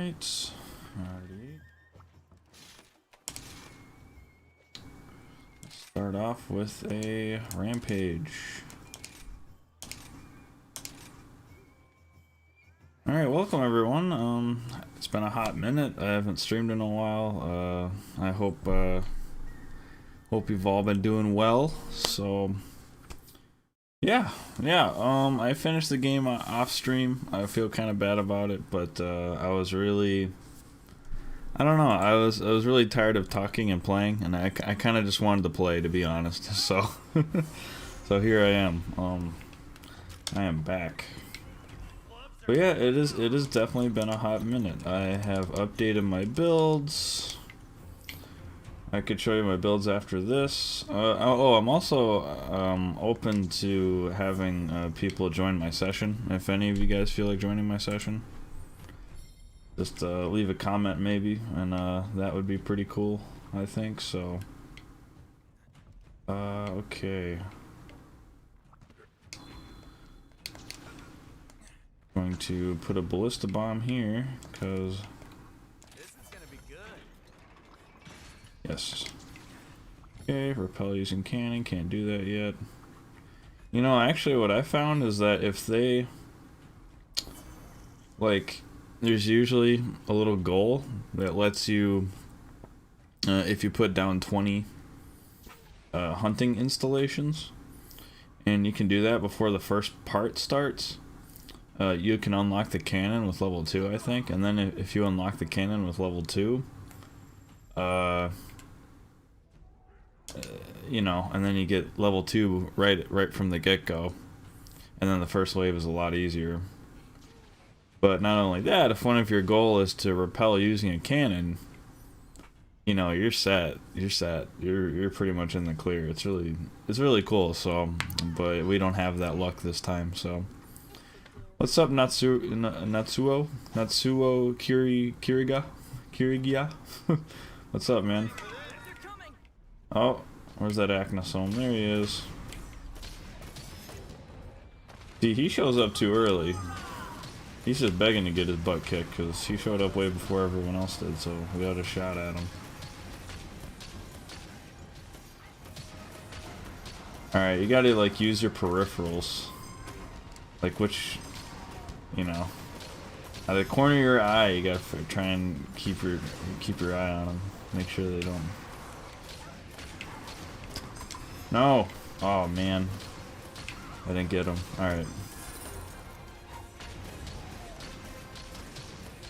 Alright. Alrighty. Start off with a rampage. Alright, welcome everyone. It's been a hot minute. I haven't streamed in a while. I hope you've all been doing well. So yeah. I finished the game off stream. I feel kind of bad about it, but I was really, I don't know. I was really tired of talking and playing, and I kind of just wanted to play, to be honest. So so here I am. I am back. But yeah, it has definitely been a hot minute. I have updated my builds. I could show you my builds after this. I'm also open to having people join my session. If any of you guys feel like joining my session, just leave a comment maybe, and that would be pretty cool, I think. So, okay. Going to put a ballista bomb here, because this is gonna be good. Yes. Okay, repel using cannon, can't do that yet. You know, actually what I found is that if they, like, there's usually a little goal that lets you, if you put down 20 hunting installations, and you can do that before the first part starts, you can unlock the cannon with level 2, I think, and then if you unlock the cannon with level 2, you know, and then you get level 2 right from the get-go, and then the first wave is a lot easier. But not only that, if one of your goal is to repel using a cannon, you know, you're set. You're pretty much in the clear. It's really cool. So, but we don't have that luck this time. So, what's up, Natsuo Kiriga? What's up, man? Oh, where's that Acnosome? There he is. See, he shows up too early. He's just begging to get his butt kicked because he showed up way before everyone else did, so we got a shot at him. Alright, you gotta like use your peripherals. Like which, you know, out of the corner of your eye, you gotta try and keep your eye on them. Make sure they don't. No! Oh man. I didn't get him. Alright.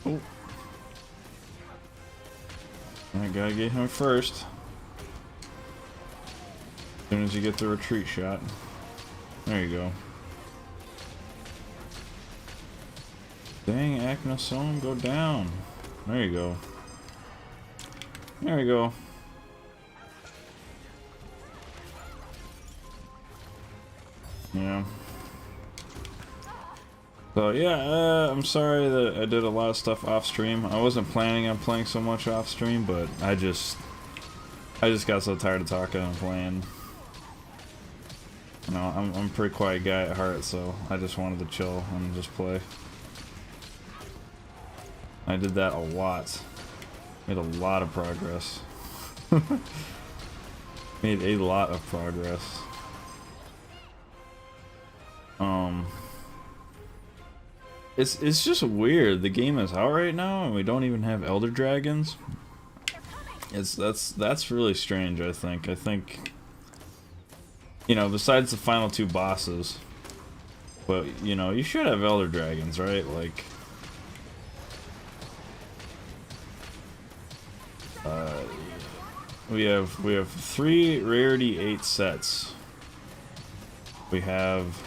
Oh. I gotta get him first. As soon as you get the retreat shot. There you go. Dang, Acnosome, go down. There you go. There you go. Yeah. So yeah, I'm sorry that I did a lot of stuff off stream. I wasn't planning on playing so much off stream, but I just got so tired of talking and playing. You know, I'm a pretty quiet guy at heart, so I just wanted to chill and just play. I did that a lot. Made a lot of progress. Made a lot of progress. It's just weird. The game is out right now and we don't even have Elder Dragons. That's really strange, I think. I think, you know, besides the final 2 bosses, but you know, you should have Elder Dragons, right? Like we have 3 rarity 8 sets. We have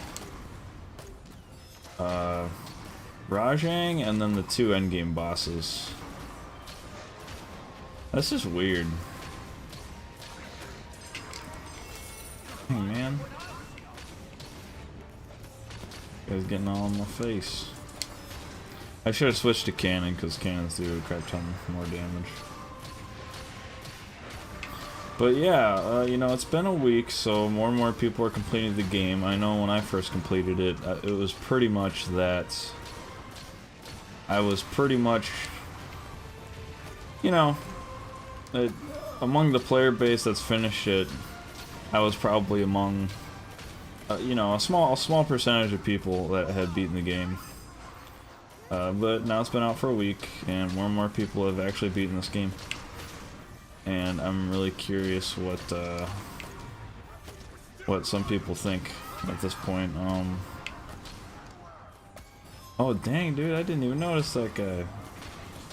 Rajang and then the 2 endgame bosses. That's just weird. Hey man. You guys getting all in my face. I should have switched to cannon because cannons do a crap ton more damage. But yeah, you know, it's been a week, so more and more people are completing the game. I know when I first completed it, it was pretty much that I was pretty much you know, it, among the player base that's finished it, I was probably among, you know, a small percentage of people that had beaten the game. But now it's been out for a week, and more people have actually beaten this game. And I'm really curious what some people think at this point. Oh dang, dude! I didn't even notice that guy.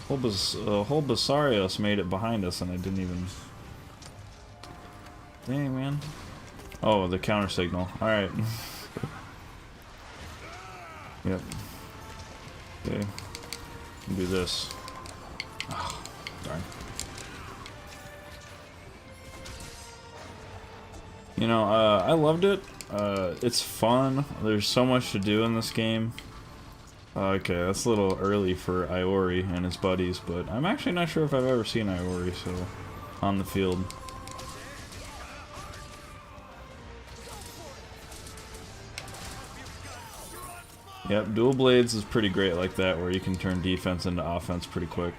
Whole Basarios made it behind us, and I didn't even. Dang, man. Oh, the counter signal. All right. Yep. Okay. Do this. Oh, darn. You know, I loved it. It's fun. There's so much to do in this game. Okay, that's a little early for Iori and his buddies, but I'm actually not sure if I've ever seen Iori, so on the field. Yep, dual blades is pretty great like that, where you can turn defense into offense pretty quick.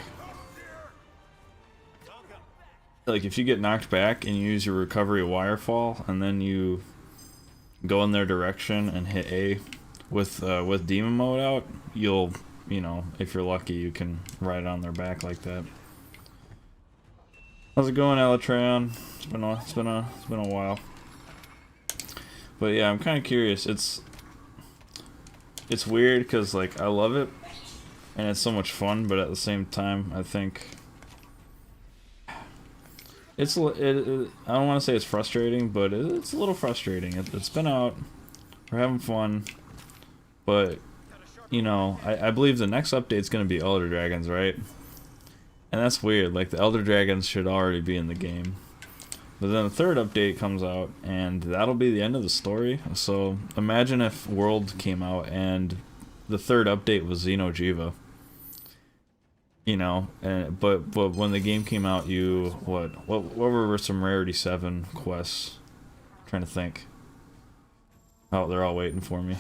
Like if you get knocked back and you use your recovery wirefall, and then you go in their direction and hit A with demon mode out, you'll, you know, if you're lucky, you can ride on their back like that. How's it going, Alatreon? It's been a while. But yeah, I'm kind of curious. It's weird because like I love it and it's so much fun, but at the same time, I think I don't want to say it's frustrating, but it's a little frustrating. It's been out. We're having fun. But, you know, I believe the next update's going to be Elder Dragons, right? And that's weird. Like, the Elder Dragons should already be in the game. But then the third update comes out, and that'll be the end of the story. So, imagine if World came out, and the third update was Xeno'jiiva. You know, but when the game came out, what were some Rarity 7 quests? I'm trying to think. Oh, they're all waiting for me.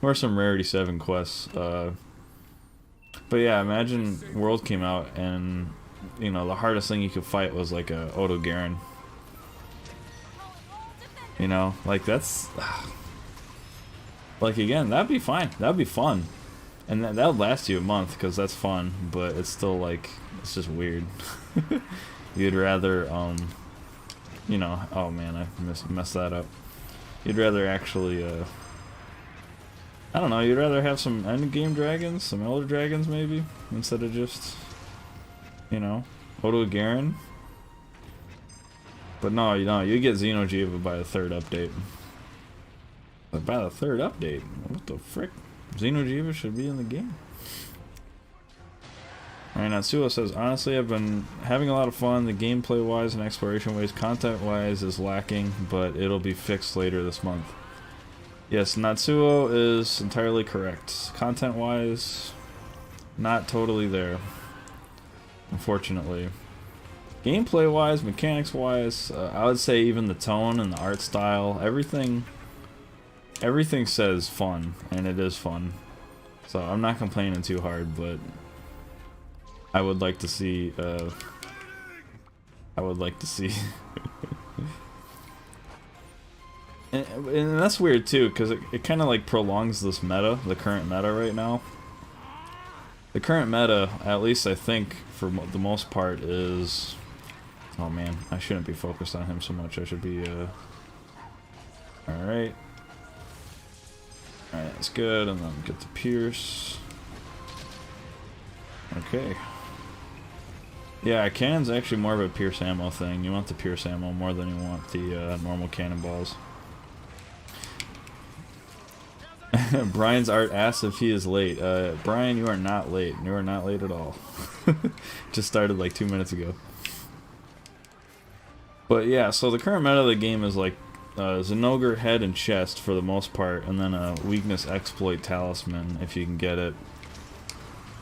Or some Rarity 7 quests. But yeah, imagine World came out and, you know, the hardest thing you could fight was like a Odo Garen. You know, like that's... Like again, that'd be fine. That'd be fun. And that'll last you a month because that's fun, but it's still like, it's just weird. You'd rather, you know, oh man, I messed that up. You'd rather actually, I don't know, you'd rather have some endgame dragons, some elder dragons maybe, instead of just, you know, Odo Garen. But no, you get Xeno'jiiva by the third update. But by the third update? What the frick? Xeno'jiiva should be in the game. Alright, Natsuo says, honestly, I've been having a lot of fun. The gameplay-wise and exploration-wise, content-wise is lacking, but it'll be fixed later this month. Yes, Natsuo is entirely correct. Content-wise, not totally there. Unfortunately. Gameplay-wise, mechanics-wise, I would say even the tone and the art style, everything says fun, and it is fun. So I'm not complaining too hard, but I would like to see, and that's weird too, because it kind of like prolongs this meta, the current meta right now. The current meta, at least I think, for the most part, is... Oh man, I shouldn't be focused on him so much. I should be, Alright. Alright, that's good, and then get the Pierce. Okay. Yeah, cannon's actually more of a Pierce ammo thing. You want the Pierce ammo more than you want the normal cannonballs. Brian's art asks if he is late. Brian, you are not late. You are not late at all. Just started like 2 minutes ago. But yeah, so the current meta of the game is like Zenogre head and chest for the most part, and then a weakness exploit talisman if you can get it.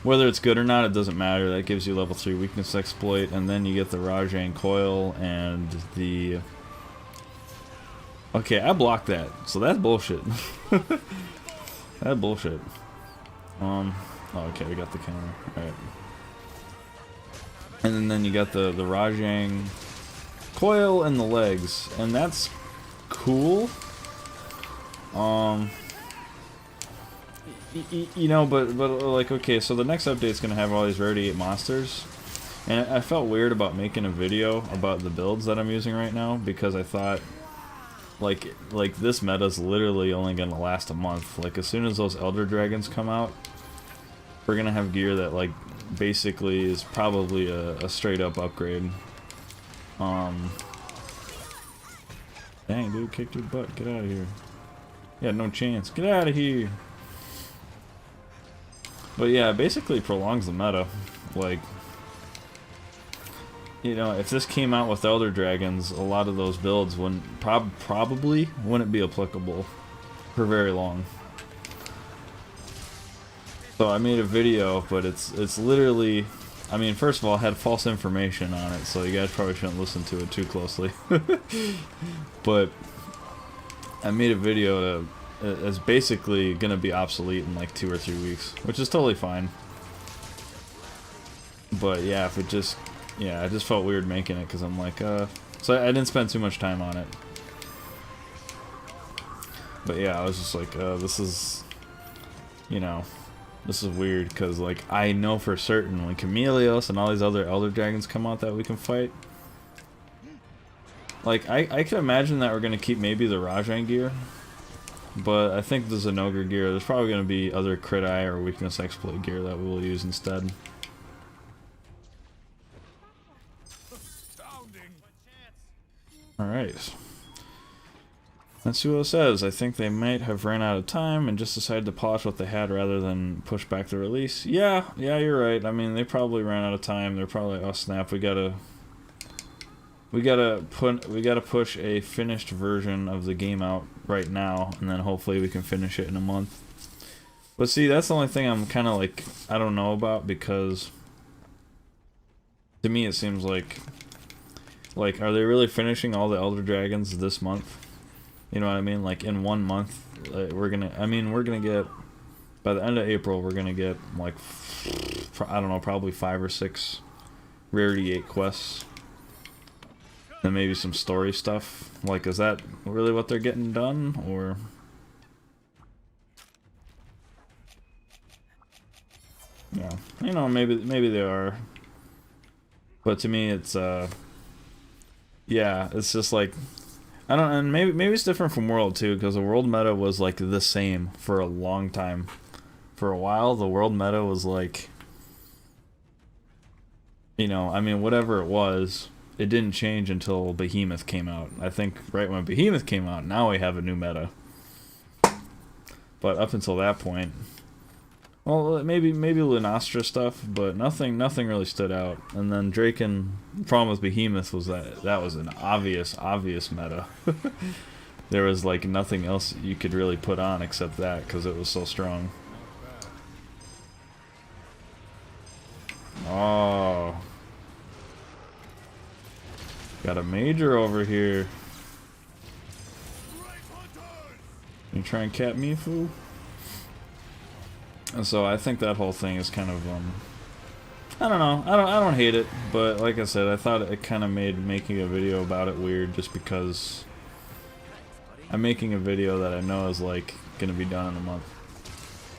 Whether it's good or not, it doesn't matter. That gives you level 3 weakness exploit, and then you get the Rajang coil and the... Okay, I blocked that, so that's bullshit. That's bullshit. Oh, okay, we got the counter. Alright. And then you got the Rajang coil and the legs, and that's cool. You know, but like, okay, so the next update's gonna have all these rarity 8 monsters, and I felt weird about making a video about the builds that I'm using right now, because I thought, like this meta's literally only gonna last a month. Like, as soon as those Elder Dragons come out, we're gonna have gear that, like, basically is probably a straight up upgrade. Dang, dude, kicked your butt. Get out of here. Yeah, no chance. Get out of here. But yeah, it basically prolongs the meta. Like, you know, if this came out with Elder Dragons, a lot of those builds wouldn't probably wouldn't be applicable for very long. So I made a video, but it's literally, I mean, first of all, it had false information on it, so you guys probably shouldn't listen to it too closely. But I made a video to, it's basically gonna be obsolete in like 2 or 3 weeks, which is totally fine. But yeah, if it just, yeah, I just felt weird making it because I'm like, so I didn't spend too much time on it. But yeah, I was just like, this is, you know, this is weird because, like, I know for certain when Chameleos and all these other Elder Dragons come out that we can fight, like, I can imagine that we're gonna keep maybe the Rajang gear. But I think the Zenogre gear, there's probably going to be other crit eye or weakness exploit gear that we will use instead. Alright. Let's see what it says. I think they might have ran out of time and just decided to polish what they had rather than push back the release. Yeah, you're right. I mean, they probably ran out of time. They're probably, oh snap, we gotta push a finished version of the game out right now, and then hopefully we can finish it in a month. But see, that's the only thing I'm kind of like, I don't know about, because to me it seems like, are they really finishing all the Elder Dragons this month? You know what I mean? Like, in 1 month, we're gonna get, by the end of April, we're gonna get, like, I don't know, probably 5 or 6 Rarity 8 quests. And maybe some story stuff. Like, is that really what they're getting done, or? Yeah, you know, maybe they are. But to me, it's yeah, it's just like, I don't, and maybe it's different from World too, because the World meta was like the same for a long time. For a while, the World meta was like, you know, I mean, whatever it was. It didn't change until Behemoth came out. I think right when Behemoth came out, now we have a new meta. But up until that point, well, maybe Lunastra stuff, but nothing really stood out. And then Draken, the problem with Behemoth was that was an obvious meta. There was like nothing else you could really put on except that, because it was so strong. Oh. Got a major over here. You try and cap me, fool? And so I think that whole thing is kind of, I don't know. I don't hate it, but like I said, I thought it kind of made making a video about it weird, just because I'm making a video that I know is like gonna be done in a month.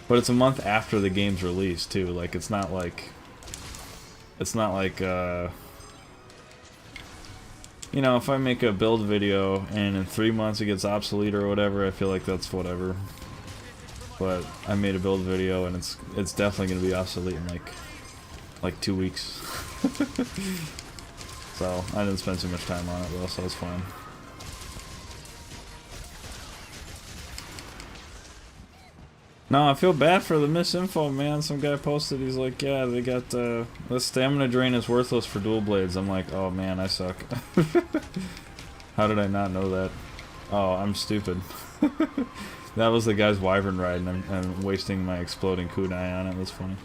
But it's a month after the game's release too. Like, it's not like you know, if I make a build video and in 3 months it gets obsolete or whatever, I feel like that's whatever. But I made a build video and it's definitely gonna be obsolete in like 2 weeks. So I didn't spend too much time on it though, so it's fine. No, I feel bad for the misinfo, man. Some guy posted, he's like, yeah, they got, the stamina drain is worthless for dual blades. I'm like, oh man, I suck. How did I not know that? Oh, I'm stupid. That was the guy's wyvern ride, and I'm wasting my exploding kunai on it. That's funny.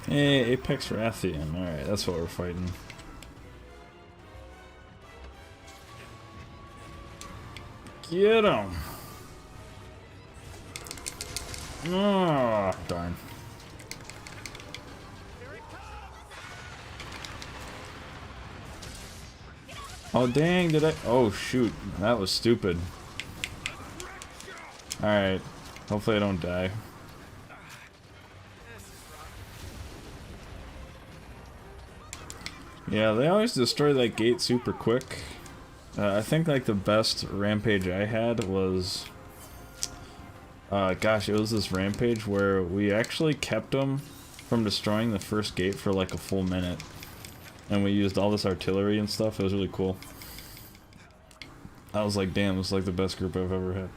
Hey, Apex Rathian. Alright, that's what we're fighting. Get him! Oh, darn. Oh, dang, did I? Oh, shoot. That was stupid. Alright. Hopefully I don't die. Yeah, they always destroy that gate super quick. I think like the best rampage I had was... gosh, it was this rampage where we actually kept them from destroying the first gate for like a full minute. And we used all this artillery and stuff. It was really cool. I was like, damn, this is like the best group I've ever had.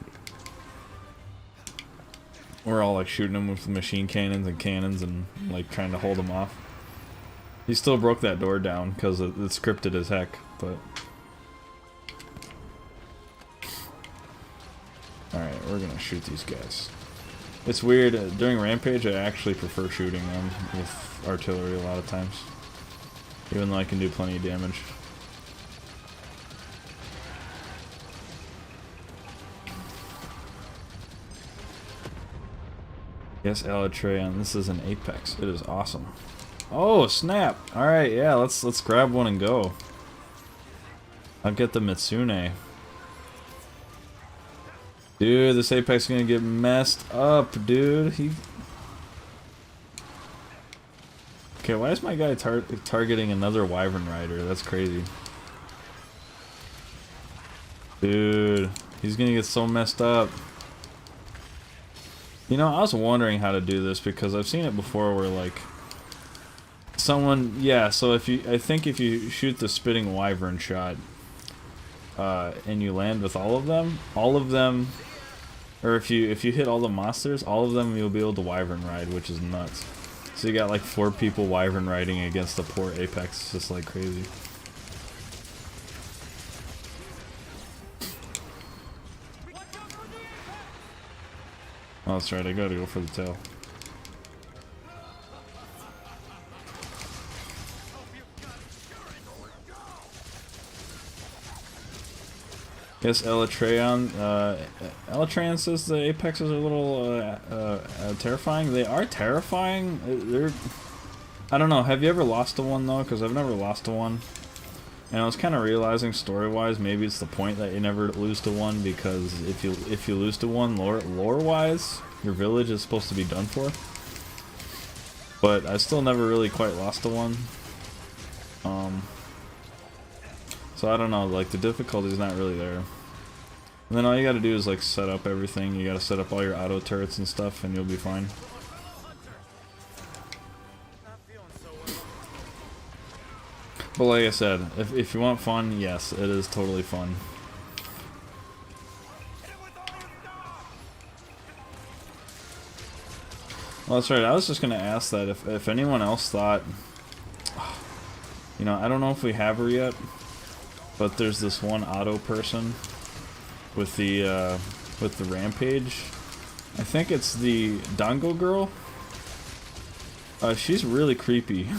We're all like shooting them with machine cannons and like trying to hold them off. He still broke that door down because it's scripted as heck, but... Alright, we're gonna shoot these guys. It's weird, during Rampage I actually prefer shooting them with artillery a lot of times. Even though I can do plenty of damage. Yes, Alatreon, this is an Apex. It is awesome. Oh, snap! Alright, yeah, let's grab one and go. I'll get the Mitsune. Dude, this Apex is gonna get messed up, dude. Okay, why is my guy targeting another Wyvern Rider? That's crazy. Dude, he's gonna get so messed up. You know, I was wondering how to do this because I've seen it before where like someone, yeah, so I think if you shoot the spitting Wyvern shot and you land with all of them, or if you hit all the monsters, all of them you'll be able to Wyvern ride, which is nuts. So you got like 4 people Wyvern riding against the poor Apex. It's just like crazy. Oh, that's right, I gotta go for the tail. Yes, Elatreon. Elatreon says the Apexes are a little terrifying. They are terrifying. They're... I don't know, have you ever lost to one though? Because I've never lost to one. And I was kind of realizing story-wise, maybe it's the point that you never lose to one, because if you lose to one, lore-wise, your village is supposed to be done for. But I still never really quite lost to one. So I don't know, like the difficulty's not really there. And then all you gotta do is like set up everything. You gotta set up all your auto turrets and stuff, and you'll be fine. But like I said, if you want fun, yes, it is totally fun. Well, that's right, I was just gonna ask that if anyone else thought, you know, I don't know if we have her yet, but there's this one auto person with the rampage. I think it's the Dango girl. She's really creepy.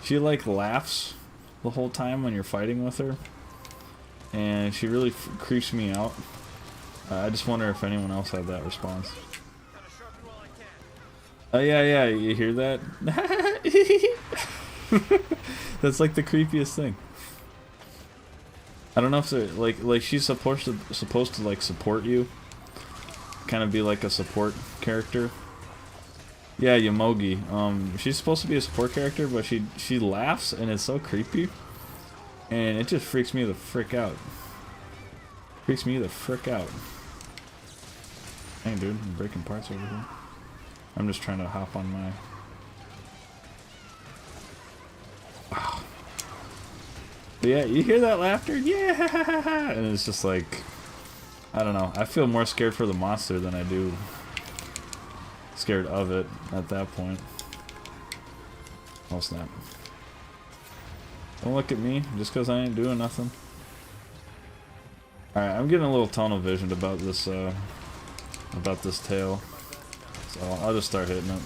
She like laughs the whole time when you're fighting with her, and she really creeps me out. I just wonder if anyone else had that response. Oh yeah, you hear that? That's like the creepiest thing. I don't know if they're like she's supposed to like support you, kind of be like a support character. Yeah, Yomogi. She's supposed to be a support character, but she laughs and it's so creepy, and it just freaks me the frick out. Freaks me the frick out. Dang, dude, I'm breaking parts over here. I'm just trying to hop on my... Wow. But yeah, you hear that laughter? Yeah! And it's just like... I don't know. I feel more scared for the monster than I do scared of it at that point. Oh snap. Don't look at me just because I ain't doing nothing. Alright, I'm getting a little tunnel visioned about this tail. So I'll just start hitting it.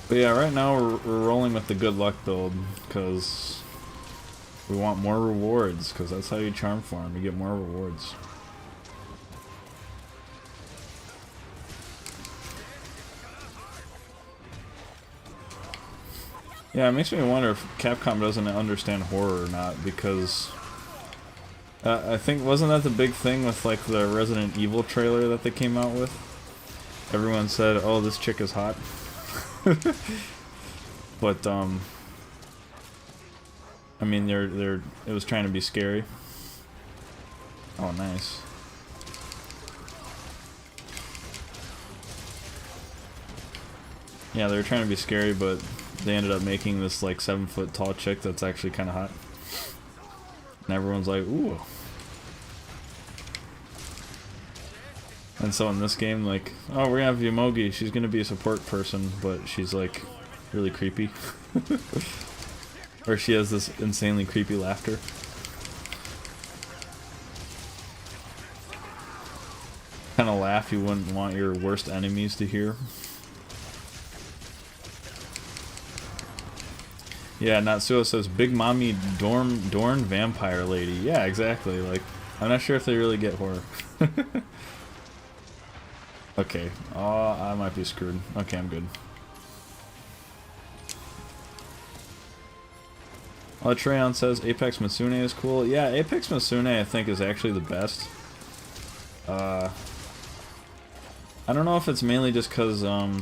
But yeah, right now we're rolling with the good luck build, because We want more rewards, because that's how you charm farm. You get more rewards. Yeah, it makes me wonder if Capcom doesn't understand horror or not, because I think, wasn't that the big thing with like the Resident Evil trailer that they came out with? Everyone said, "Oh, this chick is hot." But I mean, it was trying to be scary. Oh, nice. Yeah, they were trying to be scary, but they ended up making this like 7-foot tall chick that's actually kind of hot. And everyone's like, ooh. And so in this game, like, oh, we're gonna have Yomogi. She's gonna be a support person, but she's like really creepy. Or she has this insanely creepy laughter. Kind of laugh you wouldn't want your worst enemies to hear. Yeah, Natsuo says, Big Mommy Dorn Vampire Lady. Yeah, exactly. Like, I'm not sure if they really get horror. Okay. Oh, I might be screwed. Okay, I'm good. Treon says, Apex Masune is cool. Yeah, Apex Masune I think is actually the best. I don't know if it's mainly just because, well,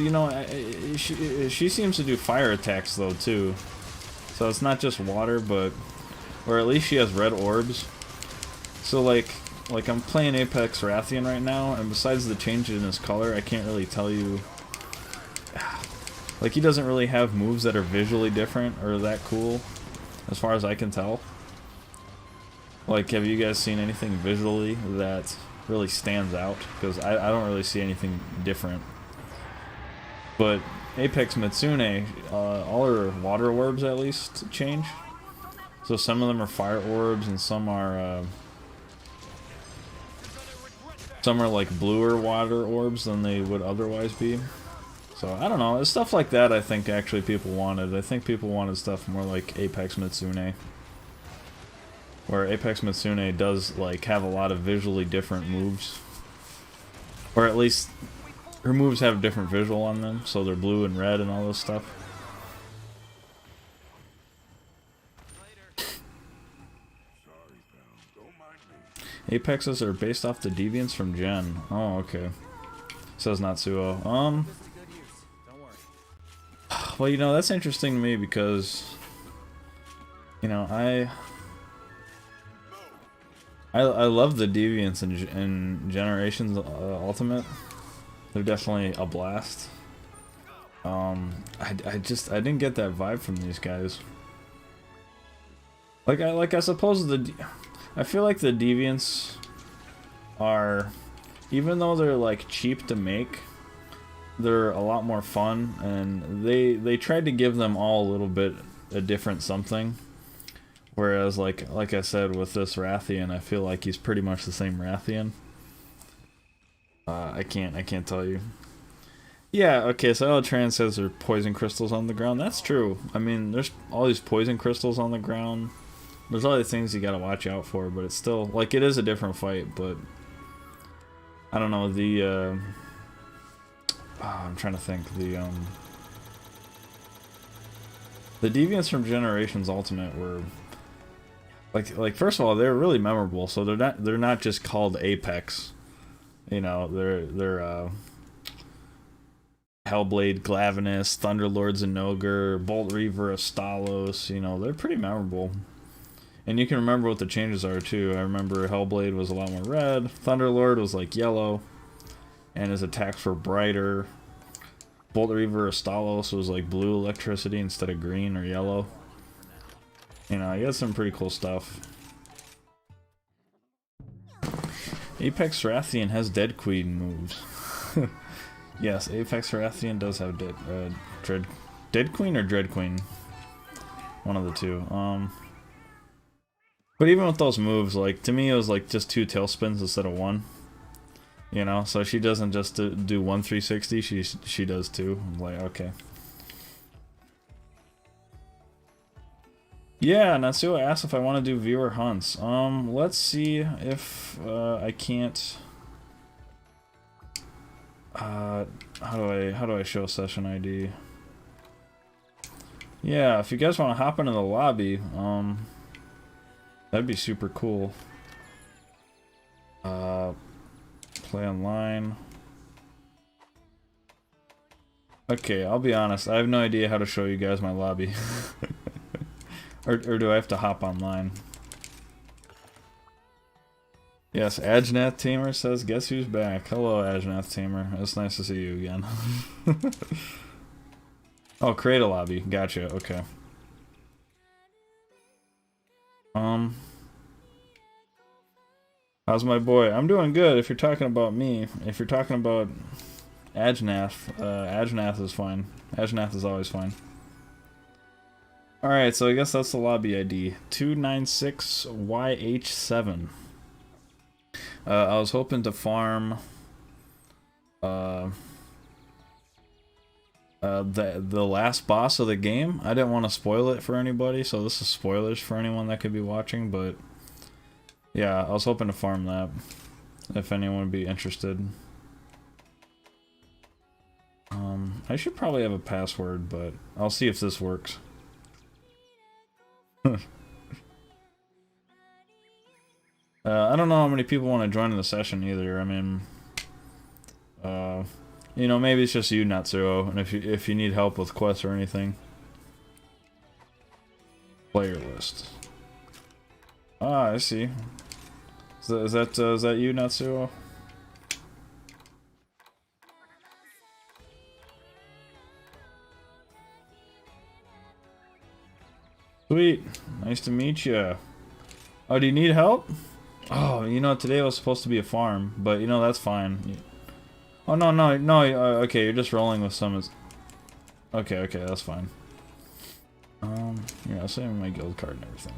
you know, she seems to do fire attacks though too, so it's not just water, but, or at least she has red orbs. So like I'm playing Apex Rathian right now, and besides the change in his color, I can't really tell you. Like, he doesn't really have moves that are visually different or that cool, as far as I can tell. Like, have you guys seen anything visually that really stands out? Because I don't really see anything different. But Apex Mitsune, all her water orbs at least change. So some of them are fire orbs, and some are like bluer water orbs than they would otherwise be. So I don't know, it's stuff like that I think actually people wanted. I think people wanted stuff more like Apex Mitsune, where Apex Mitsune does like have a lot of visually different moves, or at least her moves have different visual on them, so they're blue and red and all this stuff. Apexes are based off the deviants from Gen. Oh, okay. Says Natsuo. Well, you know, that's interesting to me because, you know, I love the deviants in Generations Ultimate. They're definitely a blast. I didn't get that vibe from these guys. I suppose I feel like the deviants are, even though they're like cheap to make, they're a lot more fun, and they tried to give them all a little bit a different something. Whereas like I said with this Rathian, I feel like he's pretty much the same Rathian. I can't tell you. Yeah, okay, so Tran says there are poison crystals on the ground. That's true. I mean, there's all these poison crystals on the ground. There's all these things you gotta watch out for, but it's still, like, it is a different fight, but I don't know, I'm trying to think, the deviants from Generations Ultimate were, like first of all, they're really memorable, so they're not just called Apex. You know, they're Hellblade, Glavenus, Thunderlord Zenogre, Bolt Reaver, Astalos, you know, they're pretty memorable. And you can remember what the changes are too. I remember Hellblade was a lot more red, Thunderlord was like yellow, and his attacks were brighter. Bolt Reaver Astalos was like blue electricity instead of green or yellow. You know, he had some pretty cool stuff. Apex Rathian has Dead Queen moves. Yes, Apex Rathian does have Dead Queen or Dread Queen. One of the two. But even with those moves, like, to me it was like just 2 tailspins instead of 1. You know, so she doesn't just do 1 360, she does 2. I'm like, okay. Yeah, Natsuo asked if I want to do viewer hunts. Let's see if I can't. How do I show session ID? Yeah, if you guys want to hop into the lobby, that'd be super cool. Play online. Okay, I'll be honest. I have no idea how to show you guys my lobby. or do I have to hop online? Yes, Ajnath Tamer says, guess who's back? Hello, Ajnath Tamer. It's nice to see you again. Oh, create a lobby. Gotcha, okay. How's my boy? I'm doing good. If you're talking about me, if you're talking about Ajnath, Ajnath is fine. Ajnath is always fine. Alright, so I guess that's the lobby ID. 296YH7. I was hoping to farm the last boss of the game. I didn't want to spoil it for anybody, so this is spoilers for anyone that could be watching, but yeah, I was hoping to farm that if anyone would be interested. I should probably have a password, but I'll see if this works. I don't know how many people want to join the session either. I mean, you know, maybe it's just you, Natsuo, and if you need help with quests or anything. Player list. Ah, I see. Is that you, Natsuo? Sweet. Nice to meet you. Oh, do you need help? Oh, you know, today was supposed to be a farm, but you know, that's fine. Oh, no, okay, you're just rolling with some... Okay, that's fine. Yeah, I'll save my guild card and everything.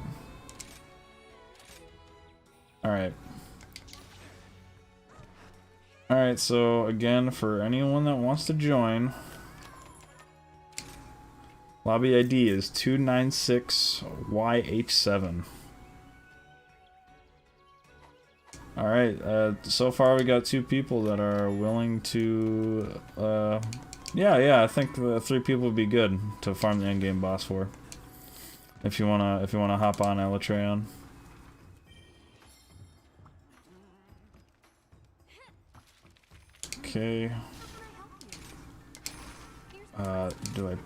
Alright, so again, for anyone that wants to join, lobby ID is 296YH7. Alright, so far we got 2 people that are willing to, yeah, I think the 3 people would be good to farm the endgame boss for. If you wanna hop on Elatreon. Okay. Do I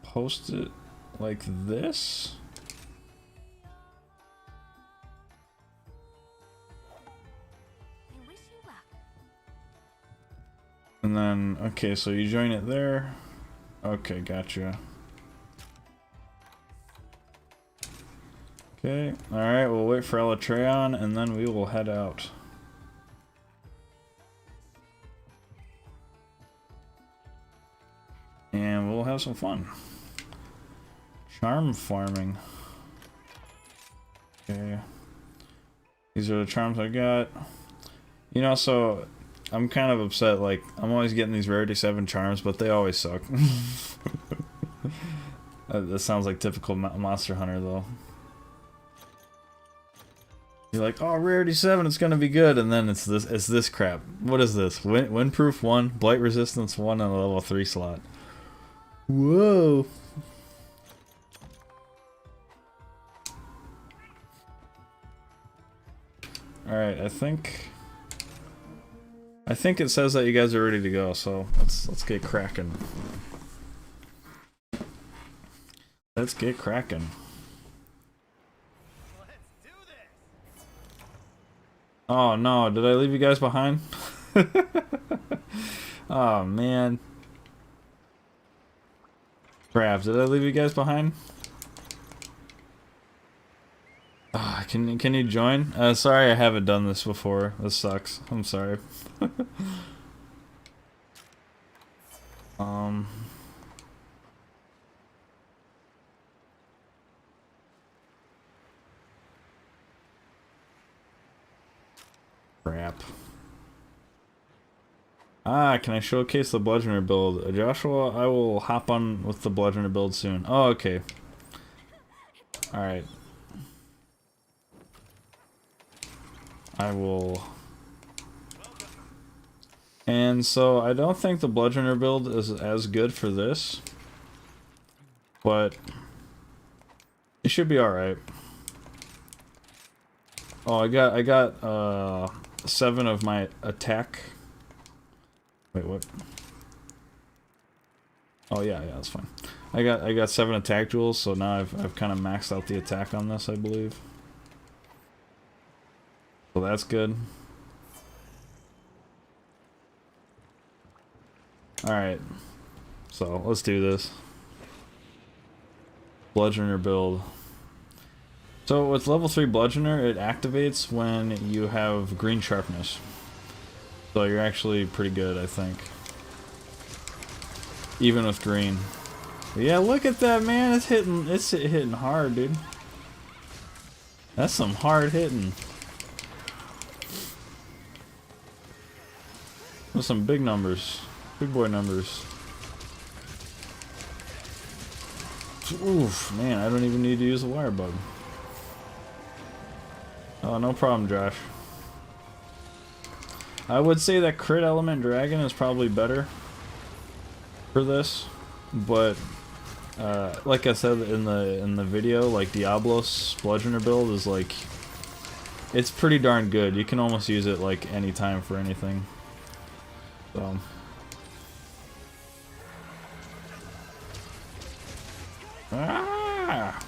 post it like this? And then, okay, so you join it there. Okay, gotcha. Okay, alright, we'll wait for Elatreon and then we will head out. And we'll have some fun. Charm farming. Okay. These are the charms I got. You know, so I'm kind of upset, like, I'm always getting these rarity 7 charms, but they always suck. That sounds like typical Monster Hunter, though. You're like, oh, rarity 7, it's gonna be good, and then it's this crap. What is this? Windproof 1, Blight Resistance 1, and a level 3 slot. Whoa! Alright, I think it says that you guys are ready to go, so let's get cracking. Let's get cracking. Oh no, did I leave you guys behind? Oh man. Crap, did I leave you guys behind? Ah, can you join? Sorry I haven't done this before. This sucks. I'm sorry. Crap. Ah, can I showcase the bludgeoner build? Joshua, I will hop on with the bludgeoner build soon. Oh, okay. Alright. I will... And so I don't think the bludgeoner build is as good for this, but it should be alright. Oh, I got 7 of my attack. Wait, what? Oh yeah, that's fine. I got 7 attack jewels, so now I've kind of maxed out the attack on this, I believe. So that's good. Alright, so let's do this. Bludgeoner build. So with level 3 bludgeoner, it activates when you have green sharpness. So you're actually pretty good, I think. Even with green. But yeah, look at that, man. It's hitting hard, dude. That's some hard hitting. With some big numbers. Big boy numbers. Oof, man, I don't even need to use a wire bug. Oh, no problem, Josh. I would say that crit element dragon is probably better for this, but like I said in the video, like Diablos bludgeoner build is like, it's pretty darn good. You can almost use it like anytime for anything. So. Ah!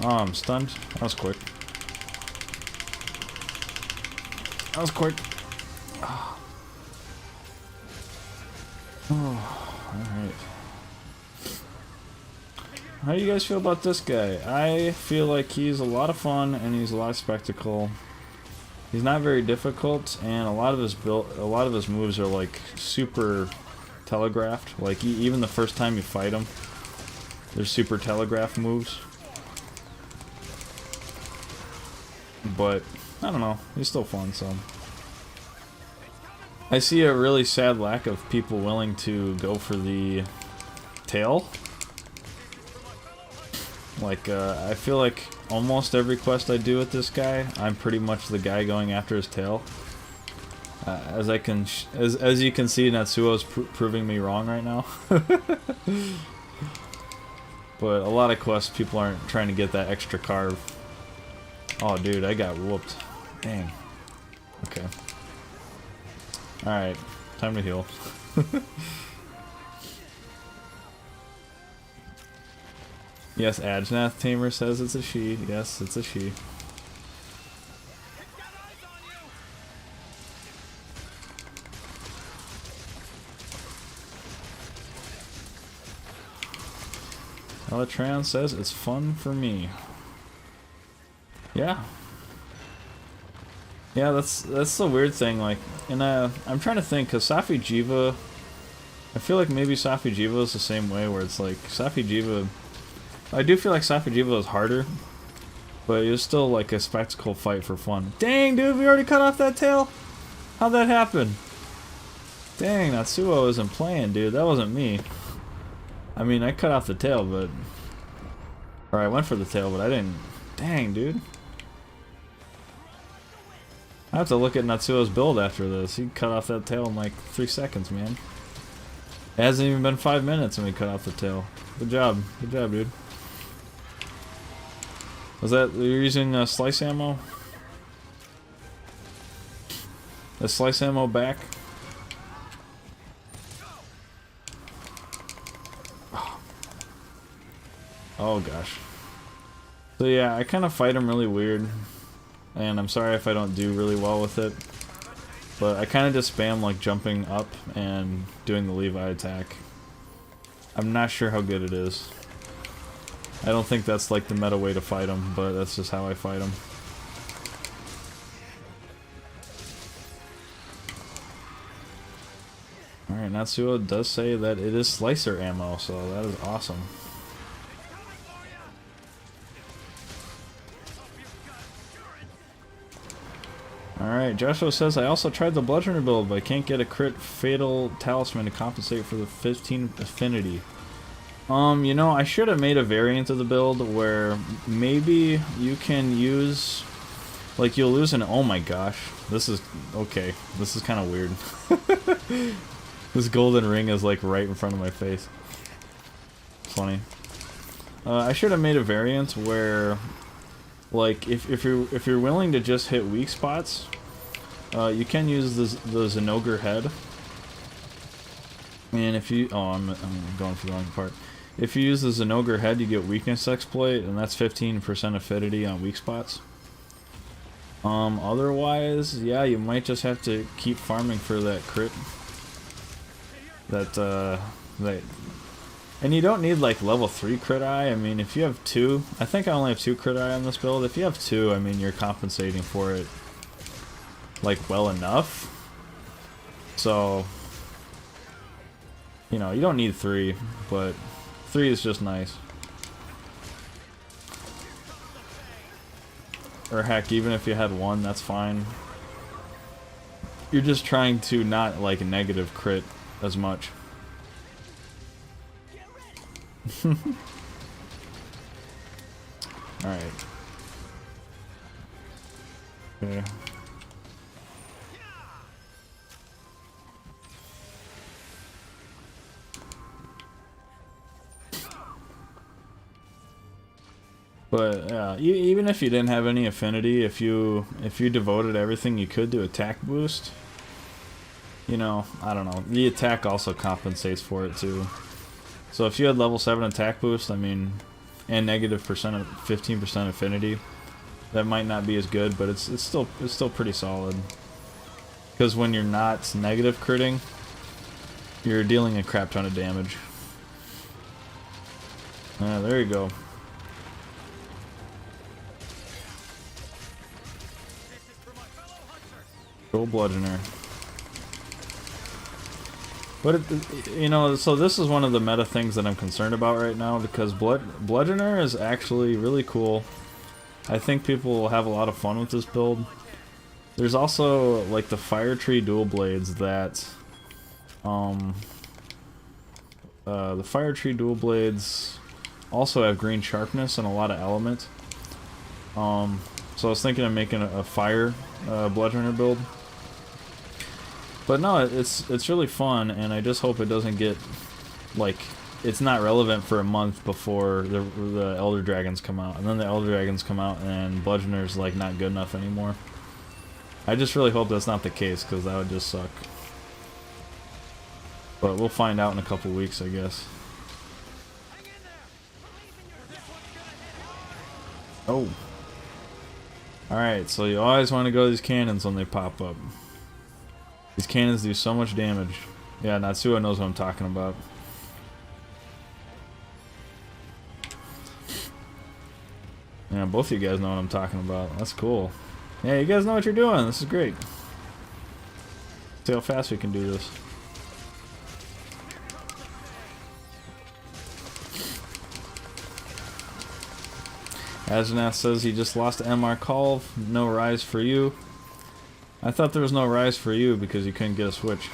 Oh, I'm stunned. That was quick. That was quick. Oh, alright. How do you guys feel about this guy? I feel like he's a lot of fun and he's a lot of spectacle. He's not very difficult, and a lot of his moves are like super telegraphed. Like even the first time you fight him, they're super telegraphed moves. But I don't know, he's still fun. So I see a really sad lack of people willing to go for the tail. Like I feel like almost every quest I do with this guy, I'm pretty much the guy going after his tail. As you can see, Natsuo's proving me wrong right now. But a lot of quests, people aren't trying to get that extra carve. Oh, dude, I got whooped. Dang. Okay. Alright, time to heal. Yes, Ajnath Tamer says it's a she. Yes, it's a she. Elatran says it's fun for me. Yeah. Yeah, that's the weird thing, like, and I'm trying to think, cause Safi Jiva, I feel like maybe Safi Jiva is the same way, where it's like, Safi Jiva, I do feel like Safi Jiva is harder, but it was still like a spectacle fight for fun. Dang, dude, we already cut off that tail? How'd that happen? Dang, Natsuo isn't playing, dude, that wasn't me. I mean, I cut off the tail, but, or I went for the tail, but I didn't. Dang, dude. I have to look at Natsuo's build after this. He cut off that tail in like 3 seconds, man. It hasn't even been 5 minutes and we cut off the tail. Good job. Good job, dude. Was that, you're using slice ammo? Is slice ammo back? Oh gosh. So yeah, I kind of fight him really weird. And I'm sorry if I don't do really well with it. But I kind of just spam like jumping up and doing the Levi attack. I'm not sure how good it is. I don't think that's like the meta way to fight him, but that's just how I fight him. Alright, Natsuo does say that it is slicer ammo, so that is awesome. Alright, Joshua says, I also tried the bludgeoner build, but I can't get a crit fatal talisman to compensate for the 15 affinity. You know, I should have made a variant of the build where maybe you can use, like, you'll lose an, oh my gosh, this is, okay, this is kind of weird. This golden ring is like right in front of my face. Funny. I should have made a variant where, like, if you're willing to just hit weak spots, you can use the Zenogre head. And if you, oh, I'm going for the wrong part. If you use the Zenogre head, you get weakness exploit, and that's 15% affinity on weak spots. Otherwise, yeah, you might just have to keep farming for that crit. And you don't need like level 3 crit eye. I mean, if you have 2, I think I only have 2 crit eye on this build. If you have 2, I mean, you're compensating for it like well enough. So, you know, you don't need 3, but 3 is just nice. Or heck, even if you had 1, that's fine. You're just trying to not like negative crit as much. Alright. Okay. But yeah, even if you didn't have any affinity, if you devoted everything you could to attack boost, you know, I don't know, the attack also compensates for it too. So if you had level 7 attack boost, I mean, and negative 15% affinity, that might not be as good, but it's still pretty solid. Because when you're not negative critting, you're dealing a crap ton of damage. There you go. Go Bludgeoner. But, you know, so this is one of the meta things that I'm concerned about right now, because Bludgeoner is actually really cool. I think people will have a lot of fun with this build. There's also, like, the Fire Tree Dual Blades that, the Fire Tree Dual Blades also have green sharpness and a lot of element. So I was thinking of making a fire Bludgeoner build. But no, it's really fun, and I just hope it doesn't get, like, it's not relevant for a month before the Elder Dragons come out. And then the Elder Dragons come out, and Bludgeoner's, like, not good enough anymore. I just really hope that's not the case, because that would just suck. But we'll find out in a couple weeks, I guess. Oh. Alright, so you always want to go to these cannons when they pop up. These cannons do so much damage. Yeah, Natsuo knows what I'm talking about. Yeah, both of you guys know what I'm talking about. That's cool. Yeah, you guys know what you're doing. This is great. See how fast we can do this. Ajanath says he just lost to MR Call. No rise for you. I thought there was no rise for you because you couldn't get a switch.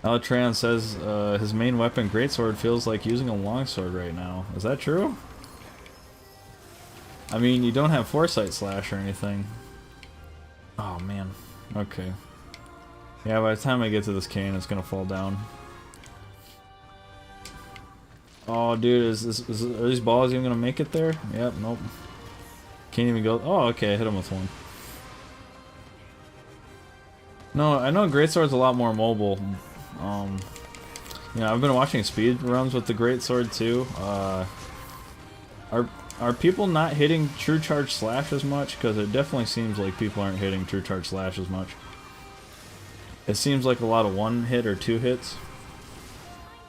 Alatran says his main weapon, Greatsword, feels like using a longsword right now. Is that true? I mean, you don't have Foresight Slash or anything. Oh, man. Okay. Yeah, by the time I get to this cane, it's gonna fall down. Oh, dude, are these balls even gonna make it there? Yep, nope. Can't even go. Oh, okay, I hit him with one. No, I know Greatsword's a lot more mobile. You know, I've been watching speed runs with the Greatsword too. Are people not hitting True Charge Slash as much? Because it definitely seems like people aren't hitting True Charge Slash as much. It seems like a lot of 1 hit or 2 hits.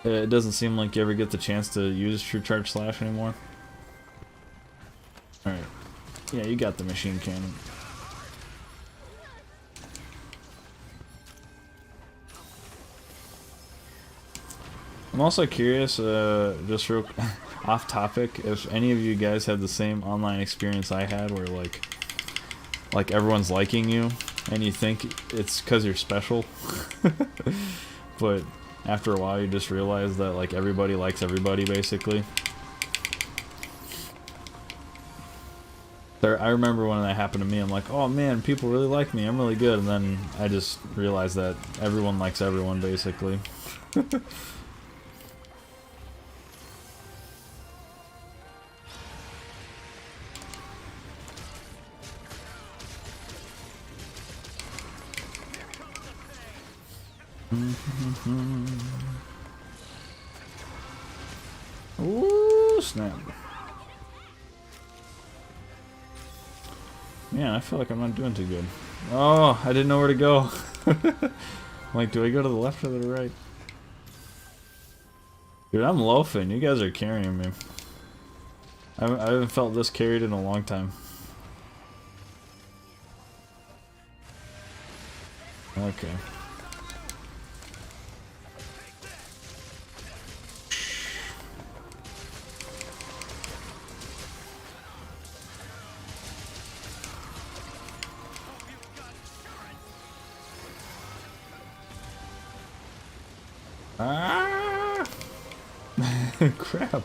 It doesn't seem like you ever get the chance to use True Charge Slash anymore. Alright. Yeah, you got the machine cannon. I'm also curious, just real off topic, if any of you guys had the same online experience I had where like everyone's liking you and you think it's because you're special, but after a while you just realize that like everybody likes everybody basically. I remember when that happened to me, I'm like, oh man, people really like me, I'm really good, and then I just realized that everyone likes everyone basically. Ooh, snap. Man, I feel like I'm not doing too good. Oh, I didn't know where to go. Like, do I go to the left or the right? Dude, I'm loafing. You guys are carrying me. I haven't felt this carried in a long time. Okay. Ah! Crap.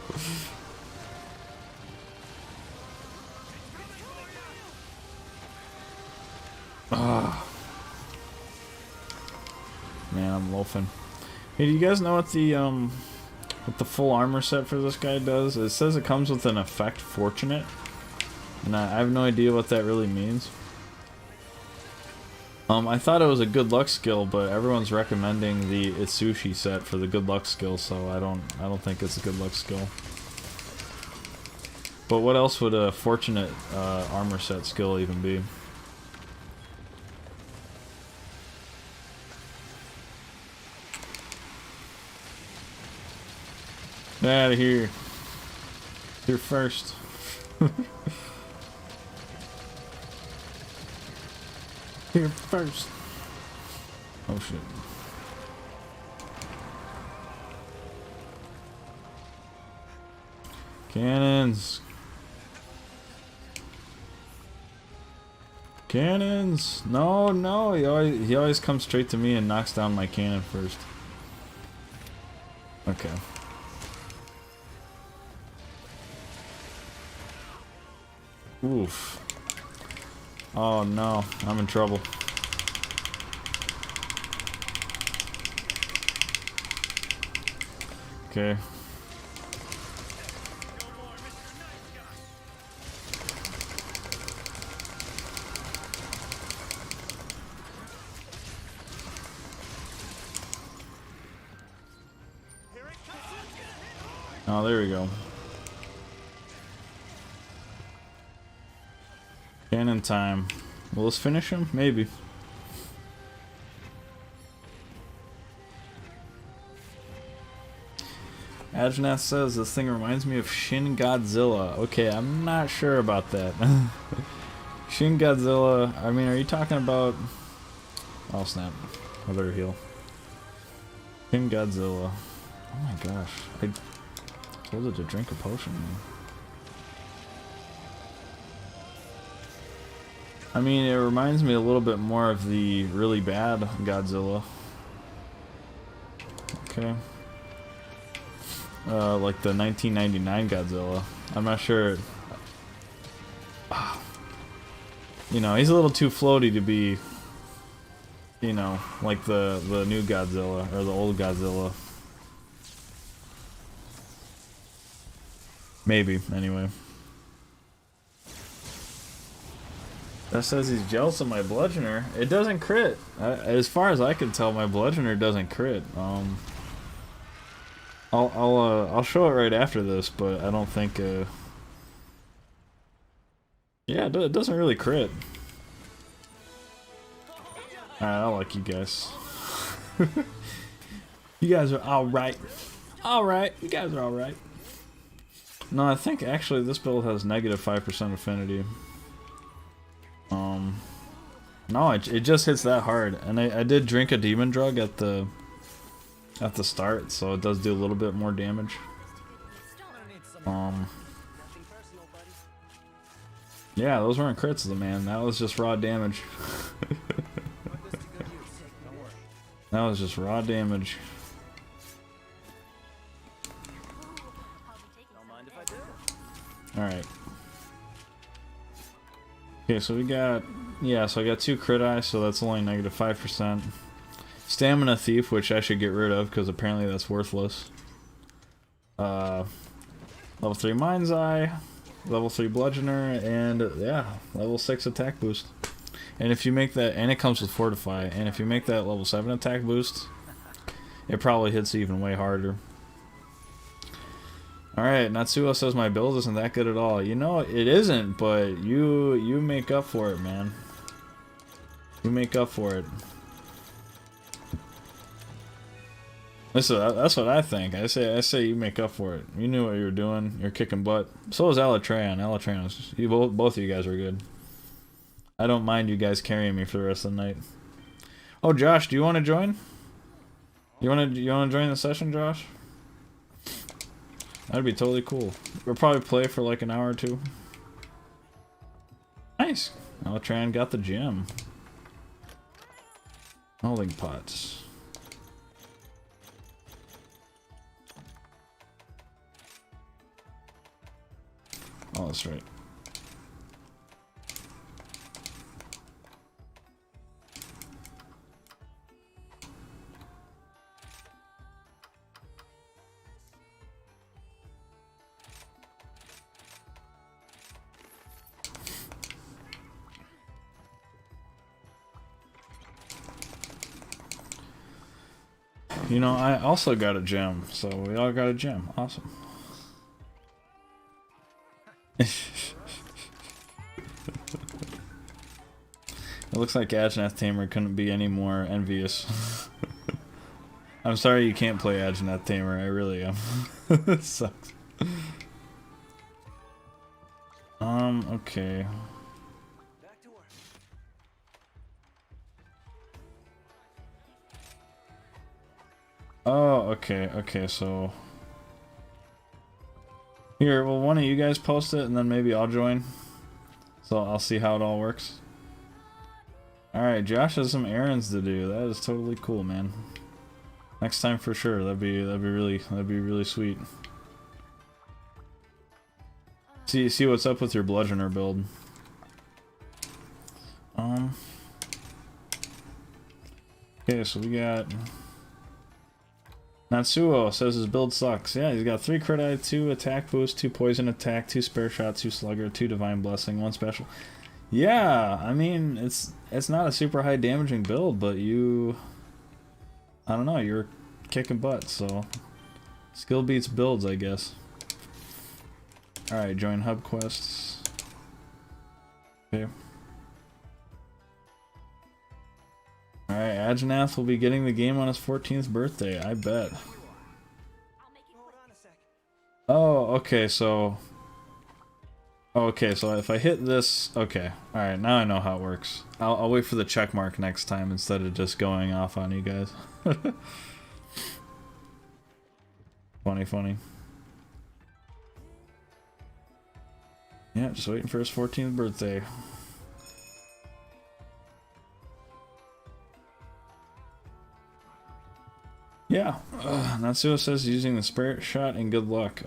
Ah. Man, I'm loafing. Hey, do you guys know what the full armor set for this guy does? It says it comes with an effect Fortunate, and I have no idea what that really means. I thought it was a good luck skill, but everyone's recommending the Itsushi set for the good luck skill, so I don't think it's a good luck skill. But what else would a Fortunate armor set skill even be? Get out of here. You're first. Here first. Oh shit. Cannons. Cannons. No, no. He always comes straight to me and knocks down my cannon first. Okay. Oof. Oh no, I'm in trouble. Okay. Oh, there we go. Cannon time. Will this finish him? Maybe. Ajnath says this thing reminds me of Shin Godzilla. Okay, I'm not sure about that. Shin Godzilla, I mean, are you talking about... Oh snap. I better heal. Shin Godzilla. Oh my gosh. I told it to drink a potion, man. I mean, it reminds me a little bit more of the really bad Godzilla. Okay. Like the 1999 Godzilla. I'm not sure. You know, he's a little too floaty to be, you know, like the new Godzilla or the old Godzilla. Maybe, anyway. That says he's jealous of my bludgeoner. It doesn't crit. As far as I can tell, my bludgeoner doesn't crit. I'll show it right after this, but I don't think. Yeah, it doesn't really crit. Alright, I like you guys. You guys are all right. All right, you guys are all right. No, I think actually this build has negative 5% affinity. No, it just hits that hard, and I did drink a demon drug at the start, so it does do a little bit more damage. Yeah, those weren't crits, man. That was just raw damage. That was just raw damage. Don't mind if I do. Alright. Okay, so we got... Yeah, so I got 2 crit eyes, so that's only negative 5%. Stamina Thief, which I should get rid of, because apparently that's worthless. Level 3 Mind's Eye, level 3 Bludgeoner, and yeah, level 6 attack boost. And if you make that, and it comes with Fortify, and if you make that level 7 attack boost, it probably hits even way harder. Alright, Natsuo says my build isn't that good at all. You know, it isn't, but you make up for it, man. You make up for it. Listen, that's what I think. I say you make up for it. You knew what you were doing. You're kicking butt. So is Alatreon. Alatreon, both of you guys are good. I don't mind you guys carrying me for the rest of the night. Oh, Josh, do you want to join? You want to join the session, Josh? That'd be totally cool. We'll probably play for like an hour or 2. Nice. Alatreon got the gem. Holding pots. Oh, that's right. You know, I also got a gem, so we all got a gem. Awesome. It looks like Ageneth Tamer couldn't be any more envious. I'm sorry you can't play Ageneth Tamer, I really am. It sucks. Okay. Back to work. Oh, okay, so... Here, well, one of you guys post it, and then maybe I'll join. So I'll see how it all works. Alright, Josh has some errands to do. That is totally cool, man. Next time for sure. That'd be really sweet. See what's up with your Bludgeoner build. Okay, so we got... Natsuo says his build sucks. Yeah, he's got 3 crit eye, 2 attack boost, 2 poison attack, 2 spare shot, 2 slugger, 2 divine blessing, 1 special. Yeah, I mean, it's not a super high damaging build, but you... I don't know, you're kicking butt, so... Skill beats builds, I guess. Alright, join hub quests. Okay. Alright, Ageneth will be getting the game on his 14th birthday, I bet. Oh, okay, so... Okay, so if I hit this... Okay, alright, now I know how it works. I'll wait for the check mark next time instead of just going off on you guys. Funny. Yeah, just waiting for his 14th birthday. Yeah, Natsuo says using the spirit shot and good luck.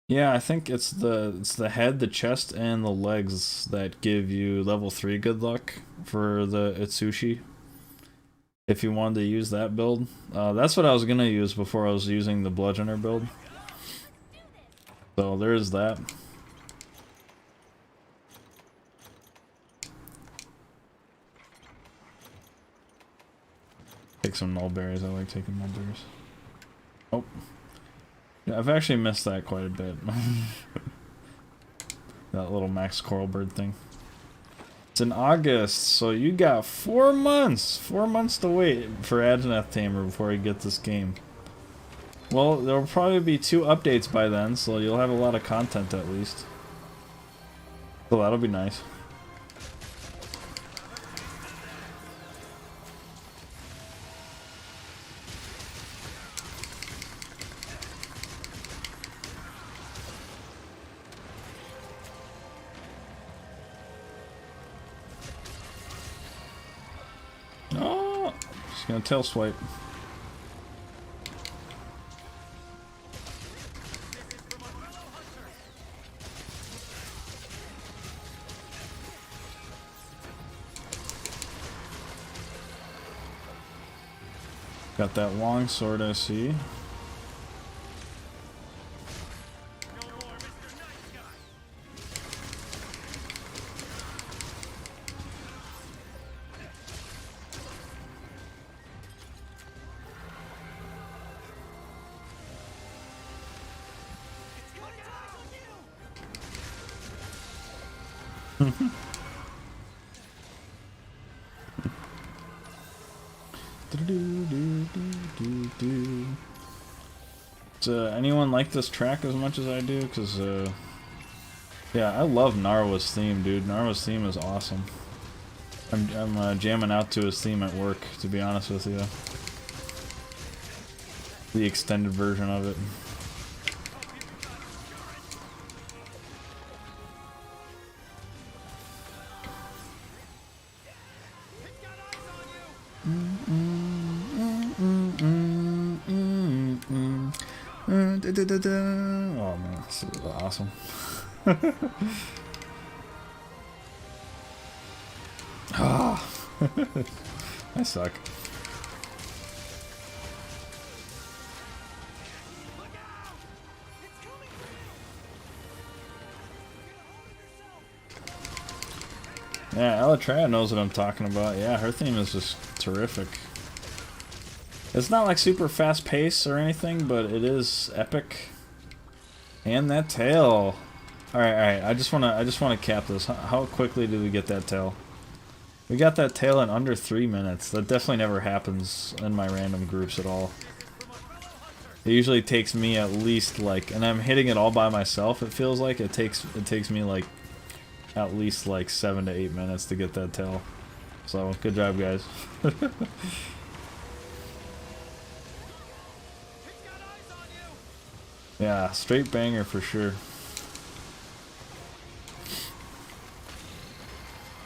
Yeah, I think it's the head, the chest, and the legs that give you level 3 good luck for the Itsushi. If you wanted to use that build. That's what I was gonna use before I was using the Bludgeoner build. So there's that. Take some mulberries. I like taking mulberries. Oh. Yeah, I've actually missed that quite a bit. That little Max Coral Bird thing. It's in August, so you got 4 months! 4 months to wait for Ageneth Tamer before you get this game. Well, there'll probably be 2 updates by then, so you'll have a lot of content at least. So that'll be nice. Just gonna tail swipe. Got that long sword, I see. Does anyone like this track as much as I do? Because, yeah, I love Narwa's theme, dude. Narwa's theme is awesome. I'm jamming out to his theme at work, to be honest with you. The extended version of it. Oh man, this is awesome. Ah, I suck. Yeah, Elytra knows what I'm talking about. Yeah, her theme is just terrific. It's not like super fast pace or anything, but it is epic. And that tail. All right. I just wanna cap this. How quickly did we get that tail? We got that tail in under 3 minutes. That definitely never happens in my random groups at all. It usually takes me at least like, and I'm hitting it all by myself. It feels like it takes me like at least like 7 to 8 minutes to get that tail. So good job, guys. Yeah, straight banger for sure.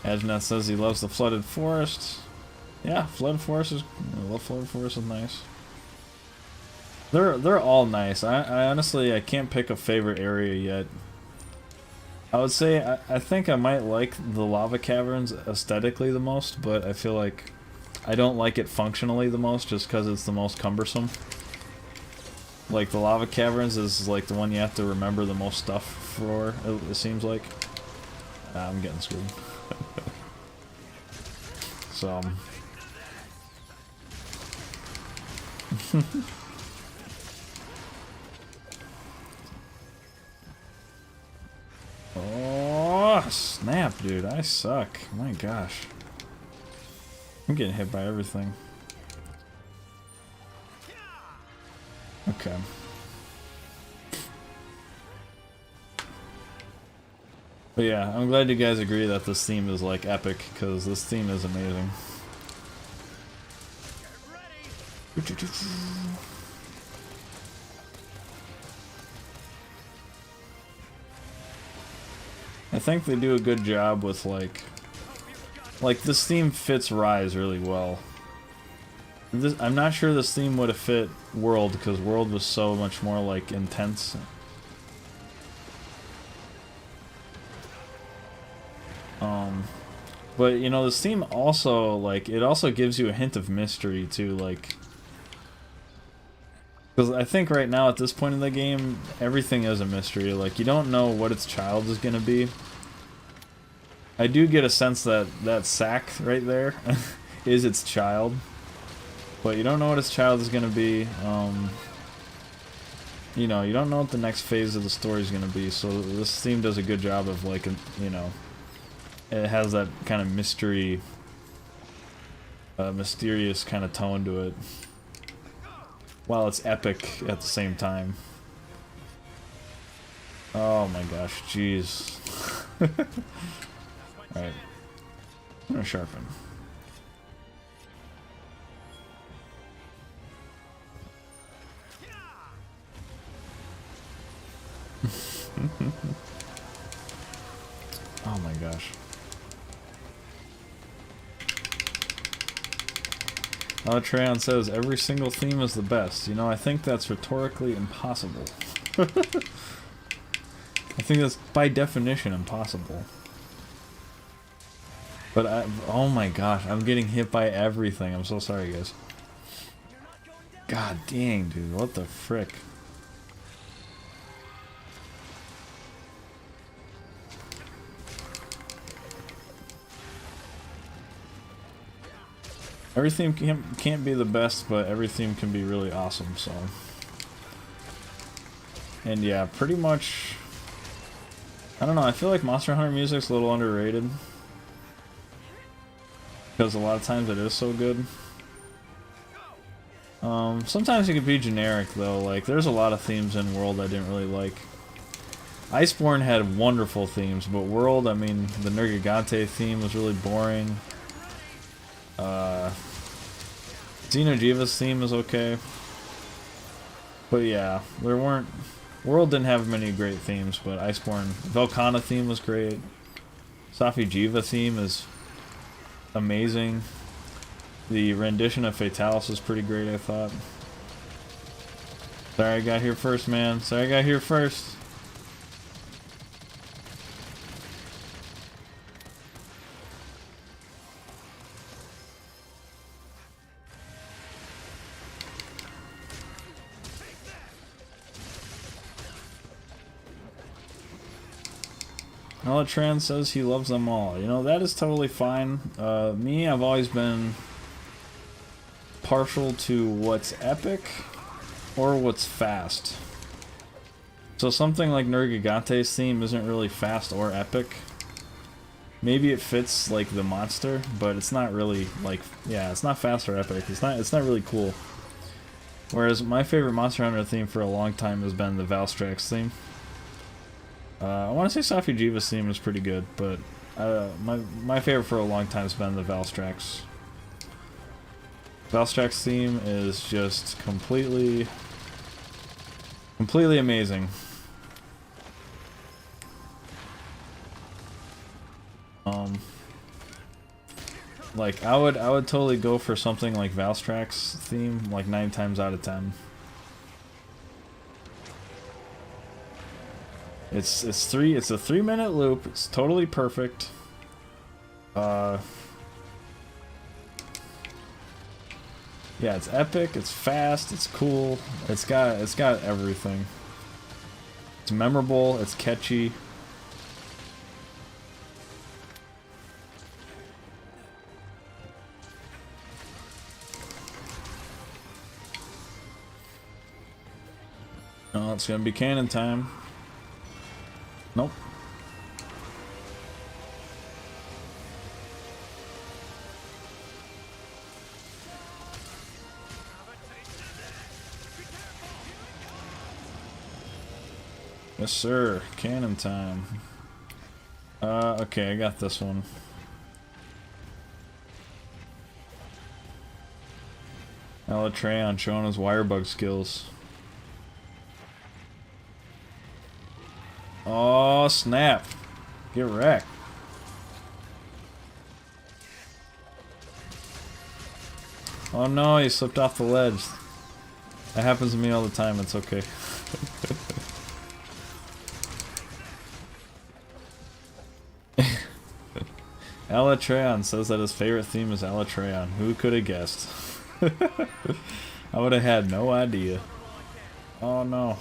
Ajnath says he loves the flooded forest. Yeah, flooded forest is. I love flooded forest is nice. They're all nice. I honestly I can't pick a favorite area yet. I would say I think I might like the lava caverns aesthetically the most, but I feel like I don't like it functionally the most just because it's the most cumbersome. Like the lava caverns is like the one you have to remember the most stuff for, it seems like. I'm getting screwed. So oh snap, dude, I suck. My gosh. I'm getting hit by everything. Okay. But yeah, I'm glad you guys agree that this theme is like epic, because this theme is amazing. I think they do a good job with like this theme fits Rise really well. I'm not sure this theme would have fit World, because World was so much more like intense. But you know, this theme also like it also gives you a hint of mystery too, like because I think right now at this point in the game everything is a mystery. Like you don't know what its child is gonna be. I do get a sense that that sack right there is its child. But you don't know what his child is going to be. You know, you don't know what the next phase of the story is going to be. So this theme does a good job of like, you know, it has that kind of mystery, mysterious kind of tone to it, while it's epic at the same time. Oh my gosh, jeez. Alright, I'm gonna sharpen. Oh my gosh. Treon says every single theme is the best. You know, I think that's rhetorically impossible. I think that's by definition impossible. But oh my gosh, I'm getting hit by everything. I'm so sorry, guys. God dang, dude, what the frick? Every theme can't be the best, but every theme can be really awesome, so. And yeah, pretty much, I don't know, I feel like Monster Hunter music's a little underrated. Because a lot of times it is so good. Sometimes it can be generic though, like there's a lot of themes in World I didn't really like. Iceborne had wonderful themes, but World, I mean, the Nergigante theme was really boring. Xeno'jiiva's theme is okay. But yeah, there weren't... World didn't have many great themes, but Iceborne... Velkhana theme was great. Safi'jiiva theme is amazing. The rendition of Fatalis was pretty great, I thought. Sorry I got here first, man. Sorry I got here first. Tran says he loves them all. You know, that is totally fine. Me, I've always been partial to what's epic or what's fast. So something like Nergigante's theme isn't really fast or epic. Maybe it fits like the monster, but it's not really like, yeah, it's not fast or epic. It's not really cool. Whereas my favorite Monster Hunter theme for a long time has been the Valstrax theme. I want to say Safi'jiiva's theme is pretty good, but my favorite for a long time has been the Valstrax. Valstrax theme is just completely amazing. Like I would totally go for something like Valstrax theme like 9 times out of 10. It's a 3-minute loop. It's totally perfect. Yeah, it's epic, it's fast, it's cool. It's got everything. It's memorable, it's catchy. Oh, it's gonna be cannon time. Nope. Yes, sir. Cannon time. Okay, I got this one. Treon showing his wirebug skills. Oh, snap. Get wrecked. Oh no, he slipped off the ledge. That happens to me all the time, it's okay. Alatreon says that his favorite theme is Alatreon. Who could have guessed? I would have had no idea. Oh no.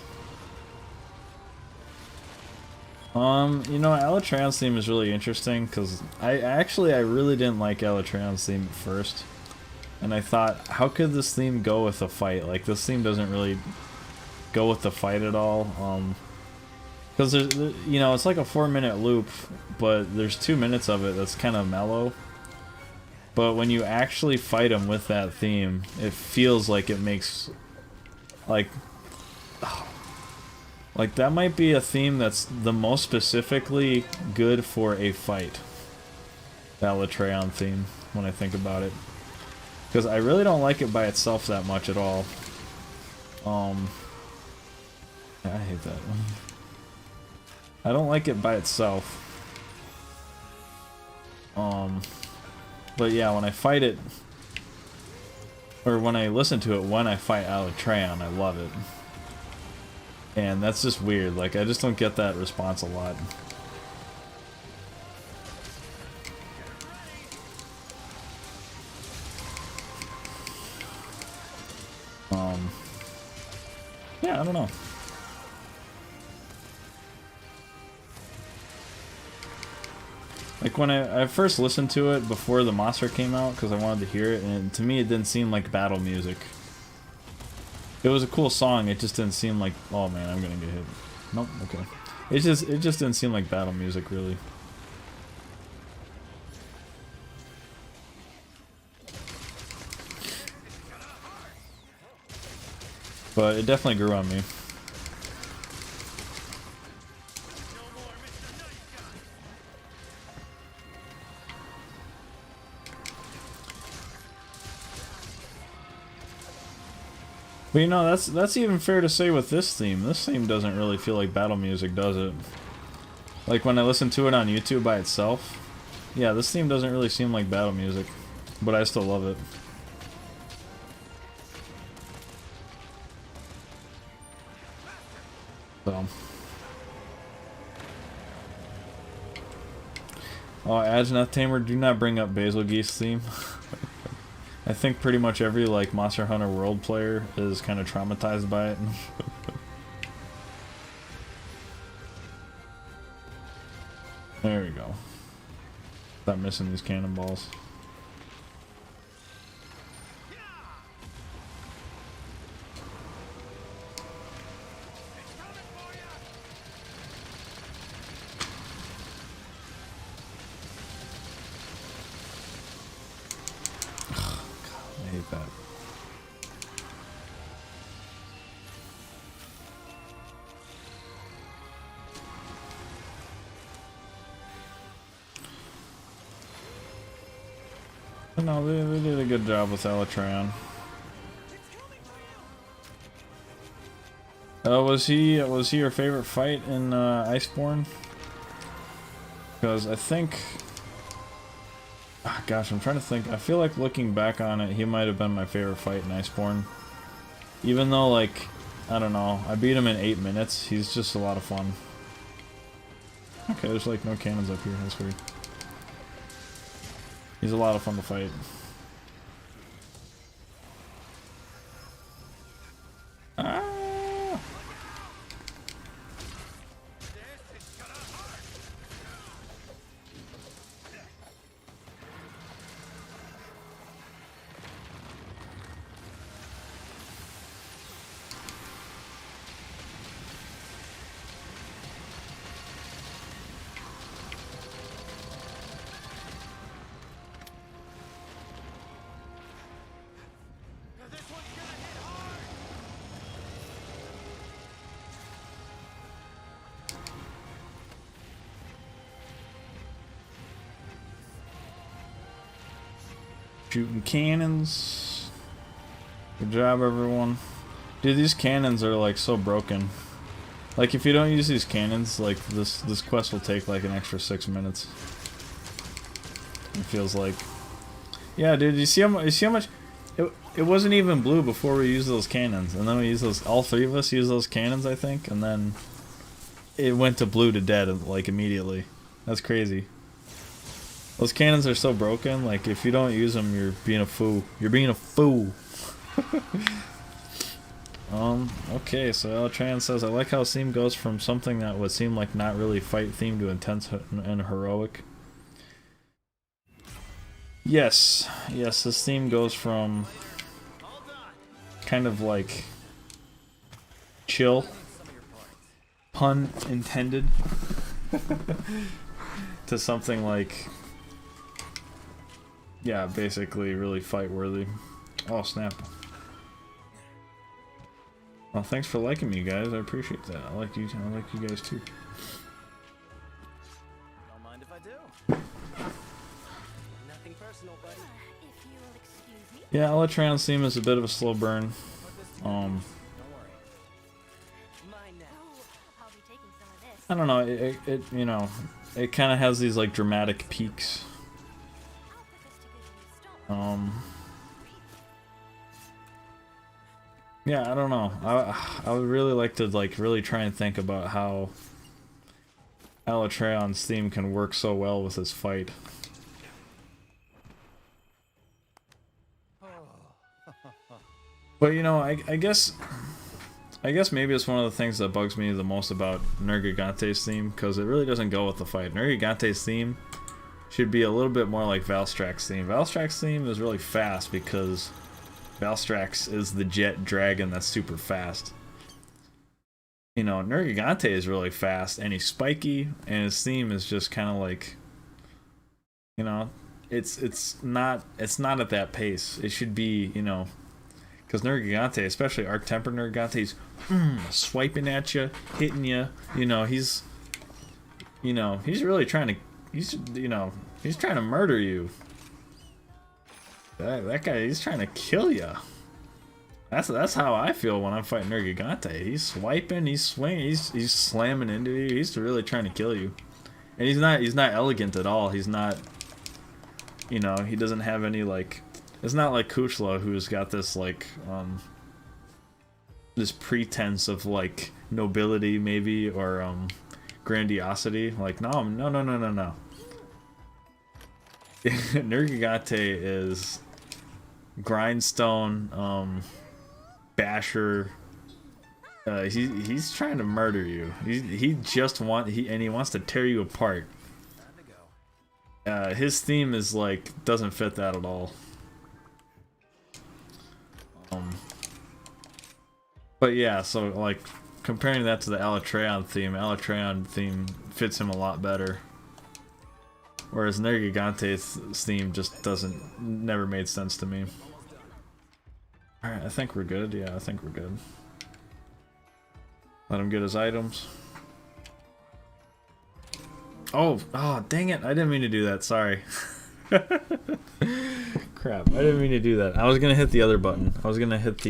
You know, Alatreon's theme is really interesting because I really didn't like Alatreon's theme at first. And I thought, how could this theme go with a fight? Like, this theme doesn't really go with the fight at all. Because there's, you know, it's like a 4-minute loop, but there's 2 minutes of it that's kind of mellow. But when you actually fight him with that theme, it feels like it makes, like that might be a theme that's the most specifically good for a fight. The Alatreon theme, when I think about it. Because I really don't like it by itself that much at all. I hate that. I don't like it by itself. But yeah, when I fight it, or when I listen to it when I fight Aotak, I love it. And that's just weird, like I just don't get that response a lot. Yeah, I don't know. Like when I first listened to it before the monster came out, because I wanted to hear it, and to me it didn't seem like battle music. It was a cool song, it just didn't seem like, oh man, I'm gonna get hit. Nope, okay. It just didn't seem like battle music, really. But it definitely grew on me. But you know, that's even fair to say with this theme. This theme doesn't really feel like battle music, does it? Like when I listen to it on YouTube by itself, yeah, this theme doesn't really seem like battle music, but I still love it. So. Oh, Ajnath Tamer, do not bring up Basil Geese theme. I think pretty much every like Monster Hunter World player is kind of traumatized by it. There we go. Stop missing these cannonballs. I hate that. No, they did a good job with Elytron. Was he your favorite fight in Iceborne? Because I think, gosh, I'm trying to think. I feel like looking back on it, he might have been my favorite fight in Iceborne. Even though, like, I don't know, I beat him in 8 minutes. He's just a lot of fun. Okay, there's like no cannons up here. That's weird. He's a lot of fun to fight. Ah! Shooting cannons. Good job, everyone. Dude, these cannons are like so broken. Like if you don't use these cannons, like this quest will take like an extra 6 minutes. It feels like. Yeah, dude, you see how much it wasn't even blue before we used those cannons, and then we used those. All three of us used those cannons, I think, and then it went to blue to dead like immediately. That's crazy. Those cannons are so broken, like, if you don't use them, you're being a fool. You're being a fool. Okay, so Elytran says, I like how theme goes from something that would seem like not really fight theme to intense and heroic. Yes, this theme goes from kind of like chill, pun intended, to something like, yeah, basically really fight worthy. Oh snap. Well, thanks for liking me, guys. I appreciate that. I like you guys too. Don't mind if I do. Nothing personal, buddy. If you will excuse me. Yeah, Elytran's theme is a bit of a slow burn. Don't worry. Mine now. Oh, I'll be taking some of this. I don't know, it you know, it kind of has these like dramatic peaks. I'll put this to good use. Don't worry. Yeah, I don't know. I would really like to like really try and think about how Alatreon's theme can work so well with this fight. But you know, I guess maybe it's one of the things that bugs me the most about Nergigante's theme, because it really doesn't go with the fight. Nergigante's theme should be a little bit more like Valstrak's theme. Valstrak's theme is really fast because Valstrax is the jet dragon that's super fast. You know, Nergigante is really fast and he's spiky, and his theme is just kind of like, you know, it's not at that pace. It should be, you know, because Nergigante, especially Arc Temper Nergigante, he's swiping at you, hitting you. You know, he's really trying to, he's trying to murder you. That guy, he's trying to kill you. That's how I feel when I'm fighting Nergigante. He's swiping, he's swinging, he's slamming into you. He's really trying to kill you, and he's not elegant at all. He's not, you know, he doesn't have any like. It's not like Kuchla, who's got this like this pretense of like nobility maybe, or grandiosity. Like no. Nergigante is grindstone, basher. He's trying to murder you. He wants to tear you apart. His theme is like doesn't fit that at all. But yeah, so like comparing that to the Alatreon theme fits him a lot better. Whereas Nergigante's theme just never made sense to me. Alright, I think we're good. Yeah, I think we're good. Let him get his items. Oh, dang it. I didn't mean to do that. Sorry. Crap, I didn't mean to do that. I was gonna hit the other button. I was gonna hit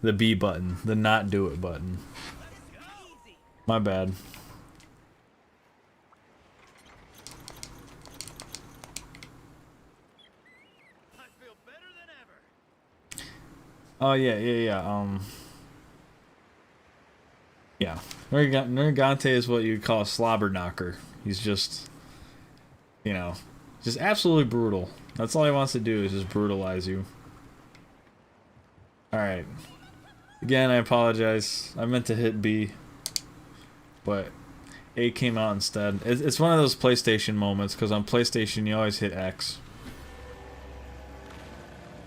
the B button, the not do it button. My bad. Oh yeah. Yeah. Nergigante is what you'd call a slobber knocker. He's just, you know, just absolutely brutal. That's all he wants to do is just brutalize you. Alright. Again, I apologize. I meant to hit B, but A came out instead. It's one of those PlayStation moments, because on PlayStation you always hit X.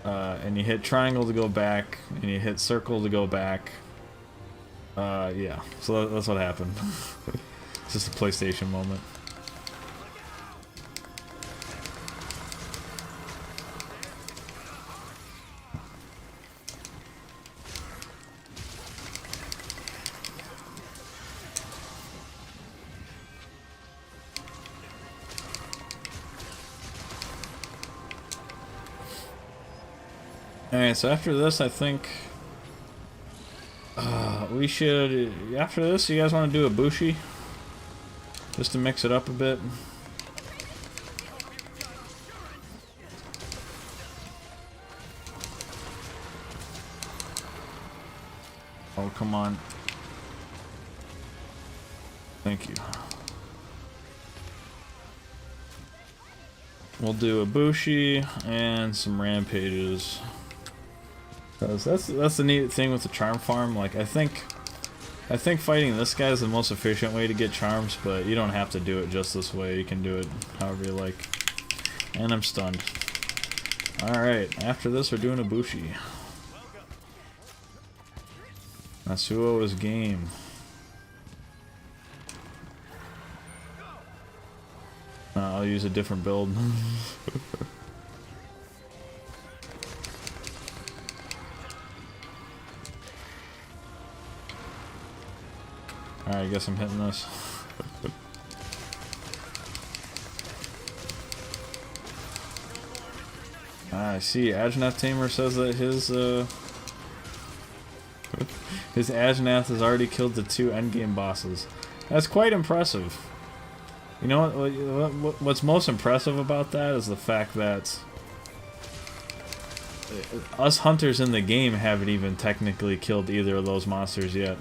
And you hit triangle to go back, and you hit circle to go back. Yeah, so that's what happened. It's just a PlayStation moment. Alright, so after this, I think we should. After this, you guys want to do a Bushi? Just to mix it up a bit. Oh, come on. Thank you. We'll do a Bushi and some Rampages. That's the neat thing with the charm farm. Like I think fighting this guy is the most efficient way to get charms, but you don't have to do it just this way. You can do it however you like. And I'm stunned. Alright, after this we're doing a Bushi. Nasuo is game. I'll use a different build. Alright, I guess I'm hitting this. I see. Ajnath Tamer says that his Ajnath has already killed the 2 endgame bosses. That's quite impressive. You know what's most impressive about that is the fact that us hunters in the game haven't even technically killed either of those monsters yet.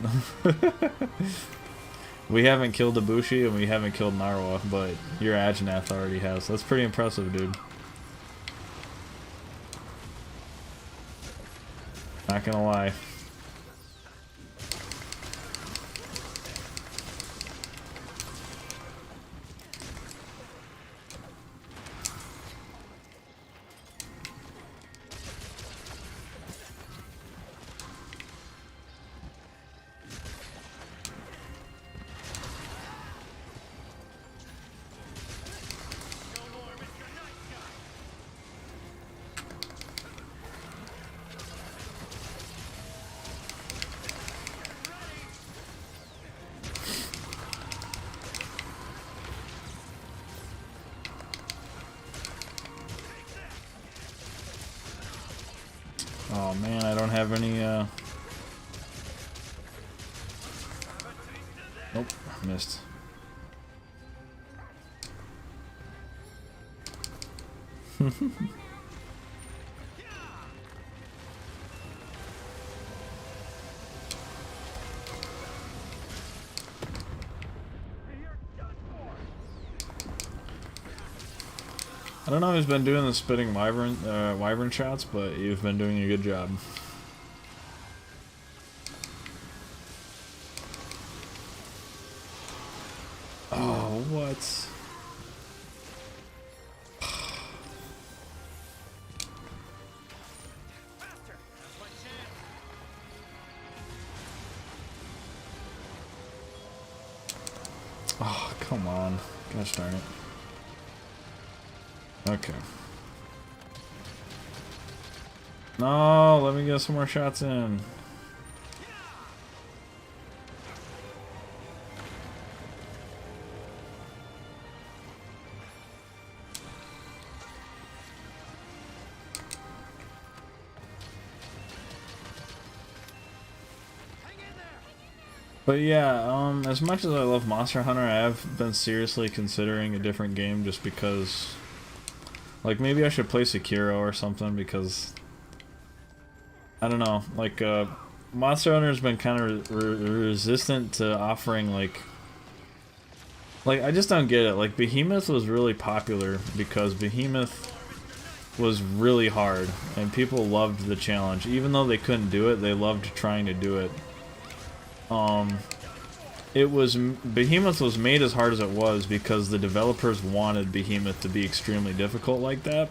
We haven't killed Ibushi and we haven't killed Narwa, but your Ajnath already has. That's pretty impressive, dude. Not gonna lie. Oh man, I don't have any, Nope, missed. I don't know who's been doing the spitting wyvern shots, but you've been doing a good job. Oh, what? Oh, come on. Gosh darn it. Okay. No, let me get some more shots in. But yeah, as much as I love Monster Hunter, I have been seriously considering a different game just because, like, maybe I should play Sekiro or something because, I don't know, like, Monster Hunter has been kind of resistant to offering, like, I just don't get it. Like, Behemoth was really popular because Behemoth was really hard and people loved the challenge. Even though they couldn't do it, they loved trying to do it. Behemoth was made as hard as it was because the developers wanted Behemoth to be extremely difficult like that.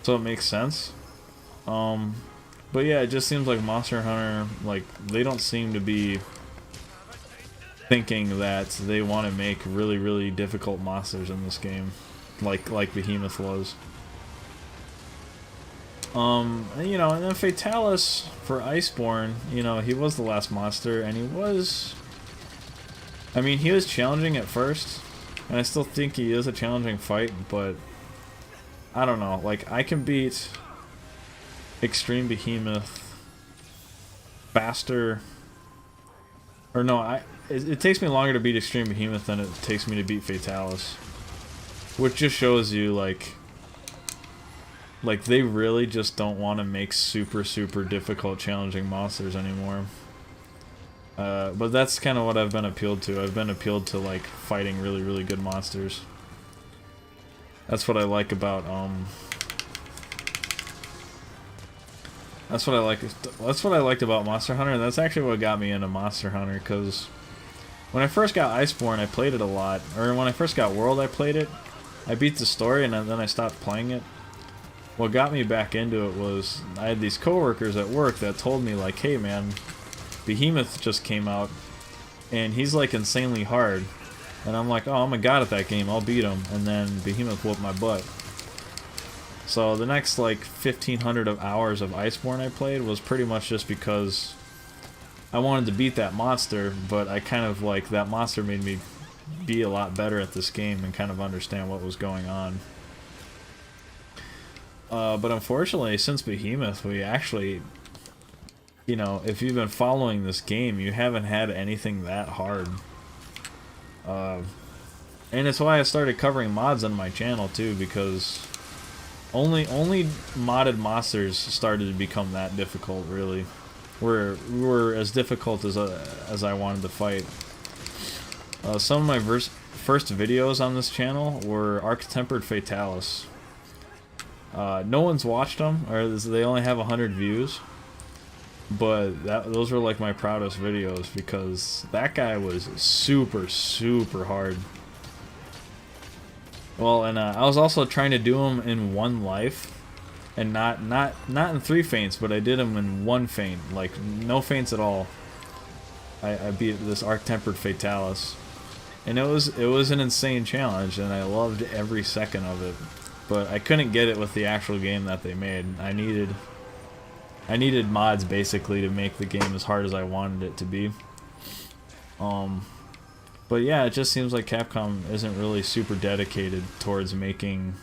So it makes sense. But yeah, it just seems like Monster Hunter, like, they don't seem to be thinking that they want to make really, really difficult monsters in this game, like Behemoth was. You know, and then Fatalis for Iceborne, you know, he was the last monster, and he was, I mean, he was challenging at first, and I still think he is a challenging fight, but I don't know, like, I can beat Extreme Behemoth faster, or no, it takes me longer to beat Extreme Behemoth than it takes me to beat Fatalis, which just shows you, like, they really just don't want to make super, super difficult, challenging monsters anymore. But that's kind of what I've been appealed to. I've been appealed to, like, fighting really, really good monsters. That's what I like about, That's what I liked about Monster Hunter, and that's actually what got me into Monster Hunter, because when I first got Iceborne, I played it a lot. Or when I first got World, I played it. I beat the story, and then I stopped playing it. What got me back into it was I had these coworkers at work that told me, like, hey man, Behemoth just came out and he's like insanely hard, and I'm like, oh, I'm a god at that game, I'll beat him. And then Behemoth whooped my butt. So the next like 1500 of hours of Iceborne I played was pretty much just because I wanted to beat that monster, but I kind of, like, that monster made me be a lot better at this game and kind of understand what was going on. But unfortunately, since Behemoth, we actually, you know, if you've been following this game, you haven't had anything that hard. And it's why I started covering mods on my channel too, because only modded monsters started to become that difficult. Really, were as difficult as I wanted to fight. Some of my first videos on this channel were Arc-Tempered Fatalis. No one's watched them, or they only have 100 views. But those were like my proudest videos because that guy was super hard. Well, and I was also trying to do him in one life, and not in 3 feints, but I did him in 1 feint, like no feints at all. I beat this Arc-Tempered Fatalis, and it was an insane challenge, and I loved every second of it. But I couldn't get it with the actual game that they made. I needed mods basically to make the game as hard as I wanted it to be. But yeah, it just seems like Capcom isn't really super dedicated towards making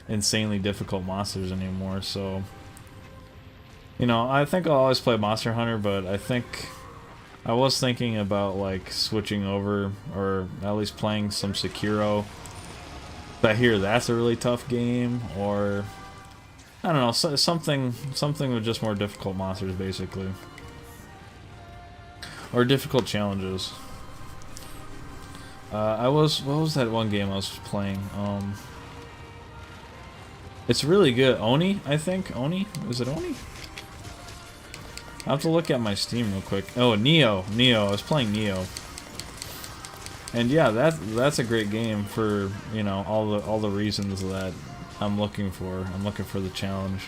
insanely difficult monsters anymore. So, you know, I think I'll always play Monster Hunter, but I was thinking about like switching over, or at least playing some Sekiro. I hear that's a really tough game, or I don't know, something with just more difficult monsters, basically, or difficult challenges. What was that one game I was playing? It's really good. Oni, I think. Oni? Is it Oni? I'll have to look at my Steam real quick. Oh, Neo. I was playing Neo. And yeah, that's a great game for, you know, all the reasons that I'm looking for. I'm looking for the challenge.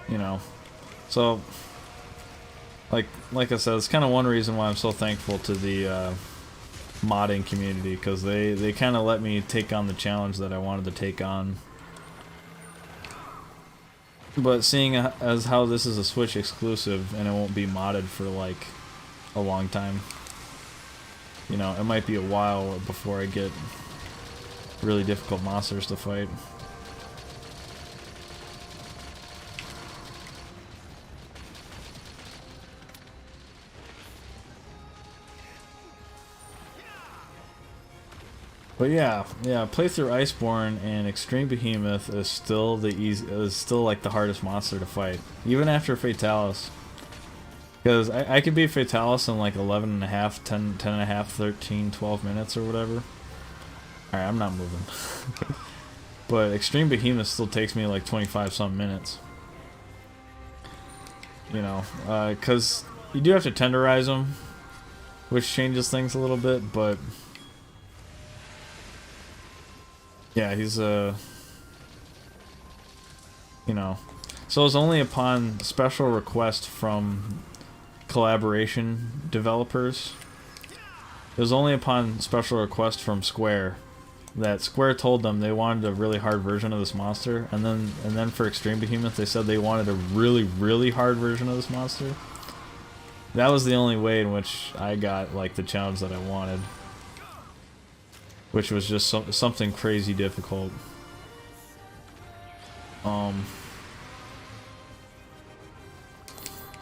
You know. So like I said, it's kind of one reason why I'm so thankful to the modding community, because they kind of let me take on the challenge that I wanted to take on. But seeing as how this is a Switch exclusive and it won't be modded for like a long time, you know, it might be a while before I get really difficult monsters to fight. But yeah, playthrough Iceborne and Extreme Behemoth is still like the hardest monster to fight, even after Fatalis. Because I could beat Fatalis in like 11 and a half, 10 and a half, 13, 12 minutes or whatever. Alright, I'm not moving. But Extreme Behemoth still takes me like 25 some minutes. You know, because you do have to tenderize them, which changes things a little bit, but yeah, he's you know, so it's only upon special request from collaboration developers. It was only upon special request from Square that Square told them they wanted a really hard version of this monster, and then for Extreme Behemoth they said they wanted a really hard version of this monster. That was the only way in which I got like the challenge that I wanted, which was just something crazy difficult.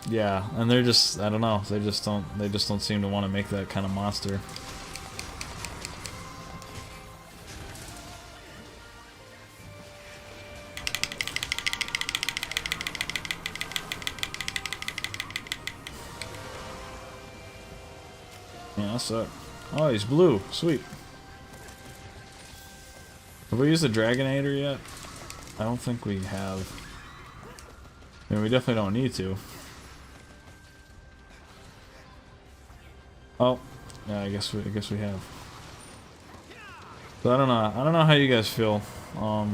Yeah, and they're just, I don't know, they just don't seem to want to make that kind of monster. Yeah, that sucks. Oh, he's blue. Sweet. Have we used the Dragonator yet? I don't think we have. I mean, we definitely don't need to. Oh, yeah, I guess we have. So I don't know how you guys feel. I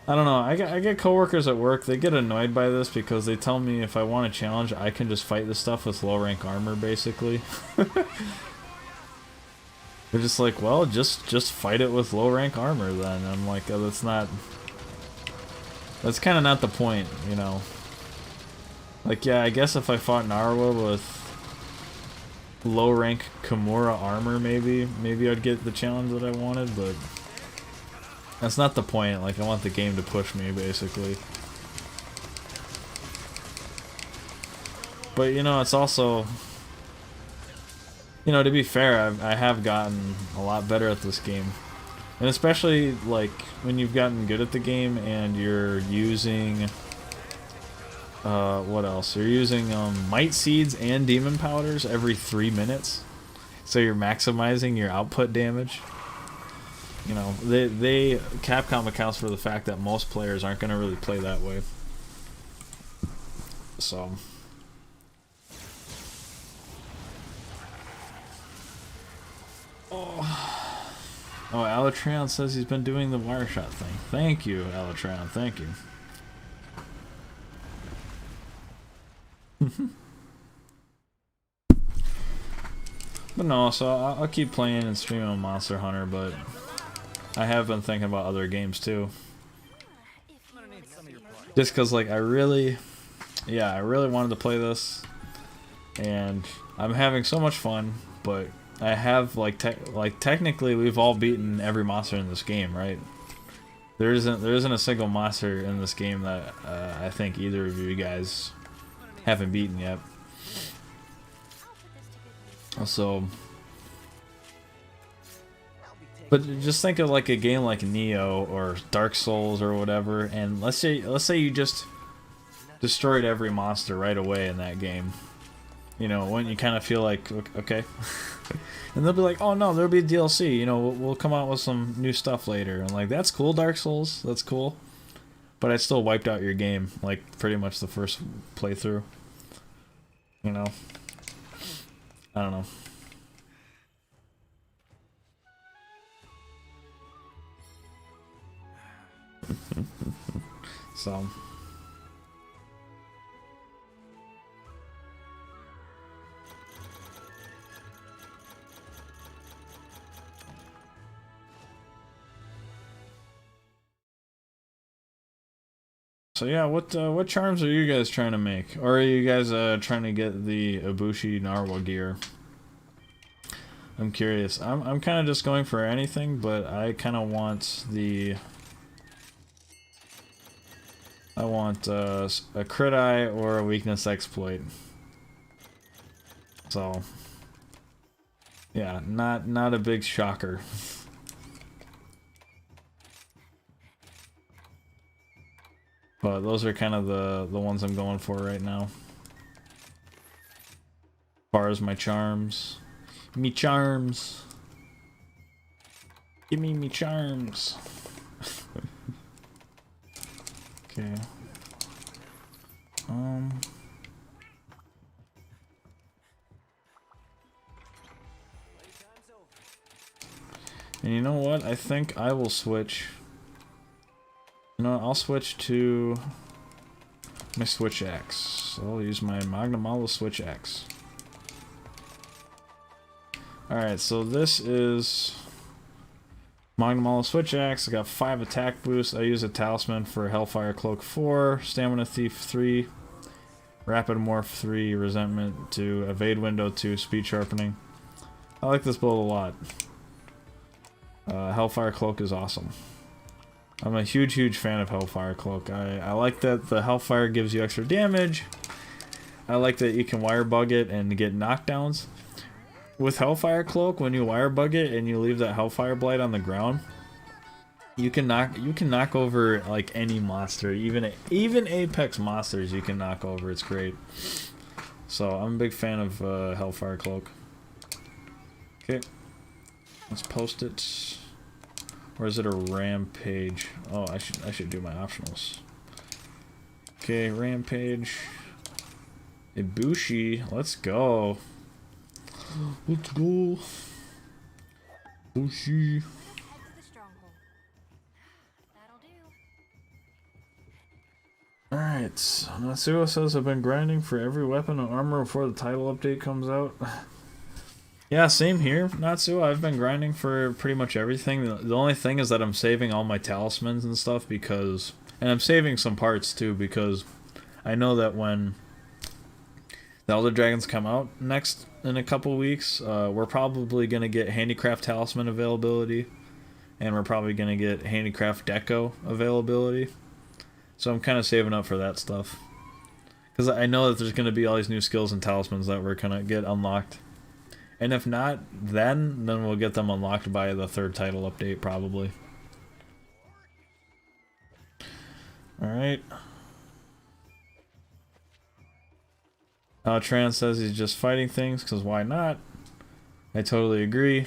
don't know. I get coworkers at work. They get annoyed by this because they tell me if I want a challenge, I can just fight this stuff with low rank armor, basically. They're just like, well, just fight it with low rank armor then. And I'm like, oh, that's kind of not the point, you know. Like, yeah, I guess if I fought Narwa with low rank Kimura armor, maybe I'd get the challenge that I wanted, but that's not the point. Like, I want the game to push me, basically. But, you know, it's also, you know, to be fair, I have gotten a lot better at this game. And especially like when you've gotten good at the game and you're using what else? You're using might seeds and demon powders every 3 minutes. So you're maximizing your output damage. You know, they Capcom accounts for the fact that most players aren't going to really play that way. So oh, Alatreon says he's been doing the wire shot thing. Thank you, Alatreon. Thank you. But no, so I'll keep playing and streaming on Monster Hunter, but I have been thinking about other games too. Just because, like, I really wanted to play this, and I'm having so much fun, but I have, technically we've all beaten every monster in this game, right? There isn't a single monster in this game that I think either of you guys haven't beaten yet. So, but just think of like a game like Neo or Dark Souls or whatever, and let's say you just destroyed every monster right away in that game. You know, when you kind of feel like, okay, and they'll be like, oh no, there'll be DLC. You know, we'll come out with some new stuff later, and like, that's cool, Dark Souls, that's cool. But I still wiped out your game, like pretty much the first playthrough. You know, I don't know. So. So yeah, what charms are you guys trying to make? Or are you guys trying to get the Ibushi Narwa gear? I'm curious. I'm kind of just going for anything, but I kind of want the... I want a crit eye or a weakness exploit. So yeah, not a big shocker. But those are kind of the ones I'm going for right now. As far as my charms. Me charms. Give me charms. Okay. And you know what? I think I will switch. You know, I'll switch to my Switch X. I'll use my Magnamalo Switch X. Alright, so this is Magnamalo Switch X. I got 5 attack boosts. I use a Talisman for Hellfire Cloak 4, Stamina Thief 3, Rapid Morph 3, Resentment 2, Evade Window 2, Speed Sharpening. I like this build a lot. Hellfire Cloak is awesome. I'm a huge fan of Hellfire Cloak. I like that the Hellfire gives you extra damage. I like that you can wire bug it and get knockdowns. With Hellfire Cloak, when you wire bug it and you leave that Hellfire Blight on the ground, you can knock over like any monster, even Apex monsters you can knock over. It's great. So I'm a big fan of Hellfire Cloak. Okay, let's post it. Or is it a Rampage? Oh, I should do my optionals. Okay, Rampage. Ibushi, let's go. Let's go. Ibushi. Alright, Natsuo says I've been grinding for every weapon and armor before the title update comes out. Yeah, same here, Natsuo. I've been grinding for pretty much everything. The only thing is that I'm saving all my talismans and stuff because... And I'm saving some parts too because I know that when the Elder Dragons come out next in a couple weeks, we're probably going to get Handicraft Talisman availability. And we're probably going to get Handicraft Deco availability. So I'm kind of saving up for that stuff. Because I know that there's going to be all these new skills and talismans that we're going to get unlocked And if not, then we'll get them unlocked by the third title update, probably. Alright. Tran says he's just fighting things, because why not? I totally agree.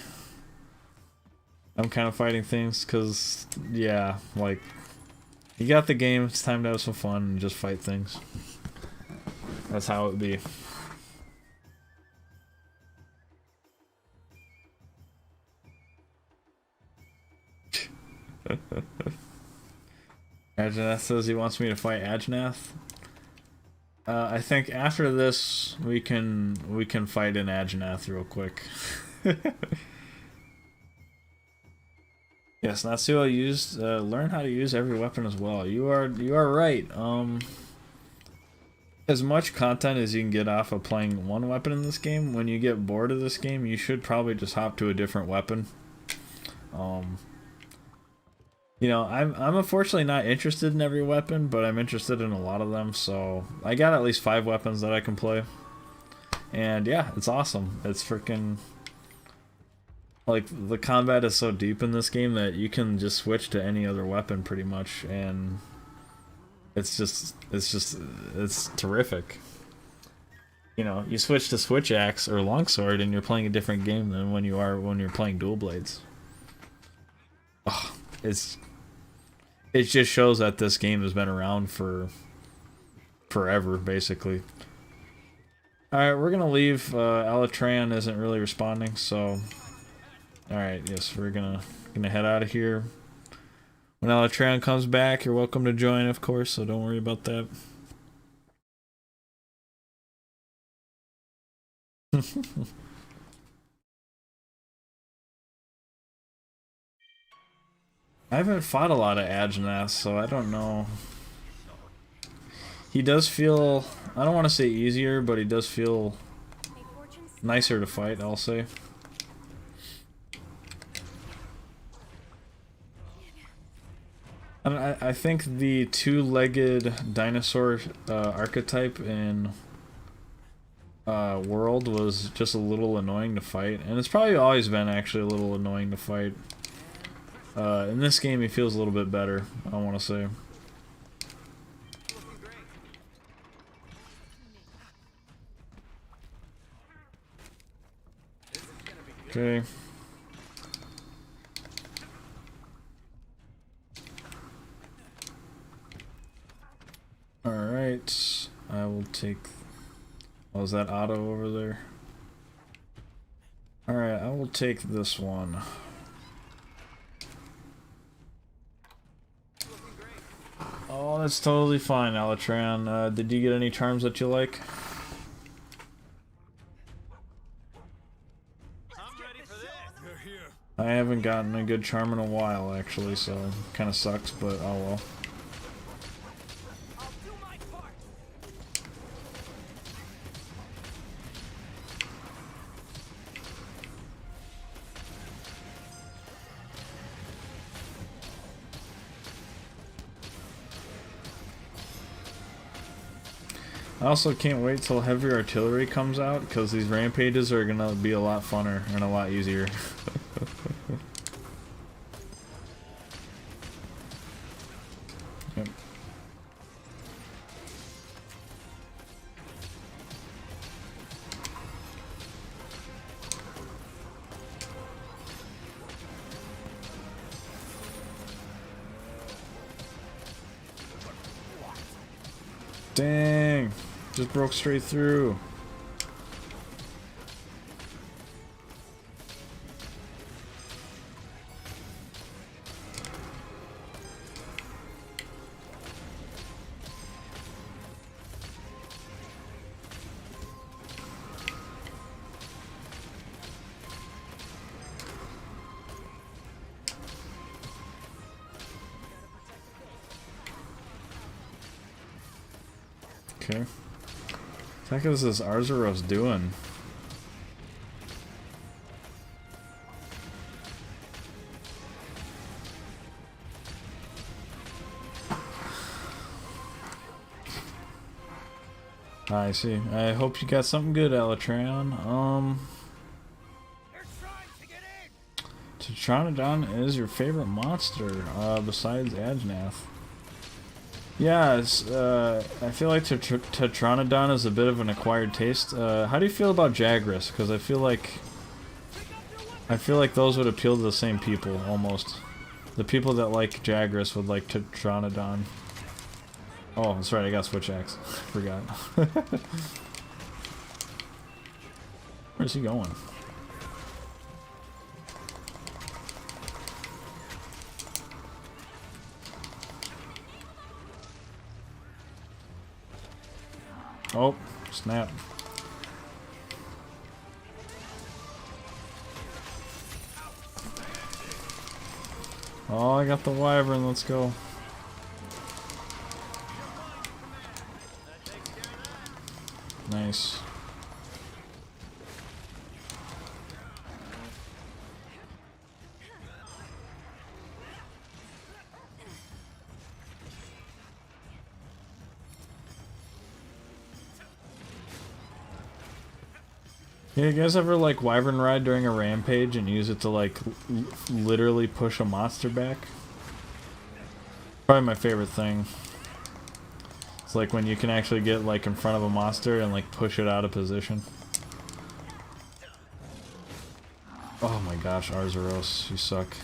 I'm kind of fighting things, because, yeah, like, you got the game, it's time to have some fun and just fight things. That's how it be. Ajnath says he wants me to fight Ajnath. I think after this we can fight an Ajnath real quick. Yes, Natsuo used learn how to use every weapon as well. You are right. As much content as you can get off of playing one weapon in this game, when you get bored of this game, you should probably just hop to a different weapon. You know, I'm unfortunately not interested in every weapon, but I'm interested in a lot of them, so I got at least 5 weapons that I can play. And yeah, it's awesome. It's freaking... Like, the combat is so deep in this game that you can just switch to any other weapon pretty much, and it's terrific. You know, you switch to switch axe or longsword and you're playing a different game than when you're playing dual blades. Oh, it just shows that this game has been around for forever, basically. Alright, we're gonna leave. Alatran isn't really responding, so... Alright, yes, we're gonna head out of here. When Alatran comes back, you're welcome to join, of course, so don't worry about that. I haven't fought a lot of Ajnath, so I don't know. He does feel, I don't want to say easier, but he does feel nicer to fight, I'll say. And I think the two-legged dinosaur archetype in World was just a little annoying to fight, and it's probably always been actually a little annoying to fight. In this game, he feels a little bit better, I want to say. Okay. Alright, I will take... Oh, is that Otto over there? Alright, I will take this one. Oh, that's totally fine, Alatran. Did you get any charms that you like? I haven't gotten a good charm in a while, actually, so kind of sucks, but oh well. I also can't wait till heavy artillery comes out, because these rampages are gonna be a lot funner and a lot easier. Yep. Dang! Just broke straight through. Okay. What the heck is this Arzuros doing? I see. I hope you got something good, Alatran. Tetranodon is your favorite monster, besides Ajnath. Yeah, I feel like Tetranodon is a bit of an acquired taste. How do you feel about Jagras? Because I feel like those would appeal to the same people, almost. The people that like Jagras would like Tetranodon. Oh, that's right, I got Switch Axe. Forgot. Where's he going? Oh, snap. Oh, I got the wyvern, let's go. Nice. Yeah, you guys ever like wyvern ride during a rampage and use it to like literally push a monster back? Probably my favorite thing. It's like when you can actually get like in front of a monster and like push it out of position. Oh my gosh, Arzuros, you suck.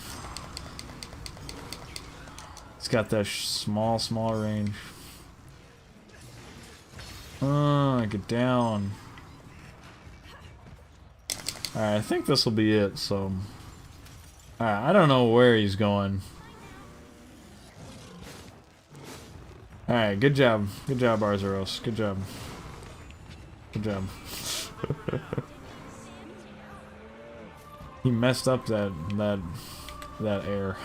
It's got that small range. Get down. Alright, I think this will be it, so... Alright, I don't know where he's going. Alright, good job. Good job, Arzuros. Good job. Good job. He messed up that air.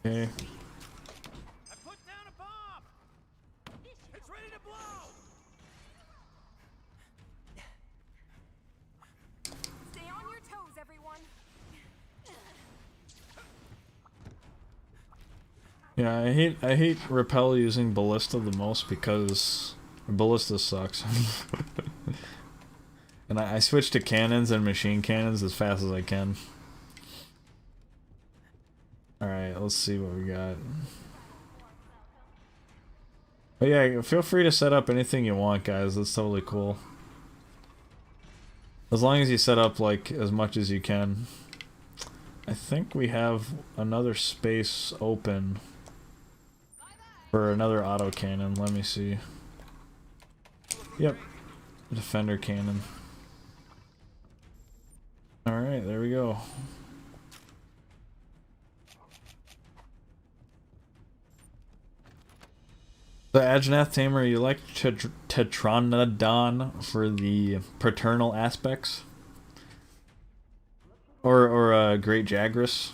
Okay. I put down a bomb. It's ready to blow. Stay on your toes, everyone. Yeah, I hate Repel using Ballista the most because Ballista sucks. And I switch to cannons and machine cannons as fast as I can. Alright, let's see what we got. But yeah, feel free to set up anything you want, guys. That's totally cool. As long as you set up, like, as much as you can. I think we have another space open for another autocannon. Let me see. Yep. Defender cannon. Alright, there we go. The Ajnath Tamer, you like Tetranodon for the paternal aspects? Or Great Jagras?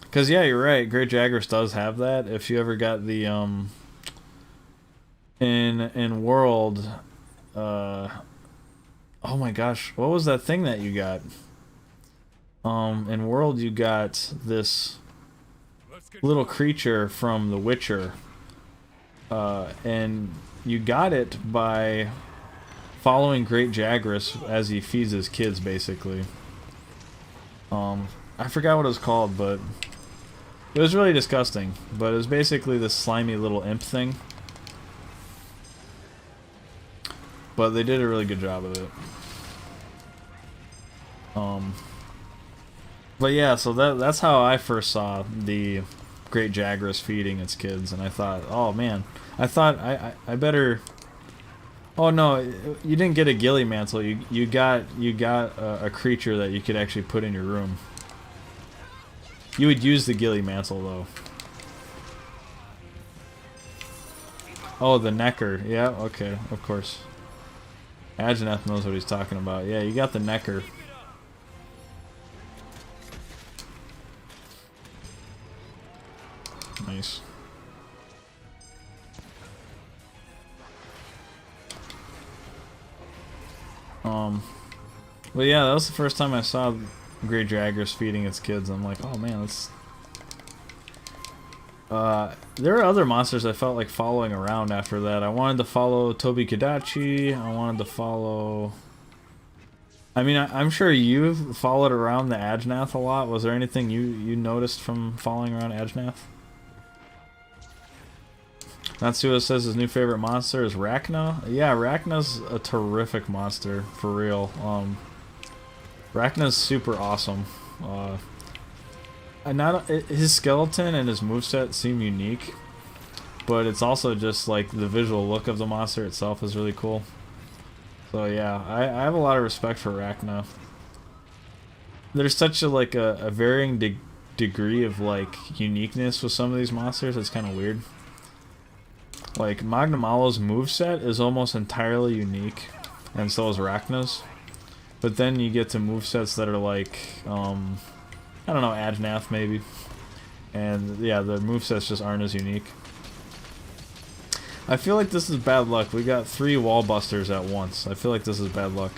Because, yeah, you're right, Great Jagras does have that. If you ever got the, in World, oh my gosh, what was that thing that you got? In World you got this little creature from The Witcher. And you got it by following Great Jagras as he feeds his kids, basically. I forgot what it was called, but it was really disgusting. But it was basically this slimy little imp thing. But they did a really good job of it. But yeah, so that's how I first saw the Great Jagras feeding its kids, and I thought, oh man, I thought I better. Oh no, you didn't get a ghillie mantle. You got a creature that you could actually put in your room. You would use the ghillie mantle though. Oh, the Necker. Yeah, okay, of course. Ajnath knows what he's talking about. Yeah, you got the Necker. Nice. But yeah, that was the first time I saw Great Jagras feeding its kids. I'm like, oh man, that's... there were other monsters I felt like following around after that. I wanted to follow Tobi Kadachi. I wanted to follow... I mean, I'm sure you've followed around the Ajnath a lot. Was there anything you noticed from following around Ajnath? Natsuo says his new favorite monster is Rachna. Yeah, Rachna's a terrific monster, for real. Rachna's super awesome. His skeleton and his moveset seem unique, but it's also just like the visual look of the monster itself is really cool. So yeah, I have a lot of respect for Rachna. There's such a varying degree of like uniqueness with some of these monsters. It's kind of weird. Like Magnamalo's moveset is almost entirely unique, and so is Rachna's. But then you get to movesets that are like, I don't know, Ajnath maybe. And yeah, the movesets just aren't as unique. I feel like this is bad luck. We got 3 wall busters at once. I feel like this is bad luck.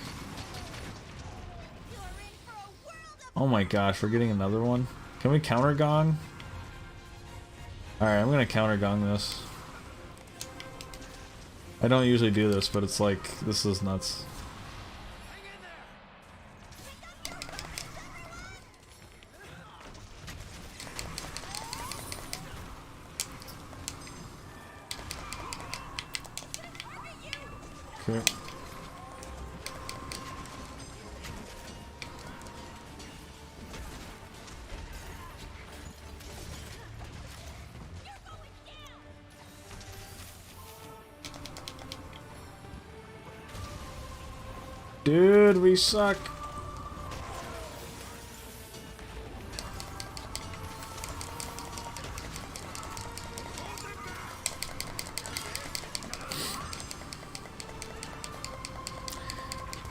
Oh my gosh, we're getting another one. Can we counter gong? Alright, I'm gonna counter gong this. I don't usually do this, but it's like, this is nuts. Okay. Dude, we suck.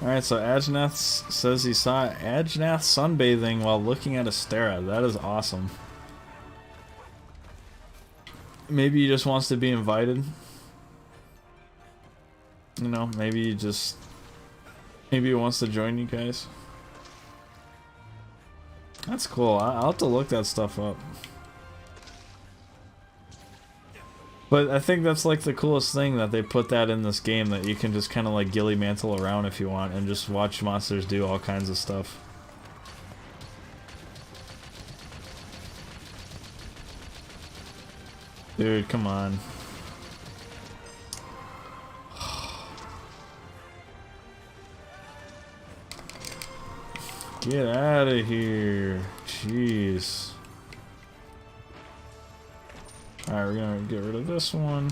Alright, so Ajnath says he saw Ajnath sunbathing while looking at Astera. That is awesome. Maybe he just wants to be invited. You know, maybe he wants to join you guys. That's cool. I'll have to look that stuff up. But I think that's like the coolest thing, that they put that in this game, that you can just kind of like ghillie mantle around if you want and just watch monsters do all kinds of stuff. Dude, come on. Get out of here. Jeez. Alright, we're gonna get rid of this one.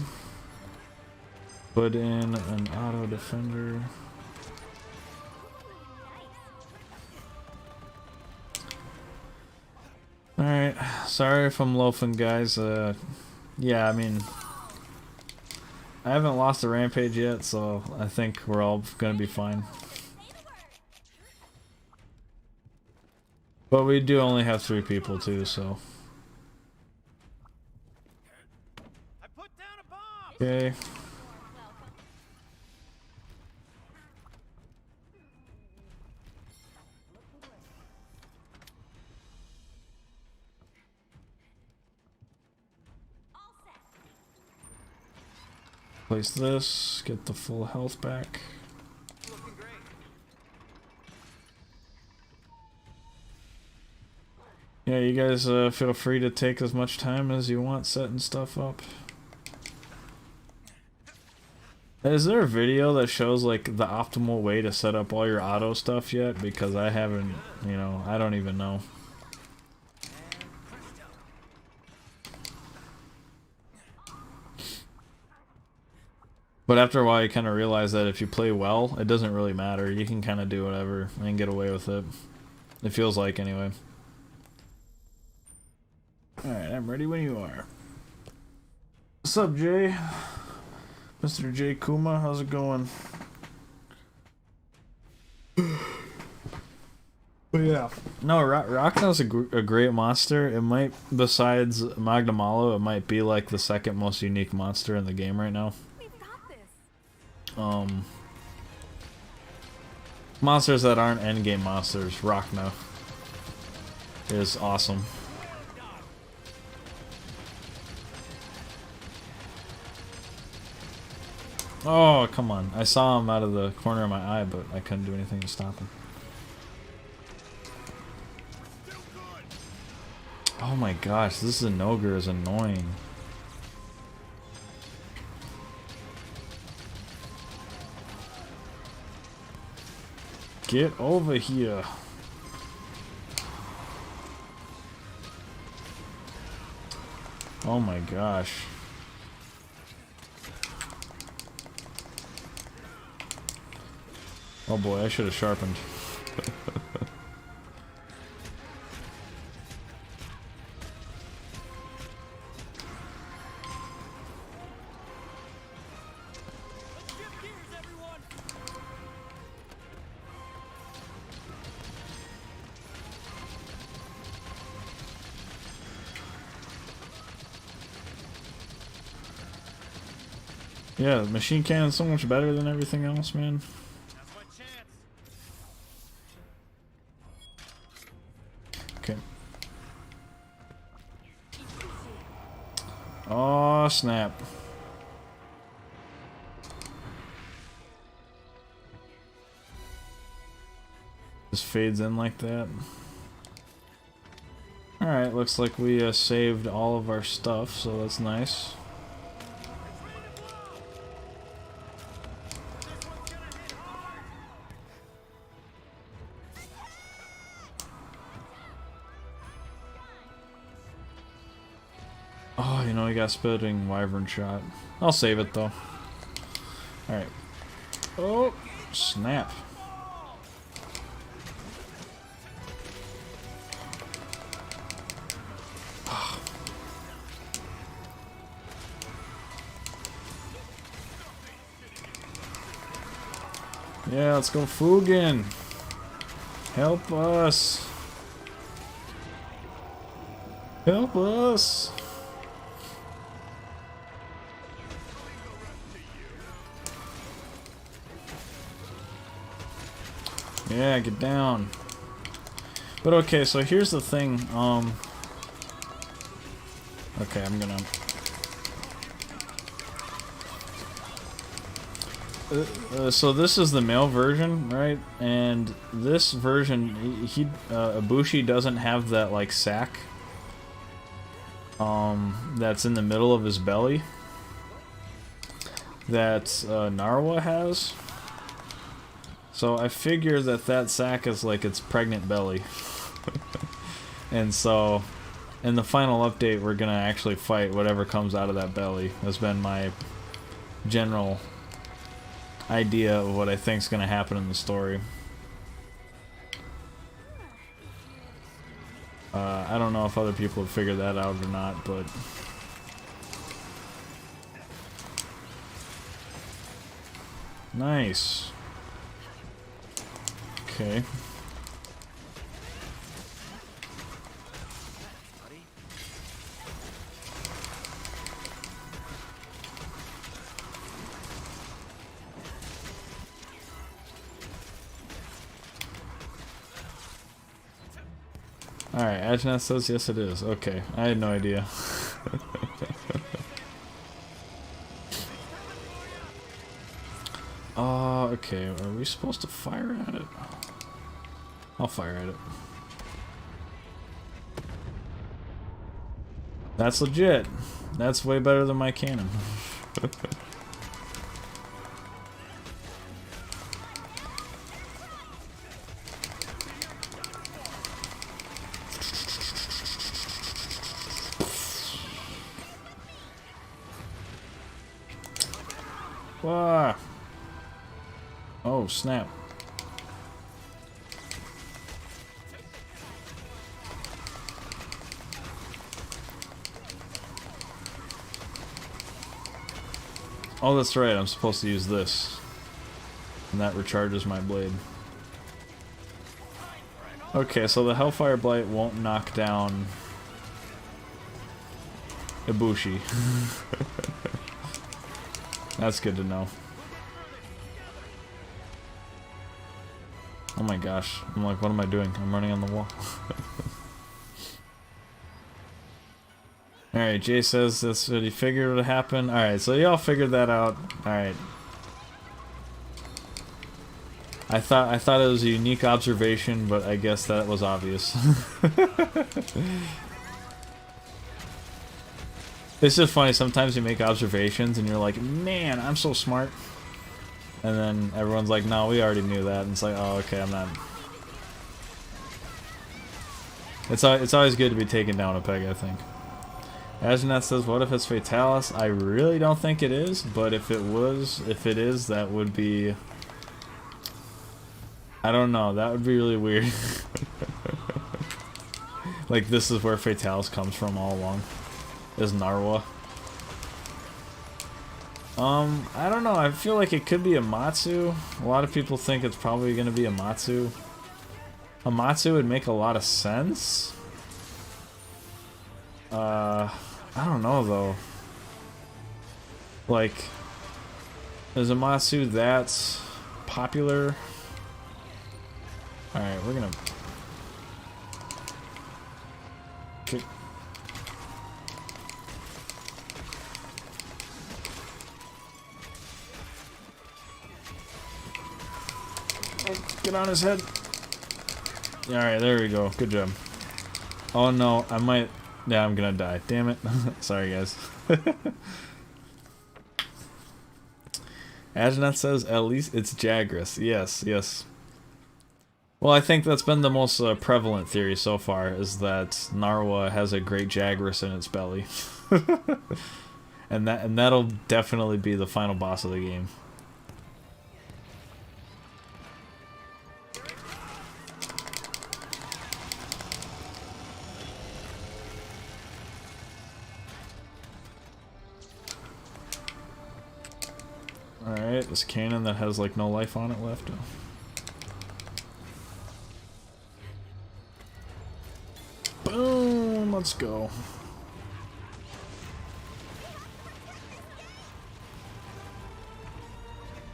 Put in an auto defender. Alright, sorry if I'm loafing, guys. Yeah, I mean, I haven't lost a rampage yet, so I think we're all gonna be fine. But we do only have 3 people too, so. Okay. Place this, get the full health back. Yeah, you guys feel free to take as much time as you want setting stuff up. Is there a video that shows like the optimal way to set up all your auto stuff yet? Because I haven't, you know, I don't even know. But after a while you kind of realize that if you play well, it doesn't really matter. You can kind of do whatever and get away with it. It feels like, anyway. Alright, I'm ready when you are. What's up, Jay? Mr. J. Kuma, how's it going? But yeah. No, Rachna's a great monster. It might, besides Magnamalo, it might be like the second most unique monster in the game right now. We've got this. Monsters that aren't endgame monsters, Rachna is awesome. Oh, come on. I saw him out of the corner of my eye, but I couldn't do anything to stop him. Oh my gosh, this Zenogre is annoying. Get over here. Oh my gosh. Oh boy, I should have sharpened. Yeah, the machine cannon's so much better than everything else, man. That's my chance. Okay. Oh, snap. Just fades in like that. Alright, looks like we saved all of our stuff, so that's nice. Oh, you know, he got spitting wyvern shot. I'll save it though. Alright. Oh, snap. Yeah, let's go Fugen. Help us. Help us. Yeah, get down. But okay, so here's the thing. Okay, I'm gonna. So this is the male version, right? And this version, Ibushi doesn't have that like sack. That's in the middle of his belly. That Narwa has. So I figure that that sack is like its pregnant belly. And so, in the final update, we're gonna actually fight whatever comes out of that belly. That's been my general idea of what I think is gonna happen in the story. I don't know if other people have figured that out or not, but... Nice. Okay. Alright, Ajna says yes it is. Okay, I had no idea. Okay, are we supposed to fire at it? I'll fire at it. That's legit. That's way better than my cannon. Wah. Oh, snap. Oh, that's right, I'm supposed to use this. And that recharges my blade. Okay, so the Hellfire Blight won't knock down Ibushi. That's good to know. Oh my gosh, I'm like, what am I doing? I'm running on the wall. Alright, Jay says that's what he figured would happen. Alright, so y'all figured that out. Alright. I thought it was a unique observation, but I guess that was obvious. It's just funny, sometimes you make observations and you're like, man, I'm so smart. And then everyone's like, no, we already knew that. And it's like, oh, okay, I'm not. It's always good to be taken down a peg, I think. Astronaut says, what if it's Fatalis? I really don't think it is, but if it is, that would be... I don't know, that would be really weird. Like, this is where Fatalis comes from all along. Is Narwa. I don't know, I feel like it could be a Matsu. A lot of people think it's probably gonna be a Matsu. A Matsu would make a lot of sense. I don't know though. Like, is a Matsu that popular? Alright, we're gonna... Okay. Get on his head. Alright, there we go. Good job. Oh no, I might... Yeah, I'm gonna die. Damn it. Sorry, guys. Astronaut says, at least it's Jagras. Yes, yes. Well, I think that's been the most prevalent theory so far, is that Narwa has a great Jagras in its belly. and that'll definitely be the final boss of the game. Alright, this cannon that has like no life on it left. Boom! Let's go.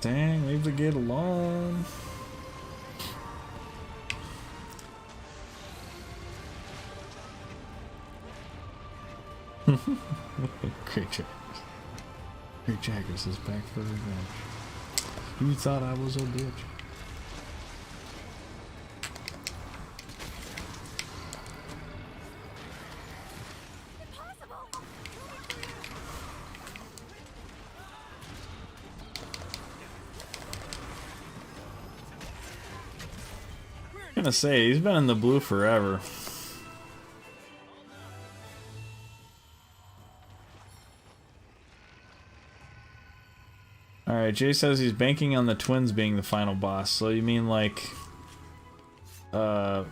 Dang, leave the gate alone. Great Jaggers. Great Jaggers is back for revenge. You thought I was a bitch. I'm gonna say, he's been in the blue forever. Alright, Jay says he's banking on the twins being the final boss. So you mean like... the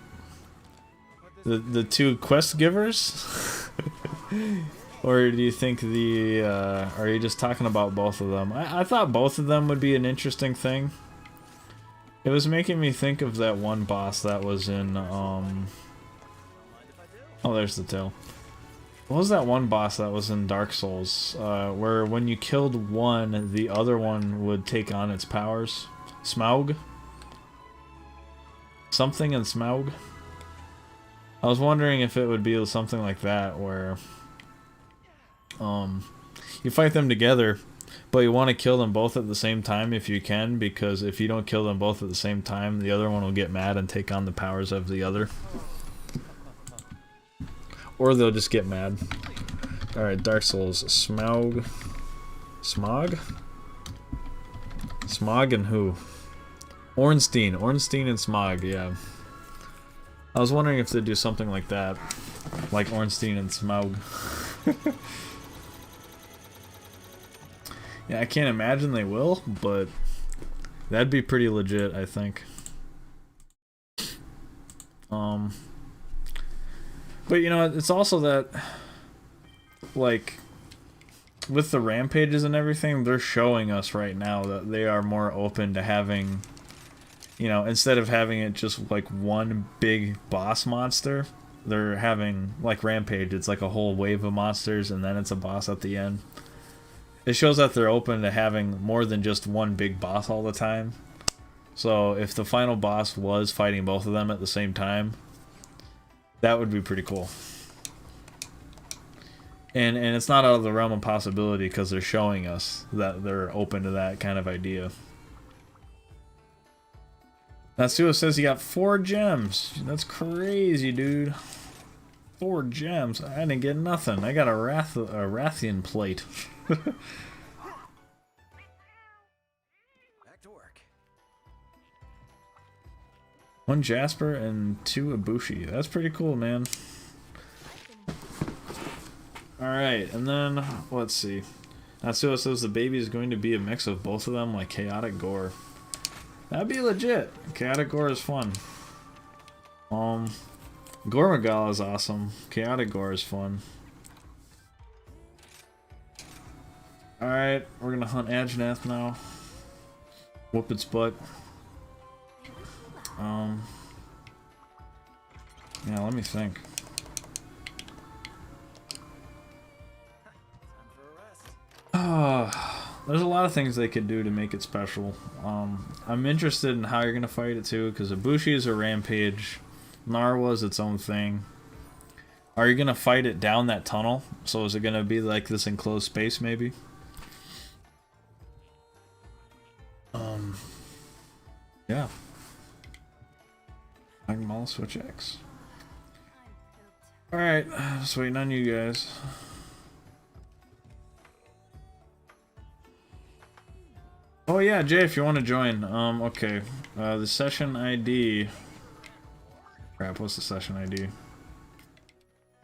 two quest givers? Or do you think the... are you just talking about both of them? I thought both of them would be an interesting thing. It was making me think of that one boss that was in, Oh, there's the tail. What was that one boss that was in Dark Souls, where when you killed one, the other one would take on its powers? Smaug? Something in Smaug? I was wondering if it would be something like that, where, you fight them together, but you want to kill them both at the same time if you can, because if you don't kill them both at the same time, the other one will get mad and take on the powers of the other. Or they'll just get mad. Alright, Dark Souls. Smaug. Smog? Smog and who? Ornstein. Ornstein and Smog, yeah. I was wondering if they'd do something like that. Like Ornstein and Smaug. Yeah, I can't imagine they will, but that'd be pretty legit, I think. But you know, it's also that, like, with the rampages and everything, they're showing us right now that they are more open to having, you know, instead of having it just like one big boss monster, they're having, like Rampage, it's like a whole wave of monsters and then it's a boss at the end. It shows that they're open to having more than just one big boss all the time. So if the final boss was fighting both of them at the same time, that would be pretty cool. And it's not out of the realm of possibility because they're showing us that they're open to that kind of idea. Natsuo says he got 4 gems. That's crazy, dude. 4 gems. I didn't get nothing. I got a Rathian plate. Back to work. 1 Jasper and 2 Ibushi. That's pretty cool, man. Alright, and then, let's see. Natsuo says the baby is going to be a mix of both of them, like Chaotic Gore. That'd be legit. Chaotic Gore is fun. Gormagala is awesome. Chaotic Gore is fun. Alright, we're gonna hunt Ajnath now. Whoop its butt. Yeah, let me think. There's a lot of things they could do to make it special. I'm interested in how you're gonna fight it too, because Ibushi is a rampage, Narwa is its own thing. Are you gonna fight it down that tunnel? So is it gonna be like this enclosed space, maybe? Yeah. Magmall Switch X. Alright, just waiting on you guys. Oh yeah, Jay, if you want to join. Okay. The session ID. Crap, what's the session ID?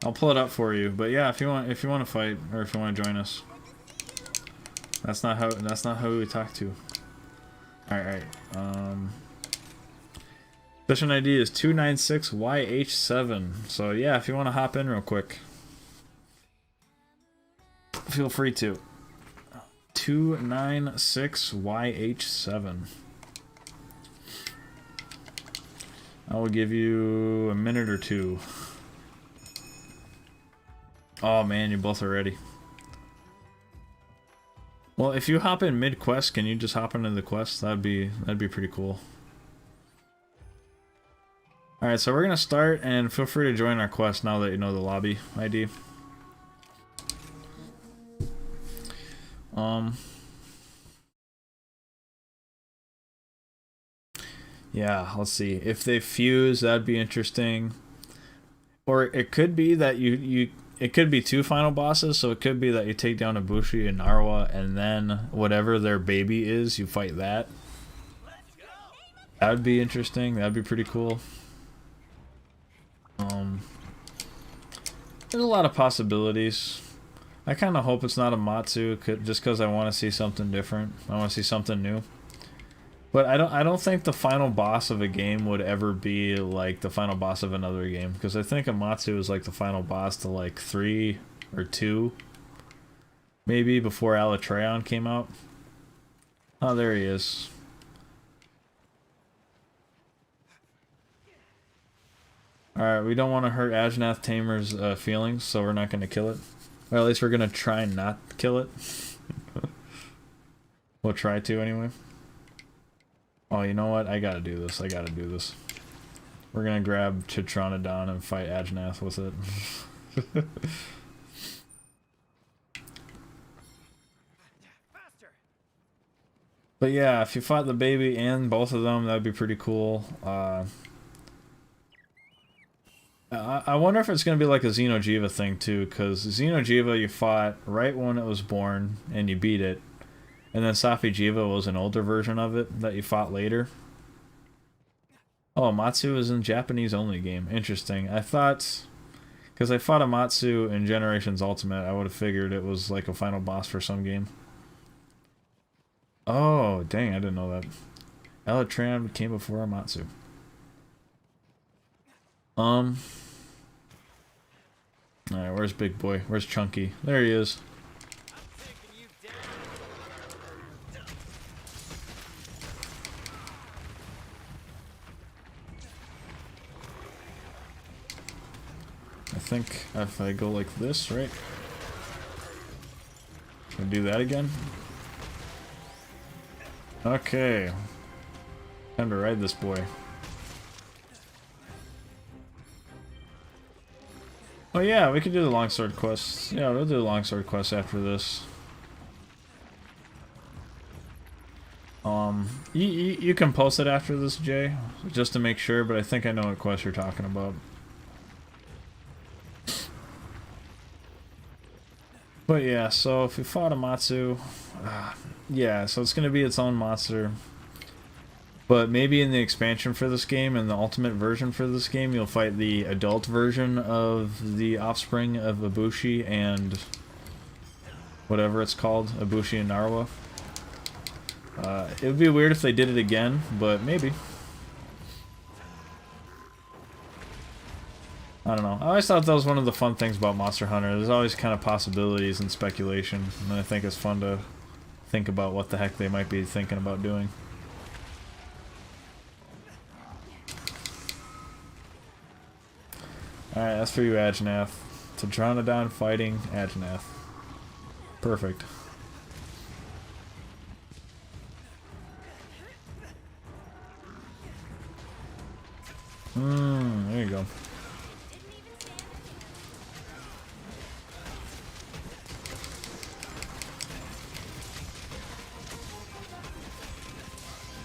I'll pull it up for you. But yeah, if you want to fight or if you want to join us. That's not how we talk to. Alright. Session ID is 296YH7. So yeah, if you want to hop in real quick. Feel free to. 296YH7. I will give you a minute or two. Oh man, you both are ready. Well, if you hop in mid-quest, can you just hop into the quest? That'd be pretty cool. Alright, so we're gonna start, and feel free to join our quest now that you know the lobby ID. Yeah, let's see. If they fuse, that'd be interesting. Or it could be that it could be 2 final bosses, so it could be that you take down Ibushi and Narwa, and then whatever their baby is, you fight that. That'd be interesting. That'd be pretty cool. There's a lot of possibilities. I kind of hope it's not a Matsu, just because I want to see something different. I want to see something new. But I don't think the final boss of a game would ever be like the final boss of another game, because I think Amatsu is like the final boss to like 3 or 2, maybe, before Alatreon came out. Oh, there he is. Alright, we don't want to hurt Ajnath Tamer's feelings, so we're not going to kill it. Or at least we're going to try and not kill it. We'll try to anyway. Oh, you know what? I gotta do this. We're gonna grab Chitronodon and fight Ajnath with it. But yeah, if you fought the baby and both of them, that'd be pretty cool. I wonder if it's gonna be like a Xeno'jiiva thing too, because Xeno'jiiva you fought right when it was born and you beat it. And then Safi'jiiva was an older version of it that you fought later. Oh, Matsu is in Japanese only game. Interesting. I thought, because I fought Amatsu in Generations Ultimate, I would have figured it was like a final boss for some game. Oh, dang, I didn't know that. Elytran came before Amatsu. Alright, where's Big Boy? Where's Chunky? There he is. I think if I go like this, right? Can I do that again? Okay. Time to ride this boy. Oh yeah, we could do the longsword quest. Yeah, we'll do the longsword quest after this. You can post it after this, Jay, just to make sure, but I think I know what quest you're talking about. But yeah, so if you fought Amatsu, yeah, so it's gonna be its own monster. But maybe in the expansion for this game and the ultimate version for this game, you'll fight the adult version of the offspring of Ibushi and whatever it's called, Ibushi and Narwa. It would be weird if they did it again, but maybe. I don't know. I always thought that was one of the fun things about Monster Hunter. There's always kind of possibilities and speculation, and I think it's fun to think about what the heck they might be thinking about doing. Alright, that's for you, Ajnath. Tadranodon fighting Ajnath. Perfect. There you go.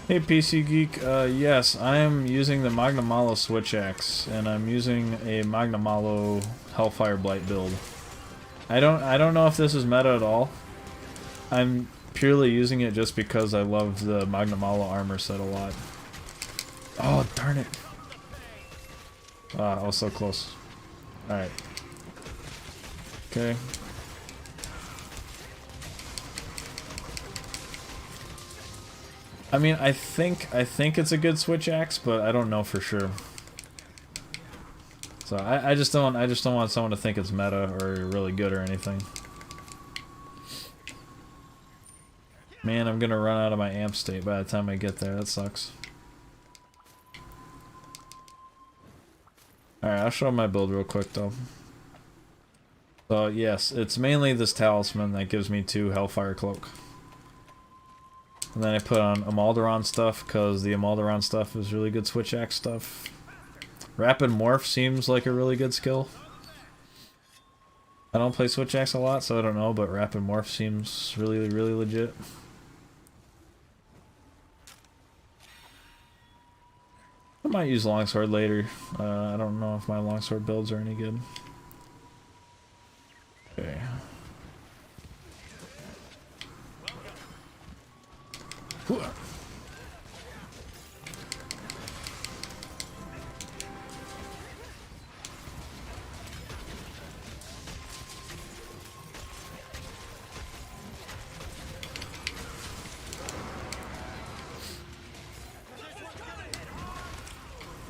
Hey PC Geek, yes, I am using the Magnamalo Switch Axe, and I'm using a Magnamalo Hellfire Blight build. I don't know if this is meta at all. I'm purely using it just because I love the Magnamalo armor set a lot. Oh, darn it. Ah, I was so close. Alright. Okay. I mean, I think it's a good switch axe, but I don't know for sure. So I just don't want someone to think it's meta or really good or anything. Man, I'm gonna run out of my amp state by the time I get there. That sucks. Alright, I'll show my build real quick though. So yes, it's mainly this talisman that gives me 2 Hellfire Cloak. And then I put on Amaldaron stuff, because the Amaldaron stuff is really good switch axe stuff. Rapid Morph seems like a really good skill. I don't play switch axe a lot, so I don't know, but Rapid Morph seems really, really legit. I might use Longsword later. I don't know if my Longsword builds are any good. Okay.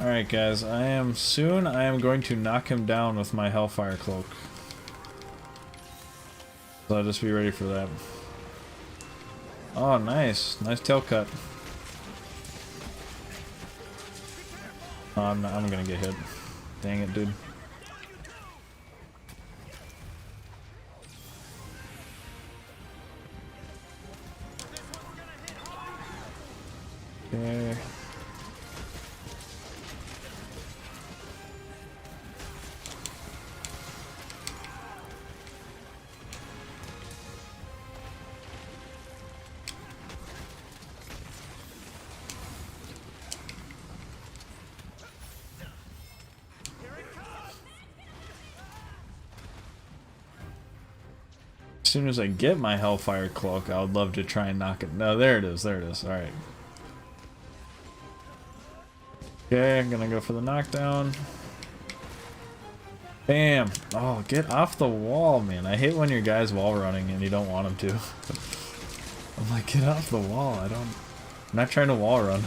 Alright guys, I am going to knock him down with my Hellfire Cloak. So I'll just be ready for that. Oh, nice. Nice tail cut. Oh, I'm gonna get hit. Dang it, dude. Okay. As soon as I get my Hellfire Cloak, I would love to try and knock it. No, there it is. There it is. Alright. Okay, I'm gonna go for the knockdown. Bam! Oh, get off the wall, man. I hate when your guy's wall running and you don't want him to. I'm like, get off the wall. I'm not trying to wall run.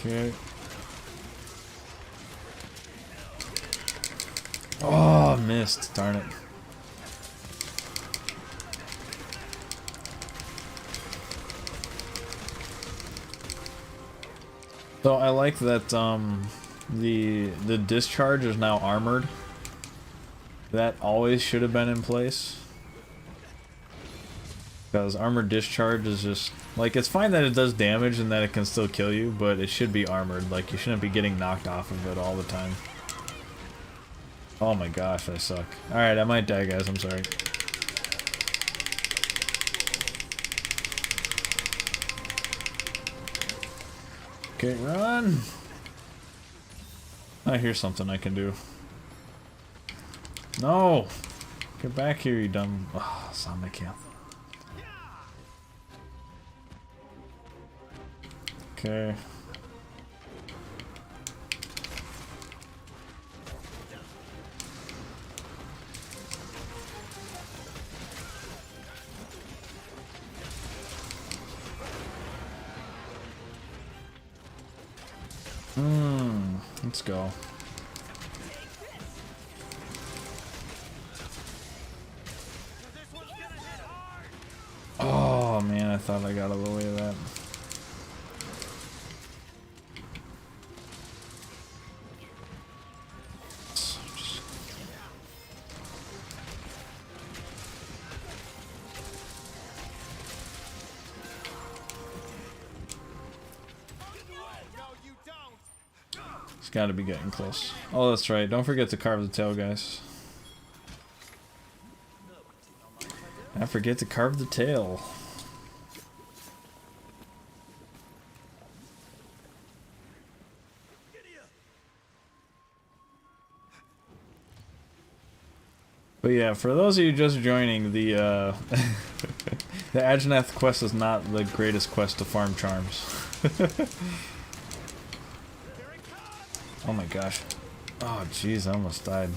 Okay. Oh, missed. Darn it. So I like that the discharge is now armored. That always should have been in place. Because armored discharge is just like, it's fine that it does damage and that it can still kill you, but it should be armored. Like, you shouldn't be getting knocked off of it all the time. Oh my gosh, I suck. Alright, I might die, guys. I'm sorry. Okay, run! I hear something I can do. No! Get back here, you dumb... Oh, Samakia. Okay. Let's go. Oh man, I thought I got out of the way of that. It's got to be getting close. Oh, that's right. Don't forget to carve the tail, guys. I forget to carve the tail. But yeah, for those of you just joining, the the Ageneth quest is not the greatest quest to farm charms. Oh my gosh. Oh jeez, I almost died.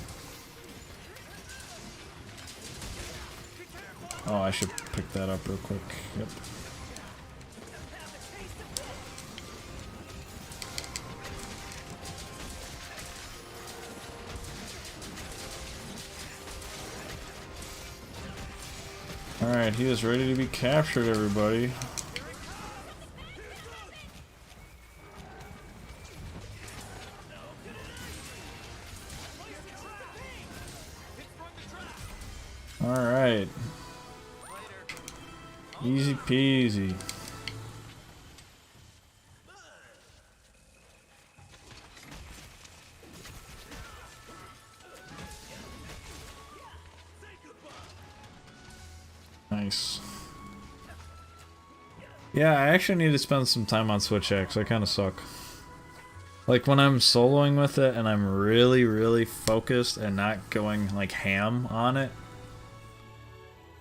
Oh, I should pick that up real quick. Yep. Alright, he is ready to be captured, everybody. Alright. Easy peasy. Nice. Yeah, I actually need to spend some time on Switch X. I kind of suck. Like when I'm soloing with it and I'm really, really focused and not going like ham on it,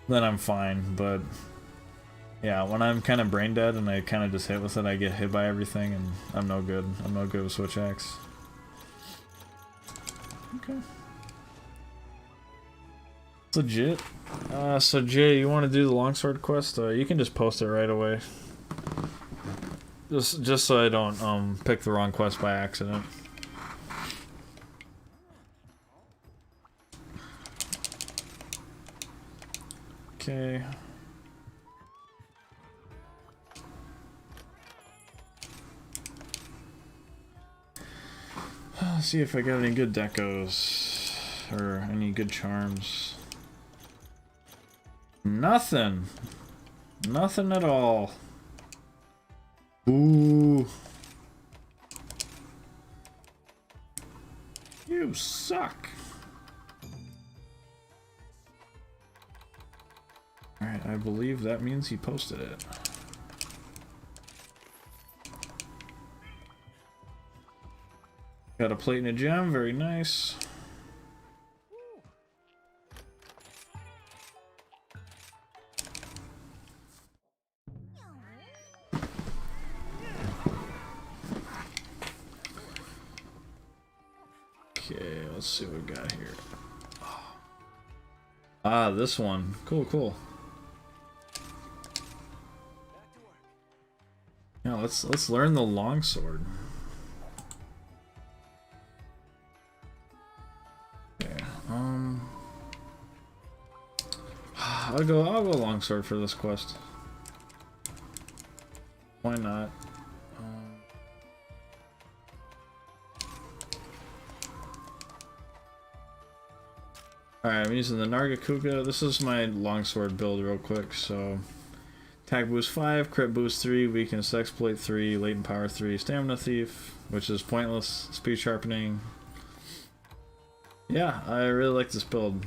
then I'm fine. But yeah, when I'm kind of brain dead and I kind of just hit with it, I get hit by everything and I'm no good. I'm no good with Switch X. Okay. Legit. So Jay, you want to do the longsword quest? You can just post it right away. Just so I don't pick the wrong quest by accident. Okay. Let's see if I got any good decos or any good charms. Nothing. Nothing at all. Ooh. You suck. Alright, I believe that means he posted it. Got a plate and a gem, very nice. Okay, let's see what we got here. Ah, this one. Cool, cool. Yeah, let's learn the longsword. Okay, I'll go longsword for this quest. Why not? Alright, I'm using the Nagakuga. This is my longsword build real quick, so attack boost 5, crit boost 3, weakness exploit 3, latent power 3, stamina thief, which is pointless, speed sharpening. Yeah, I really like this build.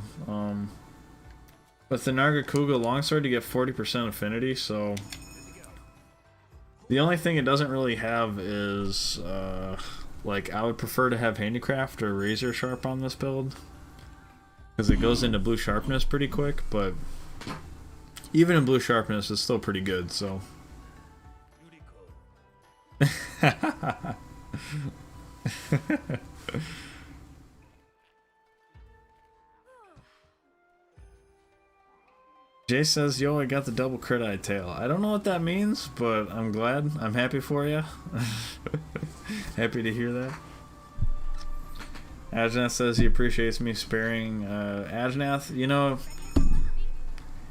With the Nagakuga longsword you get 40% affinity, so The only thing it doesn't really have is, like, I would prefer to have Handicraft or Razor Sharp on this build. Because it goes into Blue Sharpness pretty quick, but even in Blue Sharpness, it's still pretty good, so. Jay says, yo, I got the double crit eye tail. I don't know what that means, but I'm glad. I'm happy for you. Happy to hear that. Ajnath says he appreciates me sparing Ajnath. You know,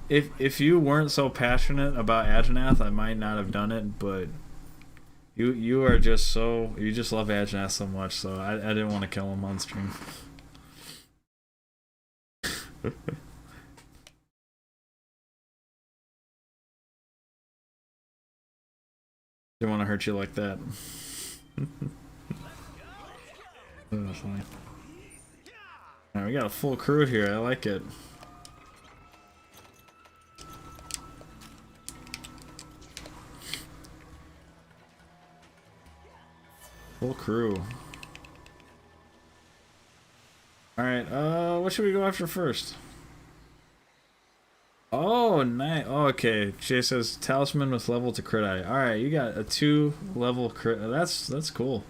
if you weren't so passionate about Ajnath, I might not have done it, but you are just so, you just love Ajnath so much, so I didn't want to kill him on stream. Didn't want to hurt you like that. Oh, funny. Alright, we got a full crew here. I like it. Full crew. Alright, what should we go after first? Oh, nice. Oh, okay. Jay says talisman with level to crit eye. Alright, you got a 2 level crit. That's cool.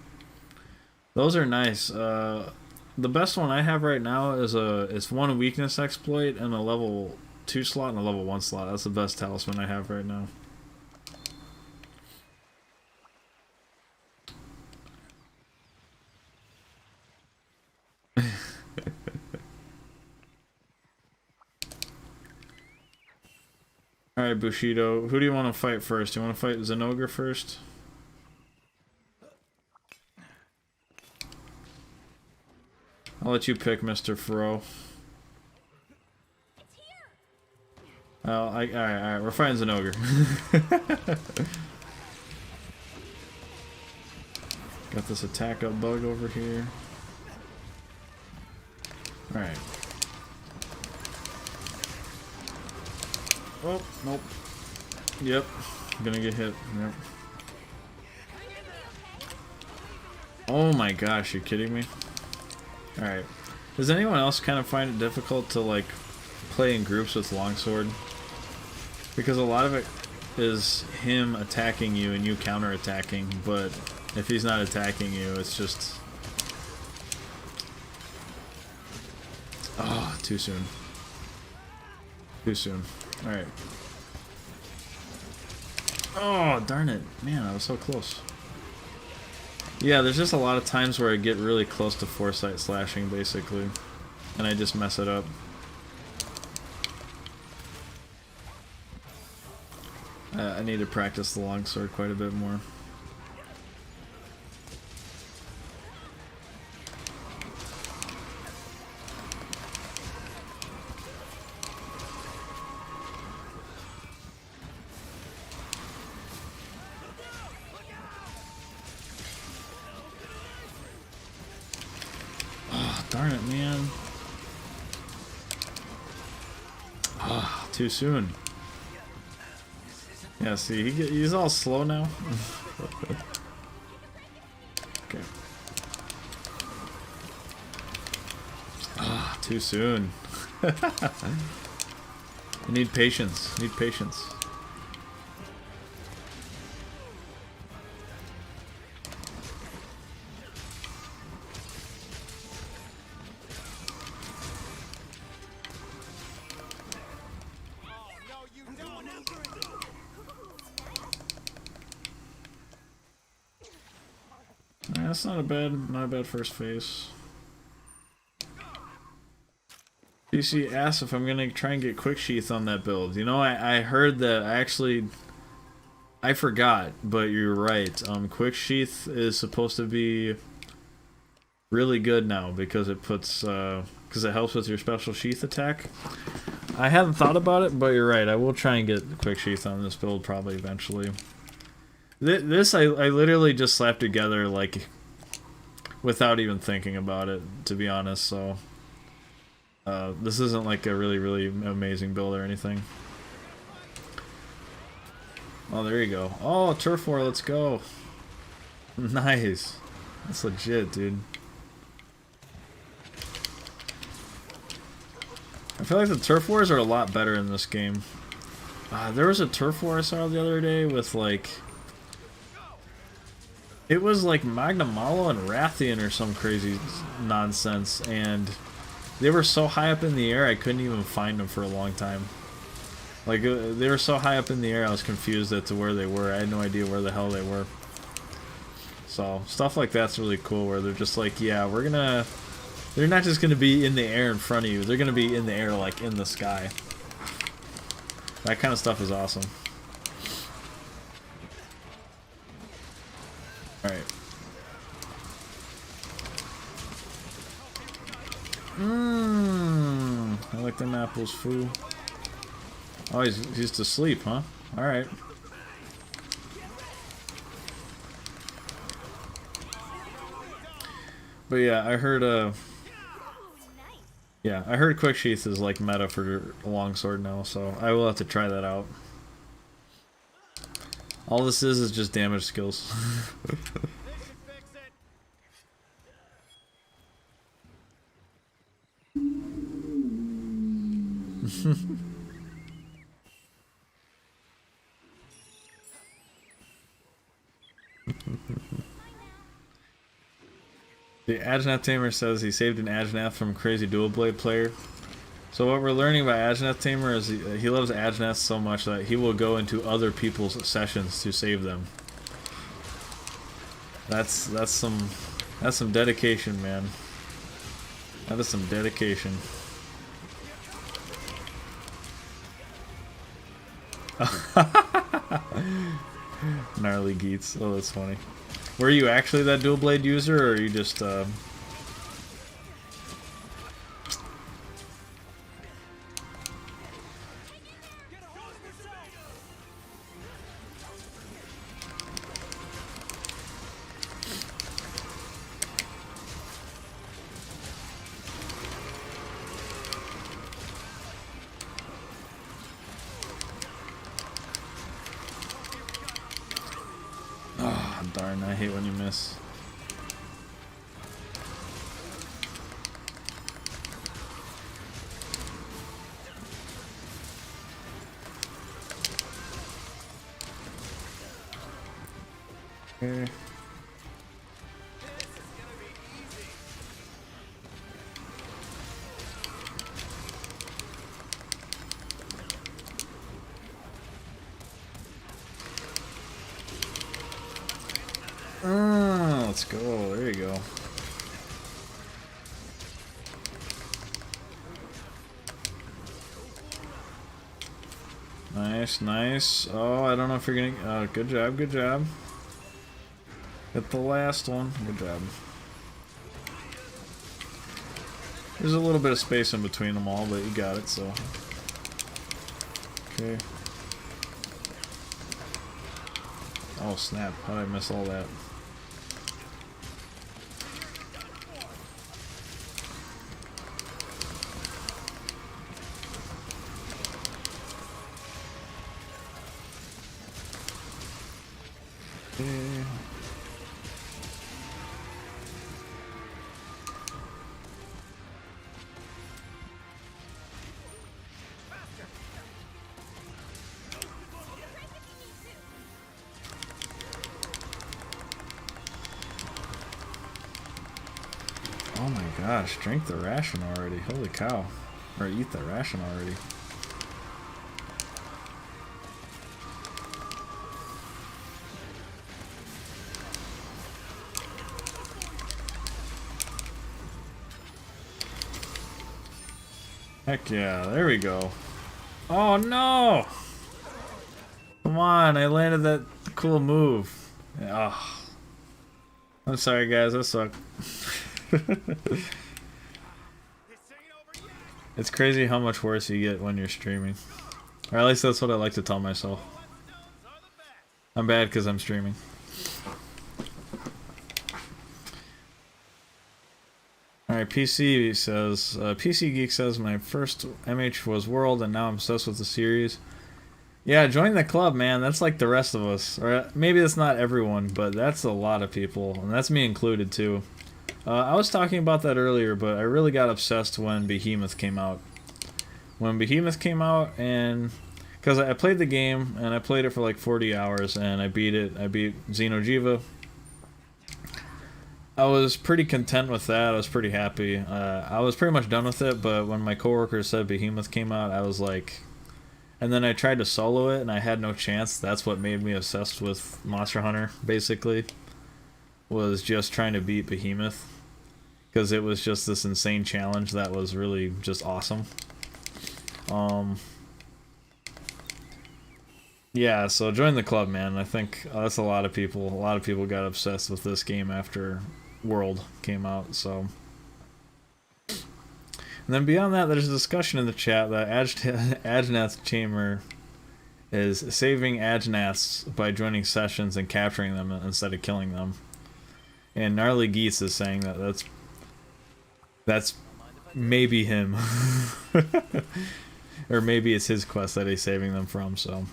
Those are nice. The best one I have right now is it's 1 weakness exploit and a level 2 slot and a level 1 slot. That's the best talisman I have right now. Alright, Bushido. Who do you want to fight first? Do you want to fight Zenogre first? I'll let you pick, Mr. Fro. Alright, we're fighting Zenogre. Got this attack up bug over here. Alright. Oh, nope. Yep. I'm gonna get hit. Yep. Oh my gosh, you're kidding me? Alright. Does anyone else kind of find it difficult to, like, play in groups with Longsword? Because a lot of it is him attacking you and you counter-attacking, but if he's not attacking you, it's just... Oh, too soon. Too soon. Alright. Oh, darn it. Man, I was so close. Yeah, there's just a lot of times where I get really close to foresight slashing, basically. And I just mess it up. I need to practice the longsword quite a bit more. Darn it, man. Ah, too soon. Yeah, see, he's all slow now. Okay. Ah, too soon. I need patience. Need patience. That's not a bad first phase. DC asks if I'm gonna try and get Quick Sheath on that build. You know, I heard that I forgot, but you're right. Quick Sheath is supposed to be really good now because it puts because it helps with your special sheath attack. I hadn't thought about it, but you're right. I will try and get Quick Sheath on this build probably eventually. This I literally just slapped together like without even thinking about it, to be honest, so this isn't like a really amazing build or anything. Oh, there you go. Oh, turf war, let's go. Nice. That's legit, dude. I feel like the turf wars are a lot better in this game. There was a turf war I saw the other day with like... It was like Magnamalo and Rathian or some crazy nonsense, and they were so high up in the air I couldn't even find them for a long time. Like, they were so high up in the air I was confused as to where they were. I had no idea where the hell they were. So, stuff like that's really cool, where they're just like, yeah, we're gonna... They're not just gonna be in the air in front of you, they're gonna be in the air, like, in the sky. That kind of stuff is awesome. Alright. I like them apples, foo. Oh, he's asleep, huh? Alright. But yeah, I heard, yeah, I heard Quick Sheath is like meta for longsword now, so I will have to try that out. All this is just damage skills. The Ajnath Tamer says he saved an Ajnath from a crazy dual blade player. So what we're learning about Ajnath Tamer is he loves Ajnath so much that he will go into other people's sessions to save them. That's some dedication, man. That is some dedication. Gnarly Geets. Oh, that's funny. Were you actually that dual blade user, or are you just Oh, darn, I hate when you miss. Okay. Let's go. There you go. Nice, nice. Oh, I don't know if you're gonna... good job, good job. Hit the last one. Good job. There's a little bit of space in between them all, but you got it, so... Okay. Oh, snap. How did I miss all that? Okay. Oh my gosh, drink the ration already. Holy cow. Or eat the ration already. Heck yeah, there we go. Oh no! Come on, I landed that cool move. Oh. I'm sorry guys, I suck. It's crazy how much worse you get when you're streaming. Or at least that's what I like to tell myself. I'm bad because I'm streaming. Alright, PC says, PC Geek says, my first MH was World and now I'm obsessed with the series. Yeah, join the club, man. That's like the rest of us. Or maybe that's not everyone, but that's a lot of people. And that's me included, too. I was talking about that earlier, but I really got obsessed when Behemoth came out. When Behemoth came out, and... Because I played the game, and I played it for like 40 hours, and I beat it. I beat Xeno'jiva. I was pretty content with that. I was pretty happy. I was pretty much done with it, but when my coworker said Behemoth came out, I was like... And then I tried to solo it, and I had no chance. That's what made me obsessed with Monster Hunter, basically. Was just trying to beat Behemoth. Because it was just this insane challenge that was really just awesome. Yeah, so join the club, man. I think that's a lot of people. A lot of people got obsessed with this game after World came out, so... And then beyond that, there's a discussion in the chat that Ajnath's Chamber is saving Ajnaths by joining sessions and capturing them instead of killing them. And Gnarly Geese is saying that that's maybe him. Or maybe it's his quest that he's saving them from, so...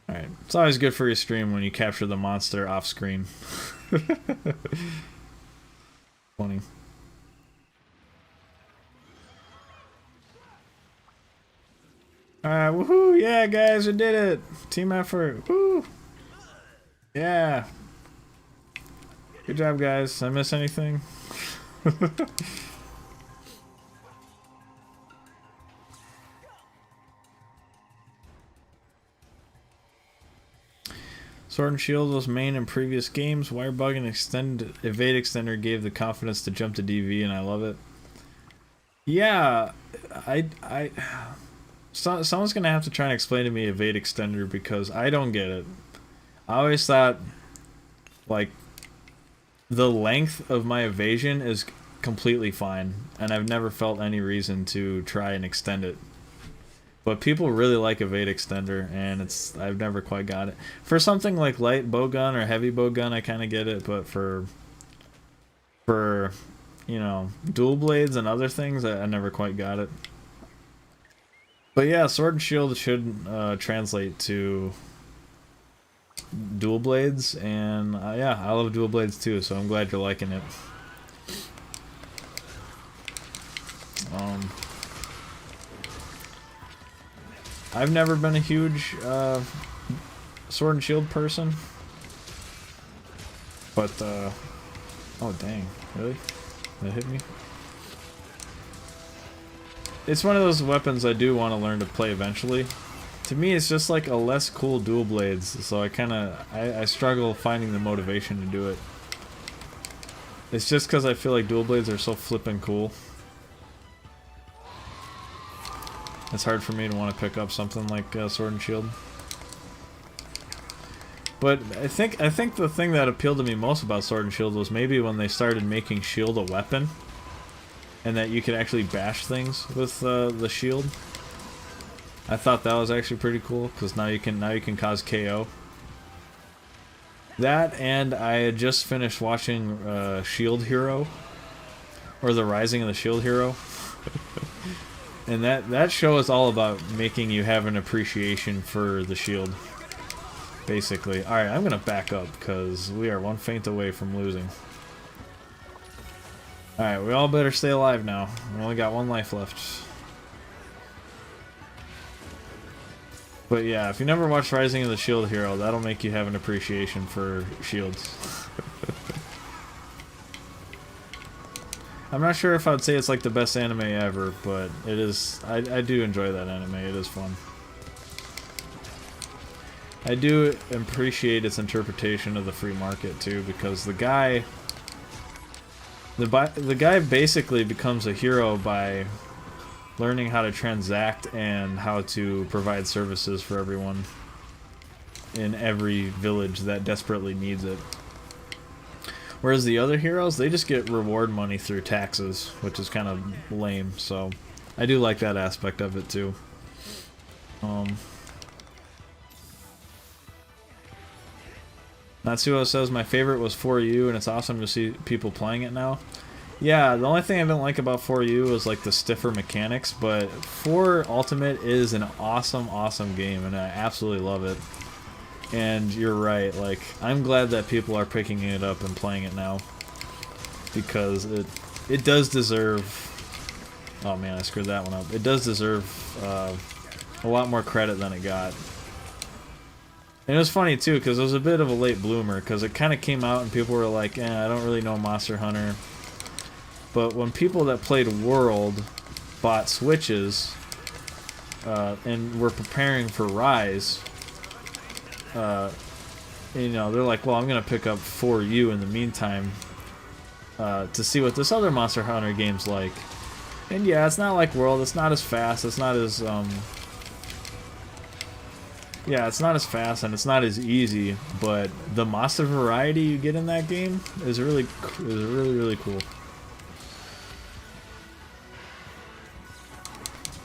Alright, it's always good for your stream when you capture the monster off screen. Funny. Alright, woohoo! Yeah, guys, we did it! Team effort! Woo! Yeah! Good job, guys. Did I miss anything? Sword and Shield was main in previous games. Wirebug and Evade Extender gave the confidence to jump to DV, and I love it. Yeah, someone's gonna have to try and explain to me Evade Extender because I don't get it. I always thought, like, the length of my evasion is completely fine, and I've never felt any reason to try and extend it. But people really like Evade Extender, and I've never quite got it. For something like light bowgun or heavy bowgun, I kind of get it, but for you know, dual blades and other things, I never quite got it. But yeah, Sword and Shield should translate to dual blades, and yeah, I love dual blades too, so I'm glad you're liking it. I've never been a huge Sword and Shield person, but oh dang, really? That hit me? It's one of those weapons I do want to learn to play eventually. To me, it's just like a less cool dual blades, so I struggle finding the motivation to do it. It's just because I feel like dual blades are so flippin' cool. It's hard for me to want to pick up something like Sword and Shield. But I think the thing that appealed to me most about Sword and Shield was maybe when they started making Shield a weapon, and that you could actually bash things with the shield. I thought that was actually pretty cool because now you can cause KO. That, and I had just finished watching Shield Hero, or The Rising of the Shield Hero. And that show is all about making you have an appreciation for the shield, basically. Alright, I'm gonna back up, because we are one feint away from losing. Alright, we all better stay alive now. We only got one life left. But yeah, if you never watched Rising of the Shield Hero, that'll make you have an appreciation for shields. I'm not sure if I'd say it's like the best anime ever, but it is. I do enjoy that anime. It is fun. I do appreciate its interpretation of the free market too, because the guy basically becomes a hero by learning how to transact and how to provide services for everyone in every village that desperately needs it. Whereas the other heroes, they just get reward money through taxes, which is kind of lame, so I do like that aspect of it too. Natsuo says, my favorite was For You, and it's awesome to see people playing it now. Yeah, the only thing I didn't like about 4U was like the stiffer mechanics, but 4 Ultimate is an awesome, awesome game, and I absolutely love it. And you're right, like, I'm glad that people are picking it up and playing it now. Because it does deserve... Oh man, I screwed that one up. It does deserve a lot more credit than it got. And it was funny too, because it was a bit of a late bloomer, because it kind of came out and people were like, I don't really know Monster Hunter. But when people that played World bought Switches and were preparing for Rise, you know, they're like, well, I'm going to pick up 4U in the meantime to see what this other Monster Hunter game's like. And yeah, it's not like World, it's not as fast, it's not as, yeah, it's not as fast and it's not as easy, but the monster variety you get in that game is really, really cool.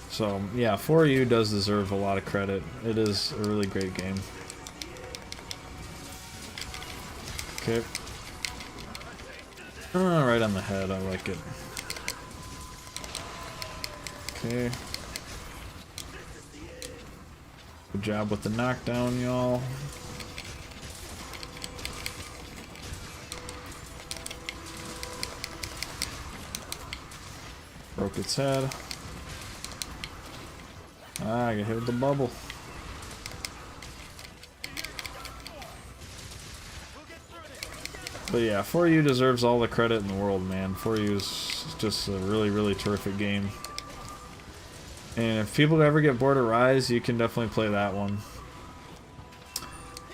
So, yeah, 4U does deserve a lot of credit. It is a really great game. Okay. Oh, right on the head, I like it. Okay. Good job with the knockdown, y'all. Broke its head. Ah, I got hit with the bubble. But yeah, 4U deserves all the credit in the world, man. 4U is just a really, really terrific game. And if people ever get bored of Rise, you can definitely play that one.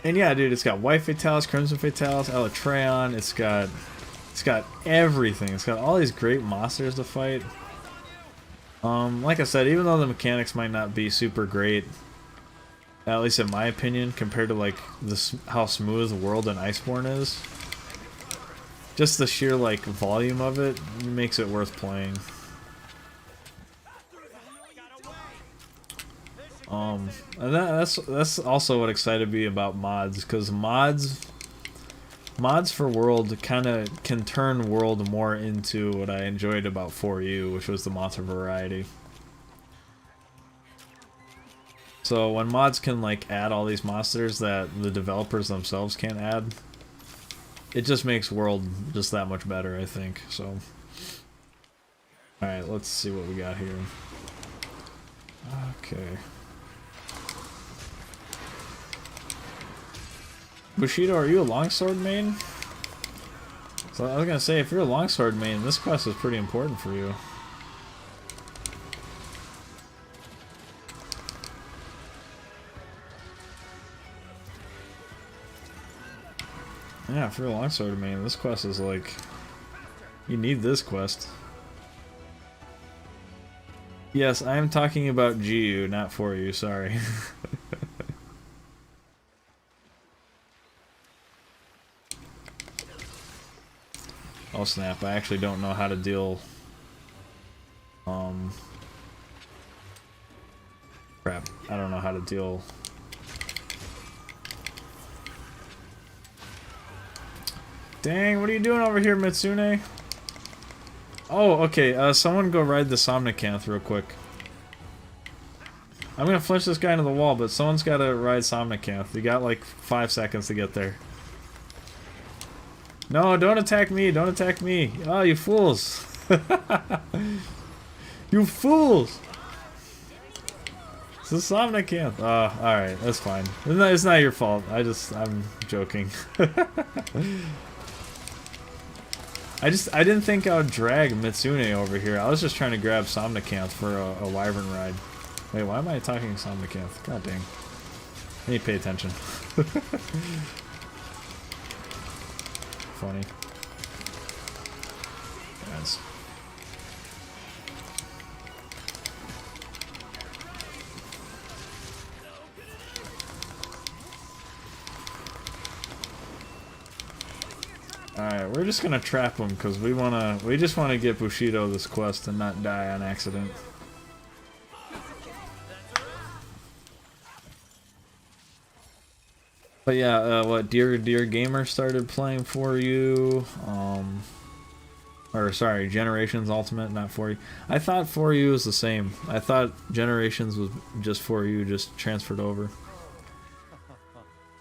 And yeah, dude, it's got White Fatalis, Crimson Fatalis, Elatreon. It's got everything. It's got all these great monsters to fight. Like I said, even though the mechanics might not be super great, at least in my opinion, compared to like how smooth World and Iceborne is, just the sheer like volume of it makes it worth playing. And that's also what excited me about mods, because mods for World kind of can turn World more into what I enjoyed about 4U, which was the monster variety. So when mods can like add all these monsters that the developers themselves can't add, it just makes World just that much better, I think. So, alright, let's see what we got here. Okay. Bushido, are you a longsword main? So I was gonna say, if you're a longsword main, this quest is pretty important for you. Yeah, if you're a longsword main, this quest is like... You need this quest. Yes, I am talking about GU, not 4U, sorry. Oh snap, I actually don't know how to deal... Crap, I don't know how to deal... Dang, what are you doing over here, Mitsune? Oh, okay, someone go ride the Somnicanth real quick. I'm gonna flinch this guy into the wall, but someone's gotta ride Somnicanth. You got like 5 seconds to get there. No, don't attack me, don't attack me. Oh, you fools. You fools! It's a Somnicanth. Oh, alright, that's fine. It's not your fault. I'm joking. I didn't think I would drag Mitsune over here. I was just trying to grab Somnicanth for a wyvern ride. Wait, why am I attacking Somnicanth? God dang. I need to pay attention. Funny. Guys. Alright, we're just gonna trap him because we just wanna get Bushido this quest and not die on accident. But yeah, what Dear Gamer started playing for you. Or sorry, Generations Ultimate, not 4U. I thought 4U was the same. I thought Generations was just 4U, just transferred over.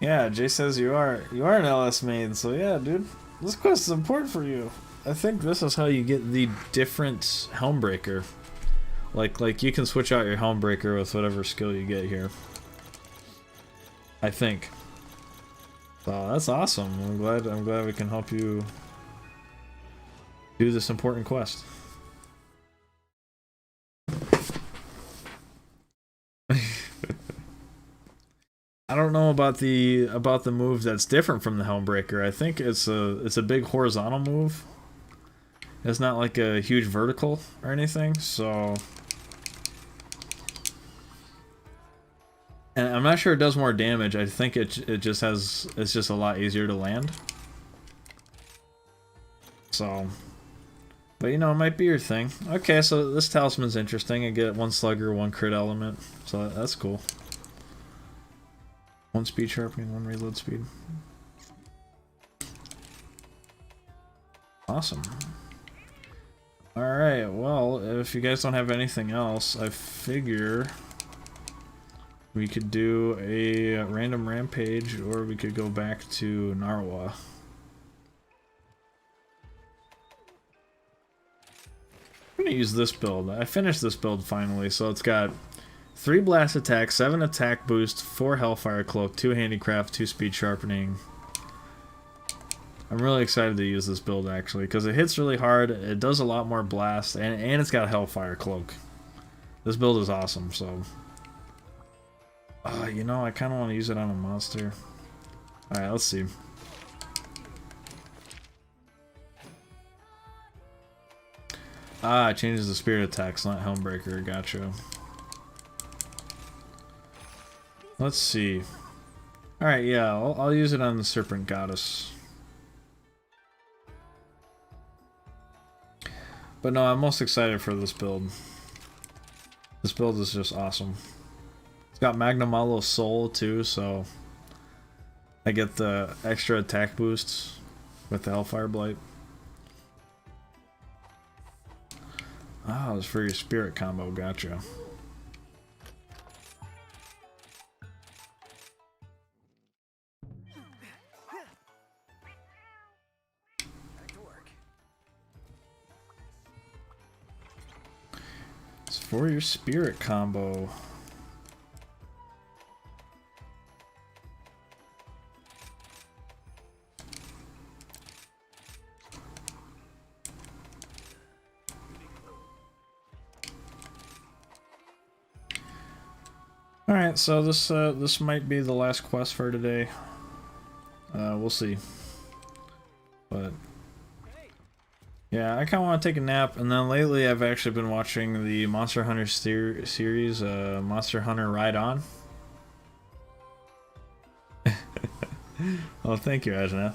Yeah, Jay says you are an LS main, so yeah, dude. This quest is important for you. I think this is how you get the different Helmbreaker. Like you can switch out your Helmbreaker with whatever skill you get here. I think. So that's awesome. I'm glad we can help you do this important quest. I don't know about the move that's different from the Helmbreaker. I think it's a big horizontal move. It's not like a huge vertical or anything, so. And I'm not sure it does more damage. I think it's just a lot easier to land. So, but you know, it might be your thing. Okay, so this talisman's interesting. I get 1 slugger, 1 crit element, so that's cool. 1 speed sharpening, 1 reload speed. Awesome. Alright, well, if you guys don't have anything else, I figure we could do a random rampage, or we could go back to Narwa. I'm gonna use this build. I finished this build finally, so it's got 3 blast attack, 7 attack boost, 4 hellfire cloak, 2 handicraft, 2 speed sharpening. I'm really excited to use this build actually, because it hits really hard, it does a lot more blast, and it's got hellfire cloak. This build is awesome, so. You know, I kind of want to use it on a monster. Alright, let's see. It changes the spirit attacks, not Helmbreaker. Gotcha. Let's see. Alright, yeah, I'll use it on the Serpent Goddess. But no, I'm most excited for this build. This build is just awesome. It's got Magnamalo Soul too, so I get the extra attack boosts with the Hellfire Blight. It's for your spirit combo, gotcha. It's for your spirit combo. Alright, so this might be the last quest for today. We'll see. But yeah, I kind of want to take a nap, and then lately I've actually been watching the Monster Hunter series, Monster Hunter Ride On. Oh, thank you, Ajna.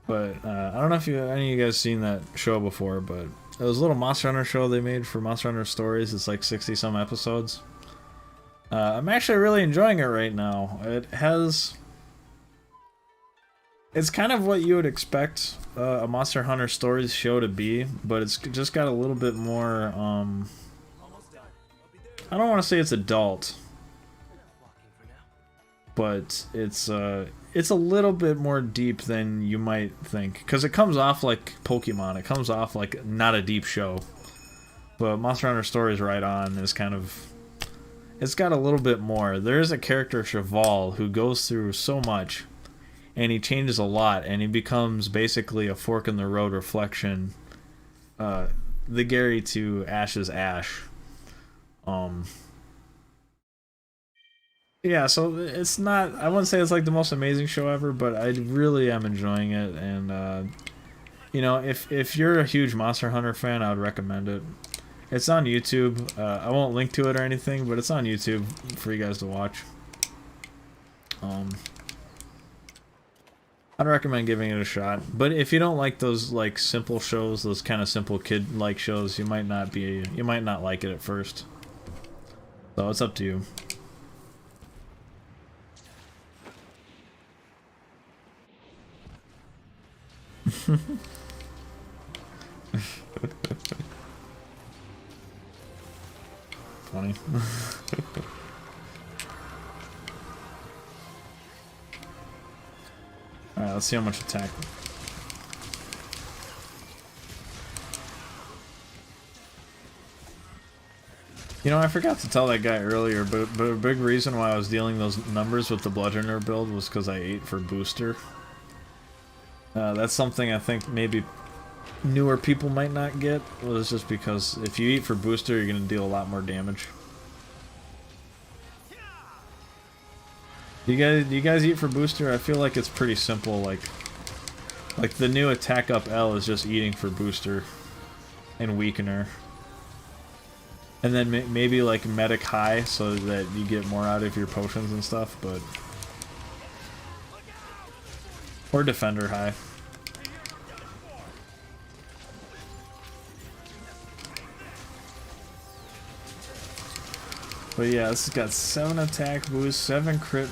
But I don't know if any of you guys seen that show before, but it was a little Monster Hunter show they made for Monster Hunter Stories. It's like 60 some episodes. I'm actually really enjoying it right now. It's kind of what you would expect a Monster Hunter Stories show to be, but it's just got a little bit more, I don't want to say it's adult, but it's a little bit more deep than you might think, because it comes off like Pokemon. It comes off like not a deep show, but Monster Hunter Stories Ride On is kind of, it's got a little bit more. There's a character, Cheval, who goes through so much, and he changes a lot, and he becomes basically a fork in the road reflection, the Gary to Ash's Ash. Yeah, so it's not, I wouldn't say it's like the most amazing show ever, but I really am enjoying it, and you know, if you're a huge Monster Hunter fan, I would recommend it. It's on YouTube. I won't link to it or anything, but it's on YouTube for you guys to watch. I'd recommend giving it a shot. But if you don't like those like simple shows, those kind of simple kid-like shows, you might not like it at first. So it's up to you. fun. Alright, let's see how much attack. You know, I forgot to tell that guy earlier, but a big reason why I was dealing those numbers with the Bludgeoner build was because I ate for booster. That's something I think maybe newer people might not get, was just because if you eat for booster, you're going to deal a lot more damage. Do you guys eat for booster? I feel like it's pretty simple. Like the new attack up L is just eating for booster and weakener. And then maybe like medic high so that you get more out of your potions and stuff, but... Or defender high. But yeah, this has got 7 attack boost, 7 crit,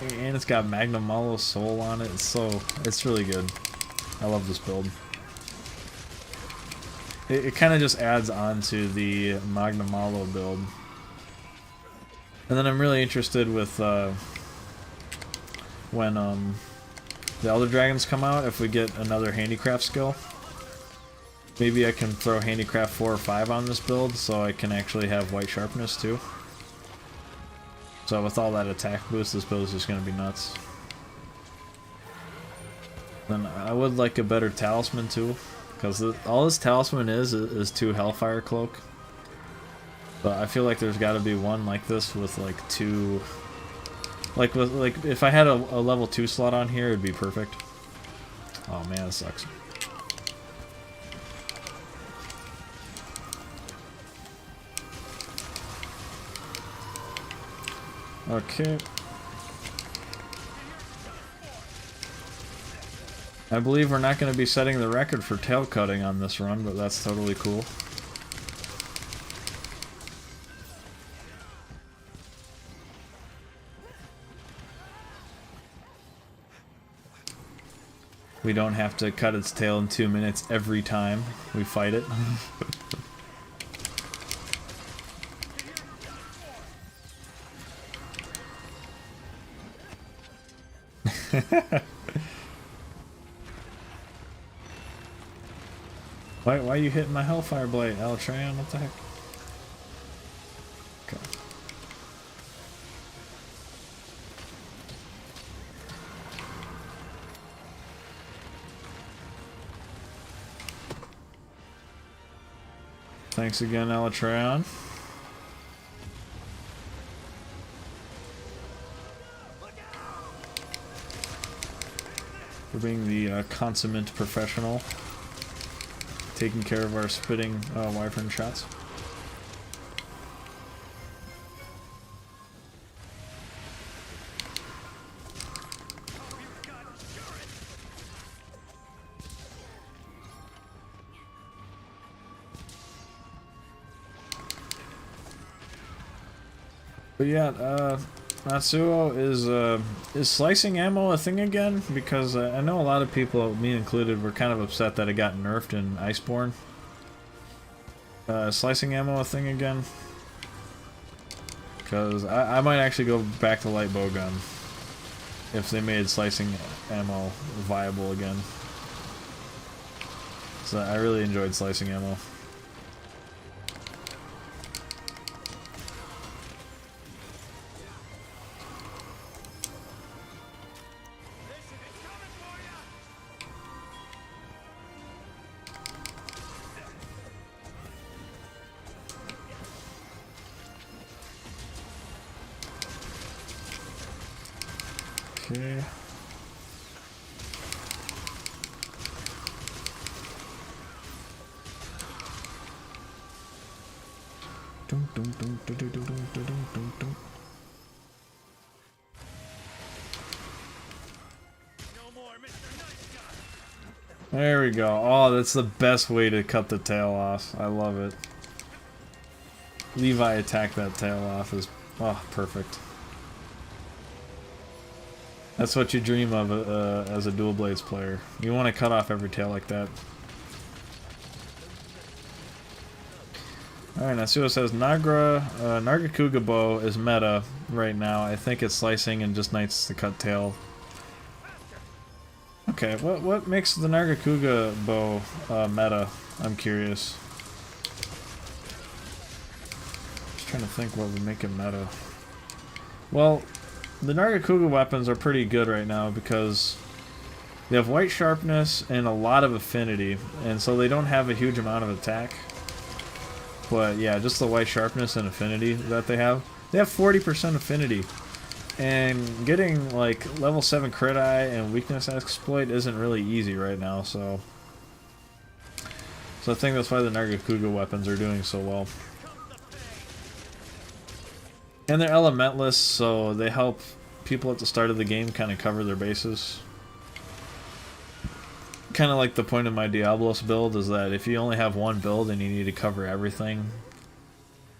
and it's got Magnum Malo Soul on it. It's really good. I love this build. It kind of just adds on to the Magnum Malo build. And then I'm really interested with when the Elder Dragons come out, if we get another Handicraft skill. Maybe I can throw Handicraft 4 or 5 on this build so I can actually have White Sharpness too. So with all that attack boost, this build is just going to be nuts. Then I would like a better Talisman too, because all this Talisman is 2 Hellfire Cloak. But I feel like there's got to be one like this with like 2... Like if I had a level 2 slot on here, it'd be perfect. Oh man, this sucks. Okay. I believe we're not going to be setting the record for tail cutting on this run, but that's totally cool. We don't have to cut its tail in 2 minutes every time we fight it. Why are you hitting my Hellfire Blade, Alatran? What the heck? Okay. Thanks again, Alatran. For being the consummate professional, taking care of our spitting wyvern shots. But yeah, Natsuo, is slicing ammo a thing again? Because I know a lot of people, me included, were kind of upset that it got nerfed in Iceborne. Slicing ammo a thing again? Because I might actually go back to light bowgun if they made slicing ammo viable again. So I really enjoyed slicing ammo. Okay. There we go. Oh, that's the best way to cut the tail off. I love it. Levi attack that tail off is perfect. That's what you dream of as a dual blades player. You want to cut off every tail like that. Alright, now see what it says. Nagakuga bow is meta right now. I think it's slicing and just knights to cut tail. Okay, what makes the Nagakuga bow meta? I'm curious. Just trying to think what would make it meta. Well, the Nagakuga weapons are pretty good right now because they have white sharpness and a lot of affinity, and so they don't have a huge amount of attack. But yeah, just the white sharpness and affinity that they have. They have 40% affinity. And getting like level 7 crit eye and weakness exploit isn't really easy right now, so I think that's why the Nagakuga weapons are doing so well. And they're elementless, so they help people at the start of the game kind of cover their bases. Kind of like the point of my Diablos build is that if you only have one build and you need to cover everything,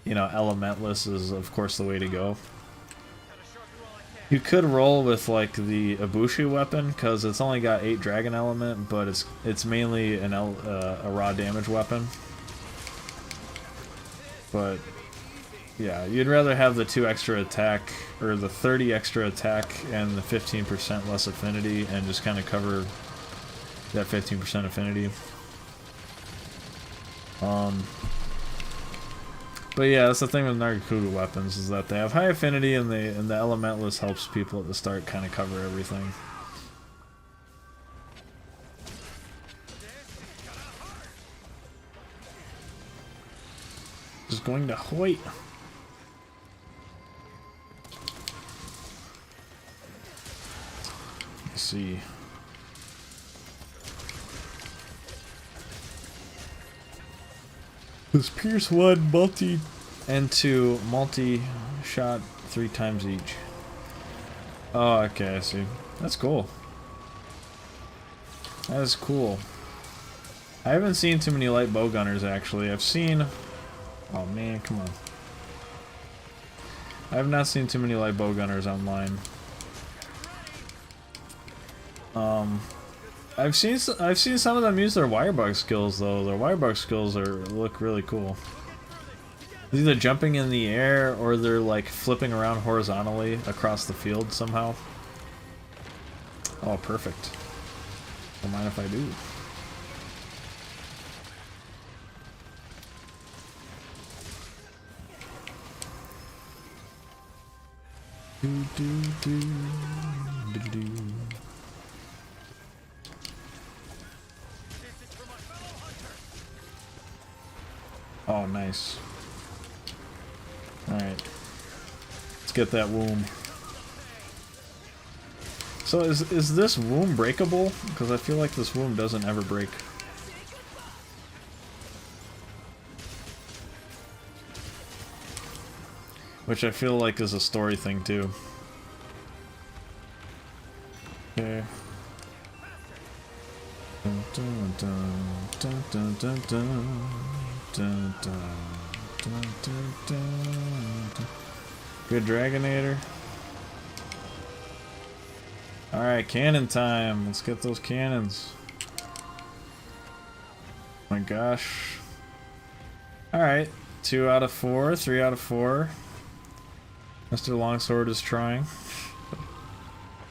you know, elementless is of course the way to go. You could roll with like the Ibushi weapon because it's only got 8 dragon element, but it's mainly a raw damage weapon. But yeah, you'd rather have the 2 extra attack or the 30 extra attack and the 15% less affinity and just kind of cover that 15% affinity. But yeah, that's the thing with Nagakuga weapons is that they have high affinity and the elementless helps people at the start kind of cover everything. Just going to Hoyt. Let's see. This Pierce 1 multi and 2 multi-shot 3 times each. Oh, okay, I see. That's cool. That is cool. I haven't seen too many light bow gunners actually. I've seen... Oh man, come on. I have not seen too many light bow gunners online. I've seen some of them use their wirebug skills though. Their wirebug skills look really cool. They're either jumping in the air or they're like flipping around horizontally across the field somehow. Oh, perfect. Don't mind if I do. Do. Oh, nice. Alright. Let's get that womb. So is this womb breakable? Because I feel like this womb doesn't ever break. Which I feel like is a story thing too. Okay. Dun, dun, dun, dun, dun, dun. Dun, dun, dun, dun, dun, dun. Good Dragonator. Alright, cannon time. Let's get those cannons. My gosh. Alright, 2 out of 4, 3 out of 4. Mr. Longsword is trying.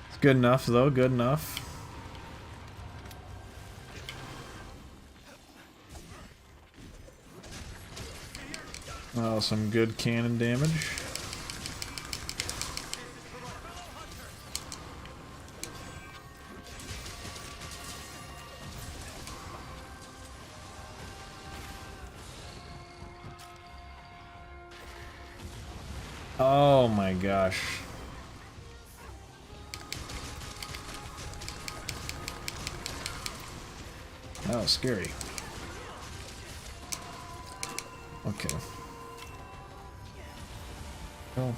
It's good enough though, good enough. Oh, some good cannon damage. Oh my gosh. That was scary. Okay. Oh.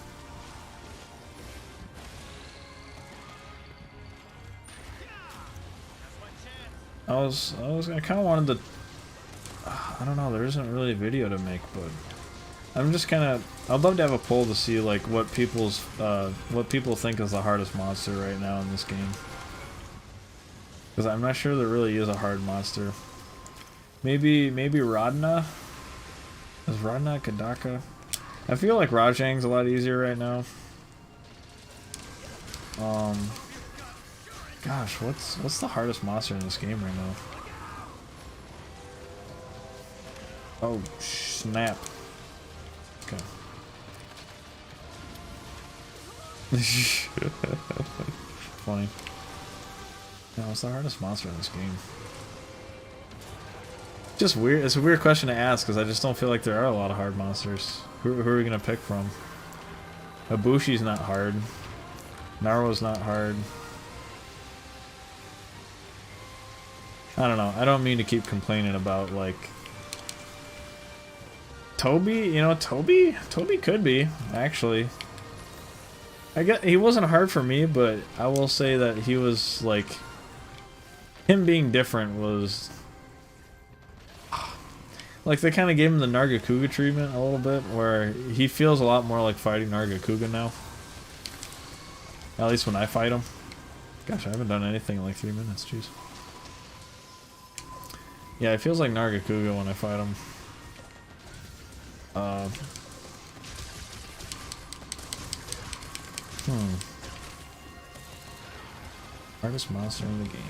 I kind of wanted to. I don't know. There isn't really a video to make, but I'm just kind of. I'd love to have a poll to see like what people think is the hardest monster right now in this game. Because I'm not sure there really is a hard monster. Maybe Rodna. Is Nagakuga? I feel like Rajang's a lot easier right now. Gosh, what's the hardest monster in this game right now? Oh, snap. Okay. Funny. Yeah, what's the hardest monster in this game? Just weird. It's a weird question to ask because I just don't feel like there are a lot of hard monsters. Who are we gonna pick from? Ibushi's not hard. Naruto's not hard. I don't know. I don't mean to keep complaining about like Toby. You know, Toby could be actually. I get he wasn't hard for me, but I will say that he was like him being different was. Like, they kind of gave him the Nagakuga treatment a little bit, where he feels a lot more like fighting Nagakuga now. At least when I fight him. Gosh, I haven't done anything in like 3 minutes, jeez. Yeah, it feels like Nagakuga when I fight him. Hardest monster in the game.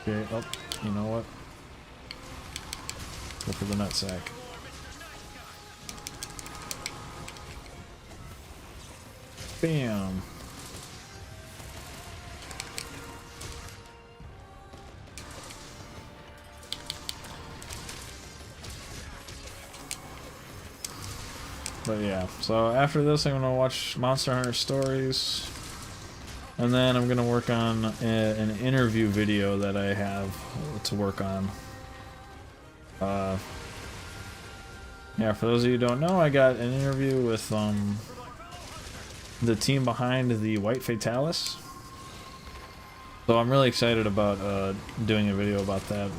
Okay, oh, you know what? Go for the nutsack. Bam! But yeah, so after this I'm gonna watch Monster Hunter Stories. And then I'm gonna work on an interview video that I have to work on. Yeah, for those of you who don't know, I got an interview with the team behind the White Fatalis. So I'm really excited about doing a video about that.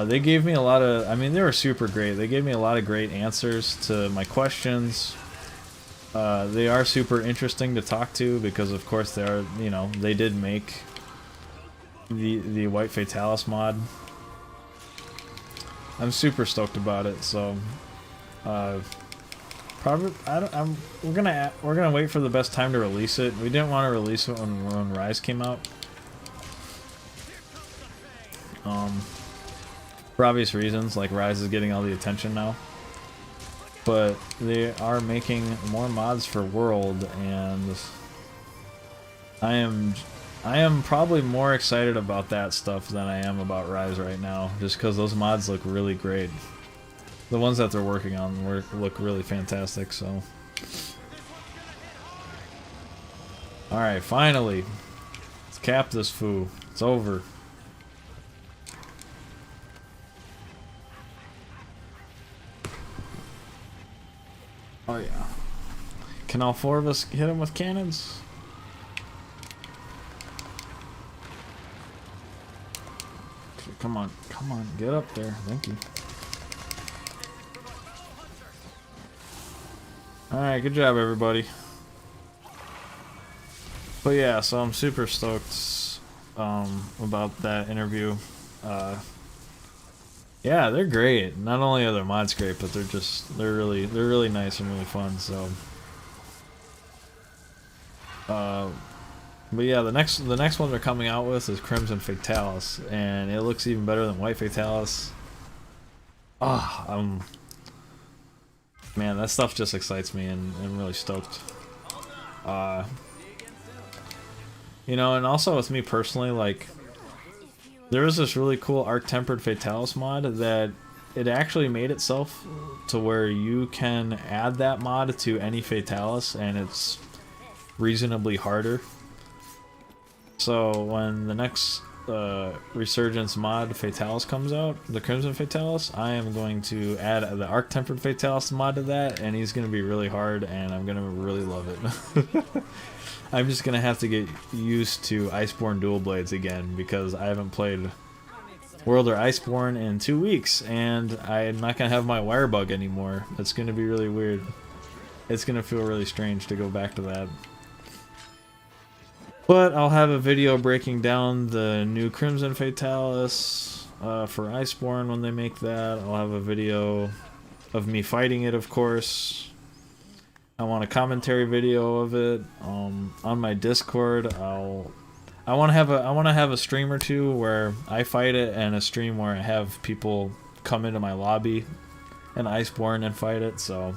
They gave me a lot of, I mean, they were super great. They gave me a lot of great answers to my questions. They are super interesting to talk to because, of course, they are. You know, they did make the White Fatalis mod. I'm super stoked about it. So, probably we're gonna wait for the best time to release it. We didn't want to release it when Rise came out. For obvious reasons, like Rise is getting all the attention now. But they are making more mods for World, and I am probably more excited about that stuff than I am about Rise right now, just because those mods look really great. The ones that they're working on look really fantastic. So, all right, finally, let's cap this foo. It's over. Oh yeah. Can all 4 of us hit him with cannons? Okay, come on, get up there. Thank you. Alright, good job everybody. But yeah, so I'm super stoked about that interview. Yeah, they're great. Not only are their mods great, but they're really nice and really fun. So, but yeah, the next one they're coming out with is Crimson Fatalis, and it looks even better than White Fatalis. Man, that stuff just excites me, and I'm really stoked. You know, and also with me personally, like. There was this really cool Arc-Tempered Fatalis mod that it actually made itself to where you can add that mod to any Fatalis and it's reasonably harder. So when the next Resurgence mod Fatalis comes out, the Crimson Fatalis, I am going to add the Arc-Tempered Fatalis mod to that, and he's going to be really hard and I'm going to really love it. I'm just gonna have to get used to Iceborne Dual Blades again because I haven't played World or Iceborne in 2 weeks, and I'm not gonna have my wire bug anymore. That's gonna be really weird. It's gonna feel really strange to go back to that. But I'll have a video breaking down the new Crimson Fatalis, for Iceborne when they make that. I'll have a video of me fighting it, of course. I want a commentary video of it. On my Discord, I want to have a stream or two where I fight it, and a stream where I have people come into my lobby and Iceborne and fight it. So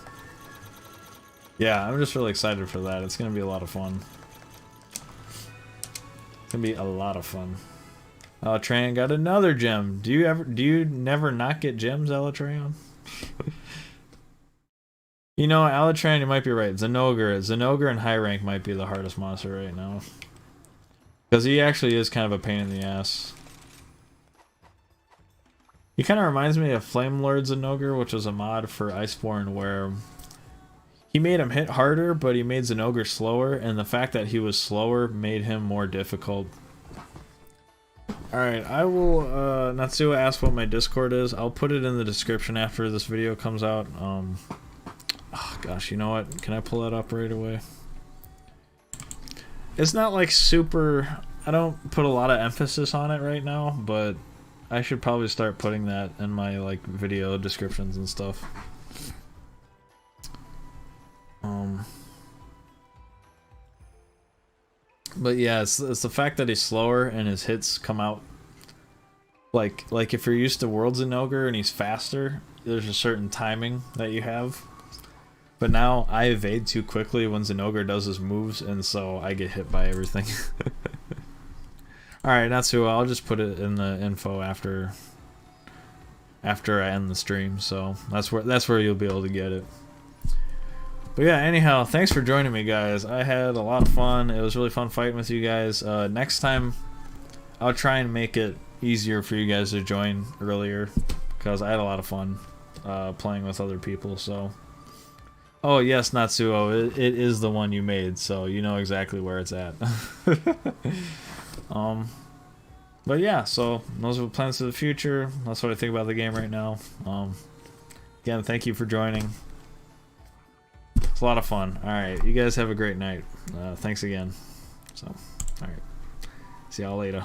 yeah, I'm just really excited for that. It's gonna be a lot of fun. It's gonna be a lot of fun. Tran got another gem. Do you never not get gems, Elatran? You know, Alatran, you might be right. Zenogre and high rank might be the hardest monster right now. Because he actually is kind of a pain in the ass. He kind of reminds me of Flame Lord Zenogre, which was a mod for Iceborne where he made him hit harder, but he made Zenogre slower, and the fact that he was slower made him more difficult. Alright, I will, Natsuo asked what my Discord is. I'll put it in the description after this video comes out. Oh gosh, you know what? Can I pull that up right away? It's not like super... I don't put a lot of emphasis on it right now, but I should probably start putting that in my like video descriptions and stuff. But yeah, it's the fact that he's slower and his hits come out like if you're used to World Zenogre and he's faster, there's a certain timing that you have. But now I evade too quickly when Zenogre does his moves, and so I get hit by everything. Alright, Natsuo, I'll just put it in the info after I end the stream, so that's where you'll be able to get it. But yeah, anyhow, thanks for joining me, guys. I had a lot of fun. It was really fun fighting with you guys. Next time, I'll try and make it easier for you guys to join earlier, because I had a lot of fun playing with other people, so... Oh yes, Natsuo, it is the one you made, so you know exactly where it's at. But yeah, so those are the plans for the future. That's what I think about the game right now. Again, thank you for joining. It's a lot of fun. Alright, you guys have a great night. Thanks again. So, alright. See y'all later.